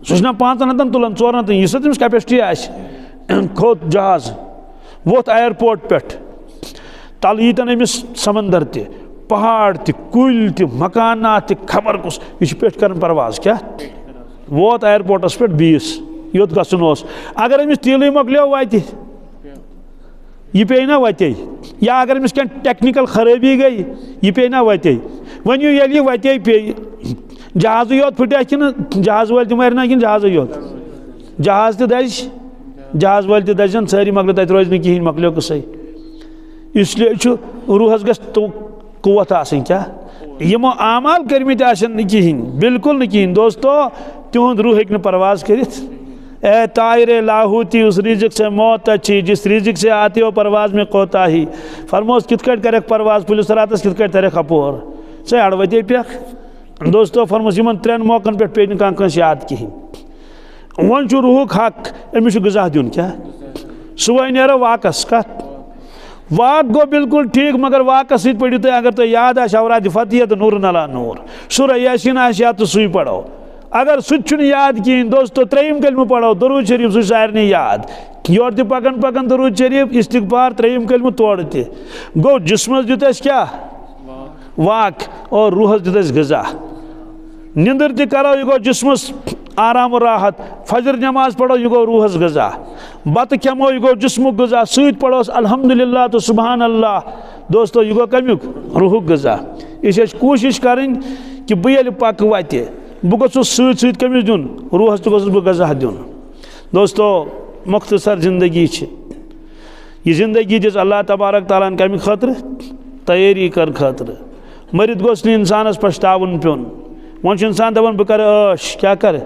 B: سہ 5 ہتن تلان 4 ہتن یہ تمس کیپیسٹی آس کھوت جہاز ووت ایئرپورٹ پہ تل یتن امس سمندر تہ پہاڑ تہ کل تہ مکانات تہ خبر کس یہ پیٹ کرن پرواز کیا ووت ایئرپورٹس پہ 20 یوت گھن اگر امس تیلے مکلیو وتہ یہ پی نا وتے یا اگر امس کیا ٹیکنیکل خرابی گئی یہ پی نا وتے ونیو یل یہ وتے پی جہاز یوت پھٹیا کہ جہاز ول تہ مرنا کہ جہاز یوت جہاز تہ دز جہاز ول تہ دزن ساری مکلو تت روز نہ کہین مکلیو قصے اس لیے روحس گژھِ قوت آسن کیا یمو اعمال کرمت آسن نہ کہین بالکل نہ کہین دوستو تہند روح ہیکہ پرواز کرت اے طائر لاہوتی اس رزق سے موت اچھی جس رزق سے آتی ہو پرواز میں کوتاہی فرموس کت کٹ کرک پرواز پولیس راتس کت کٹ ترک اپور سے اڑوتے پیخ دوستو فرموس یمن 3 موقعن پہ پی نہ کنس یاد کہین ون چھ روحک حق امس غذا دیون کیا صبح نیرو واکس کت واک گو بالکل ٹھیک مگر واکس ست پڑھو تھی اگر تھی یاد آس اوراد فتح تو نور نلا نور سورہ یاسین آس یا تو سوئی پڑھو اگر سہ یاد کہین دوستو 3یم کلمہ پڑھو درود شریف سہ سارے یاد یور تہ پکن پکن درود شریف استغفار 3یم کلمہ تور تہ گو جسمس دیت اس کیا واک اور روحس دیت اس غذا نندر تہ کرو یہ گو جسمس آرام و راحت فجر نماز پڑھو یہ گو روحس غذا بت کھمو یہ گو جسمک غذا ست پڑھوس الحمدللہ تو سبحان اللہ دوستو یہ گو کمیک روحک غذا اس کوشش کریں کہ بہ یل پک وتہ بہ گوس ست ست کمس دیون روحس تہ گوس بہ غذا دیون دوستو مختصر زندگی چھ یہ زندگی دس اللہ تبارک تعالیٰ کمہ خاطر تیاری کر خاطر مرت گوس نہ انسانس پشتاون پیون ون انسان دپان بہ کر عٲش کیا کر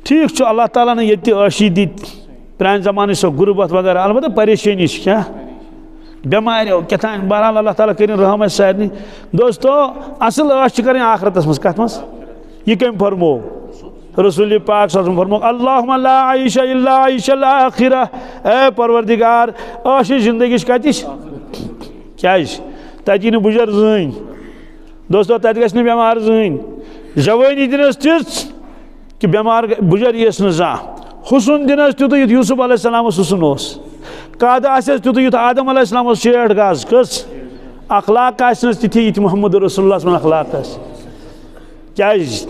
B: ٹھیک چھ اللہ تعالیٰ نے یہ عٲشی دت پرانہ زمانے سو غربت وغیرہ البتہ پریشانی کیا بیماریو کتان بہرحال اللہ تعالیٰ کرن رحم اس سارنی دوستو اصل عٲش کریں آخرتس مز کت مز یہ کم فرمو رسول پاک صلی اللہ علیہ وسلم فرمو اللہم لا عیش الا عیش الاخرہ اے پروردگار عٲش زندگی کتش کیا تتی نہ بجر زین دوستو تت گژھِ نہٕ بیمار زین جوانی دنس تیس کہ بیمار بجر یس نہ زانٛہہ حسن دنس تیت یت یوسف علیہ السلام حسن اس قد آس تیت یت آدم علیہ السلام 60 گز کس اخلاق آسنس تتھی یت محمد رسول اللہ صلی اللہ علیہ وسلم کیاز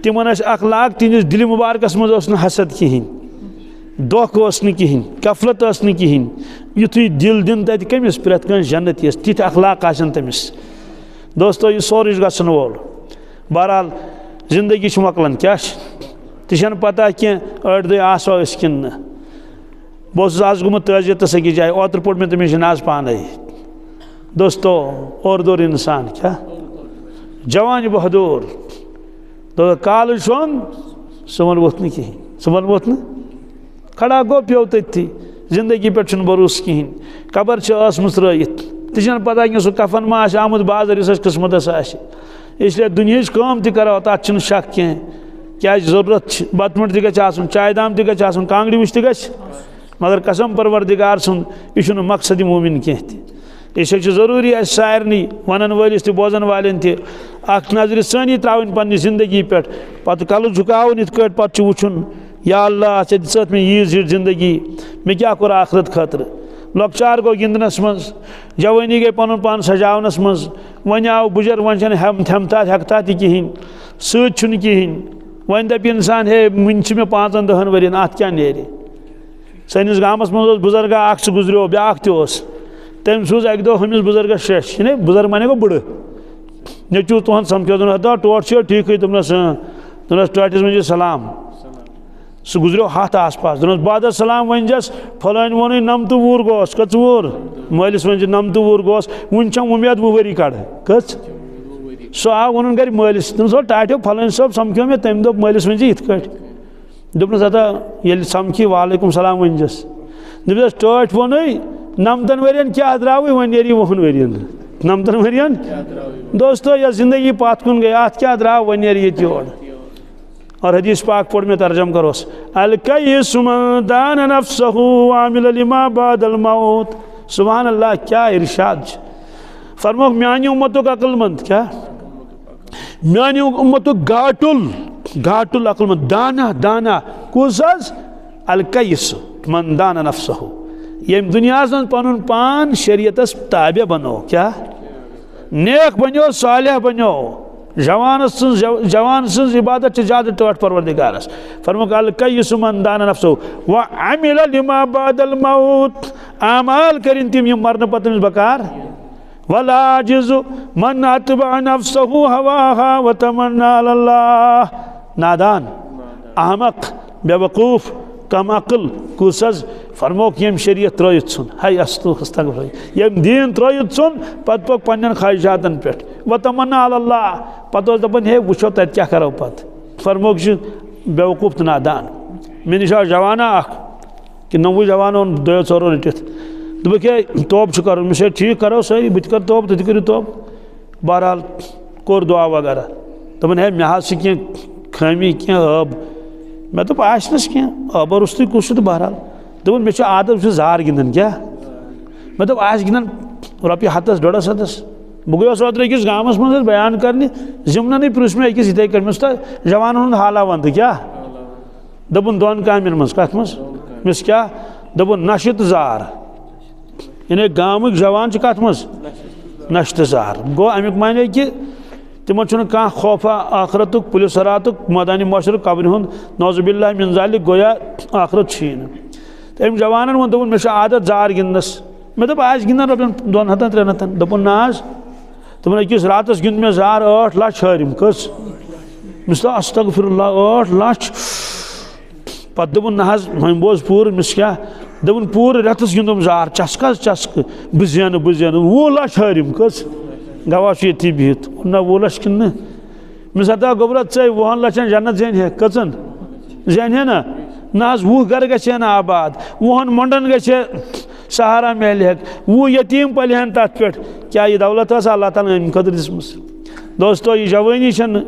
B: تمن اخلاق تہندس دل مبارکس مز اس نہ حسد کہین دھوکہ اس نہ کہین غفلت اس نہ کہین یتھے دل دن تت کمس پرت کن جنت یس تتھ اخلاق آسن تمس دوستو یہ سورُے چھُ گژھن وول بہرحال زندگی چھ مۄکلان کیا تہ پتہ کینٛہہ أڑۍ دۄہ آسو أسۍ کِنہٕ نہٕ بہٕ اوسُس آز گوٚمُت تعزیتس أکِس جایہِ اوترٕ پوٚر مےٚ تٔمِس جناز پانے دوستو اور دور انسان کیا جوان بہادور تو کالج چھُن سُہ ووٚن ووٚتھ نہٕ کِہیٖنۍ سُہ ووٚن ووٚتھ نہٕ کھڑا گوٚو پیوٚو تٔتھی زندگی پٮ۪ٹھ چھُنہٕ بروسہٕ کِہیٖنۍ قبر چھِ ٲسمٕژ ترٛٲیِتھ تہِ چھَنہٕ پتہ کینٛہہ سُہ کفن ما آسہِ آمُت بازر یُس اَسہِ قٕسمتس آسہِ اس لیے دُنیہٕچ کٲم تہِ کرو تتھ چھُنہٕ شک کینٛہہ کیازِ ضروٗرت چھِ بتہٕ مُٹھ تہِ گژھِ آسُن چایہِ دام تہِ گژھِ آسُن کانٛگرِ وٕچھ تہِ گژھِ مگر قسم پروردگار سُنٛد یہِ چھُنہٕ مقصد مومِن کینٛہہ تہِ اس لیے چھُ ضروٗری اَسہِ سارنٕے ونن وٲلِس تہِ بوزن والٮ۪ن تہِ اکھ نظرِ ثٲنی ترٛاوٕنۍ پننہِ زندگی پٮ۪ٹھ پتہٕ کلہٕ جھُکاوُن یِتھ کٲٹھۍ پتہٕ چھُ وٕچھُن یا اللہ ژےٚ دِژٕتھ مےٚ ییٖژ زِٹھ زندگی مےٚ کیٛاہ کوٚر آخرت خٲطرٕ لۄکچار گوٚو گِنٛدنس منٛز جوٲنی گٔے پنُن پان سجاونس منٛز وۄنۍ آو بُجر وۄنۍ چھنہٕ ہٮ۪متا ہٮ۪کتا تہِ کِہیٖنۍ سۭتۍ چھُنہٕ کِہیٖنۍ وۄنۍ دپہِ انسان ہے وٕنہِ چھِ مےٚ 5-10 ؤرین اتھ کیٛاہ نیرِ سٲنِس گامس منٛز اوس بُزرگا اکھ سُہ گُزریو بیٛاکھ تہِ اوس تٔمۍ سوٗز اکہِ دۄہ ہُمِس بُزرگس شیٚش چھِنہ بُزرگ مانے گوٚو بٕڑٕ نیٚچوٗ تُہُنٛد سمکھیو دوٚپنس دپا ٹوٹھ چھِ ٹھیٖکٕے دوٚپنس دوٚپنس ٹٲٹھِس ؤنۍ زِ سلام سُہ گُزریو 100 آس پاس دوٚپنس بعد السلام ؤنۍزٮ۪س فلٲنۍ ووٚنُے 90 وُہُر گوس کٔژ وُہُر مٲلِس ؤنۍ زِ 90 وُہُر گوس وُنہِ چھم وُمید 20 ؤری کڑٕ کٔژ سُہ آو ووٚنُن گرِ مٲلِس دوٚپنس ٹاٹھیو فلٲنۍ صٲب سمکھیو مےٚ تٔمۍ دوٚپ مٲلِس ؤنۍ زِ یِتھ کٲٹھۍ دپنس ہتا یل سمکھی وعلیکم السلام ونجس دپس ٹوٹ وونے 90 ورین کیا دراوی ون نیری 10 ورین 90 ورین دوستو یہ زندگی پات کن گئی ات کیا دراو ون نیری یہ یور اور حدیث پاک پڑھ میں ترجم کروس الکیس من دان نفسه وعمل لما بعد الموت سبحان اللہ کیا ارشاد فرموک میانی امتو کا عقل مند کیا میانی امتو گاٹل عقل مند دانا کس الکیس من دان نفسه یم دنیا من پنن پان شریعت تابع بنو کیا نیک بنو صالح بنو جوان سن عبادت زیادہ ٹوٹ پروردگارس فرموک الکیس من دان نفسه وعمل لما بعد الموت اعمال کرن تم یم مرن پتہ بکار والعاجز من اتبع نفسه هواها وتمنى على الله نادان احمق بیوقوف کم عقل کس فرموک یم شریعت ترائیت سن ہائی استغفر یم دین ترائیت سن پت پک پنن خواہشاتن پیٹ وتمنى على الله پتہ دپن ہے وچھو تت کیا کرو پت فرموک بیوقوف تو نادان میں نشا جوانا اخ کہ نو جوانو دو ژورو رٹت دپ کہ توب کر مجھے ٹھیک کرو ساری بت کر توب تھی کرو توب بہرحال کور دعا وغیرہ دپن ہے مے حظ کی خامی کی عب میں دپ آس کی عب رست کس تو بہرحال دپن مے عادت زار گندن کیا میں دپ آس گندن رۄپیہِ 100 150 بہ گوس اوترٕ أکِس گامس منٛز بیان کرنہِ ضمننٕے پرٛژھ مےٚ أکِس یِتھَے کٔنۍ مےٚ دوٚپُس جوانن ہُنٛد حالا ونتہٕ کیٛاہ دوٚپُن 2 کامٮ۪ن منٛز کتھ منٛز مےٚ کیٛاہ دوٚپُن نشہِ تہٕ زار یعنی گامٕکۍ جوان چھِ کتھ منٛز نشہِ تہٕ زار گوٚو امیُک معنی کہِ تمن چھُنہٕ کانٛہہ خوفا آخرتُک پُلِس راتُک مٲدانِ معاشرُک قبرِ ہُنٛد نعوذ باللہ من ذالک گویا آخرت چھُیی نہٕ تہٕ أمۍ جوانن ووٚن دوٚپُن مےٚ چھُ عادت زار گِنٛدنس مےٚ دوٚپ آسہِ گِنٛدان رۄپین 200 300 دوٚپُن نہ حظ دوٚپُن أکِس راتس گِنٛد مےٚ زار 8 لچھ حٲرِم کٔژ مےٚ دوٚپ استغفر اللہ 8 لچھ پتہٕ دوٚپُن نہ حظ وۄنۍ بوز پوٗرٕ مےٚ کیٛاہ دوٚپُن پوٗرٕ رٮ۪تس گِنٛدُم زار چسکہٕ حظ چسکہٕ بہٕ زینہٕ 20 لچھ حٲرِم کٔژ گواہ چھُ ییٚتھی بِہِتھ نہ 20 لچھ کِنہٕ نہٕ مےٚ دپا گوٚبرا ژے 20 لچھن جنت زینہِ ہے کٔژن زینہِ ہے نا نہ حظ 20 گرٕ گژھِ ہے نا آباد 20 مۄنڈن گژھِ ہے سہارا میلہِ ہے 20 یتیٖم پلہِ ہن تتھ پٮ۪ٹھ کیا یہ دولت ٲس اللہ تعالیٰ امہِ خٲطرٕ دِژمٕژ دوستو یہ جوٲنی چھنہٕ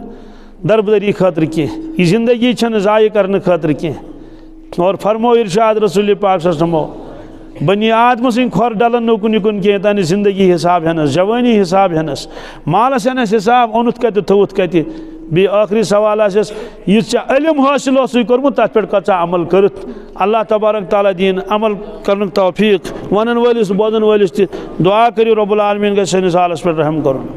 B: دربدری خٲطرٕ کینٛہہ یہ زندگی چھنہٕ ضایع کرنہٕ خٲطرٕ کینٛہہ اور فرمو ارشاد رسول پاک صلی اللہ علیہ وسلم بنی آدم سٕنٛدۍ کھۄر ڈلن نہٕ اُکُن یِکُن کینٛہہ تانۍ زندگی حساب ہٮ۪نس جوٲنی حساب ہٮ۪نس مالس ہٮ۪نس حساب اوٚنُتھ کتہِ تھوٚوُتھ کتہِ بیٚیہِ ٲخری سوال آسٮ۪س یہِ ژےٚ علم حٲصِل اوسُے کوٚرمُت تتھ پٮ۪ٹھ کۭژاہ عمل کٔرِتھ اللہ تبارک تعالیٰ دِیِن عمل کرنُک توفیٖق ونن وٲلِس بوزن وٲلِس تہِ دعا کٔرِو رۄب العالمیٖن گژھِ سٲنِس حالس پٮ۪ٹھ رحم کرُن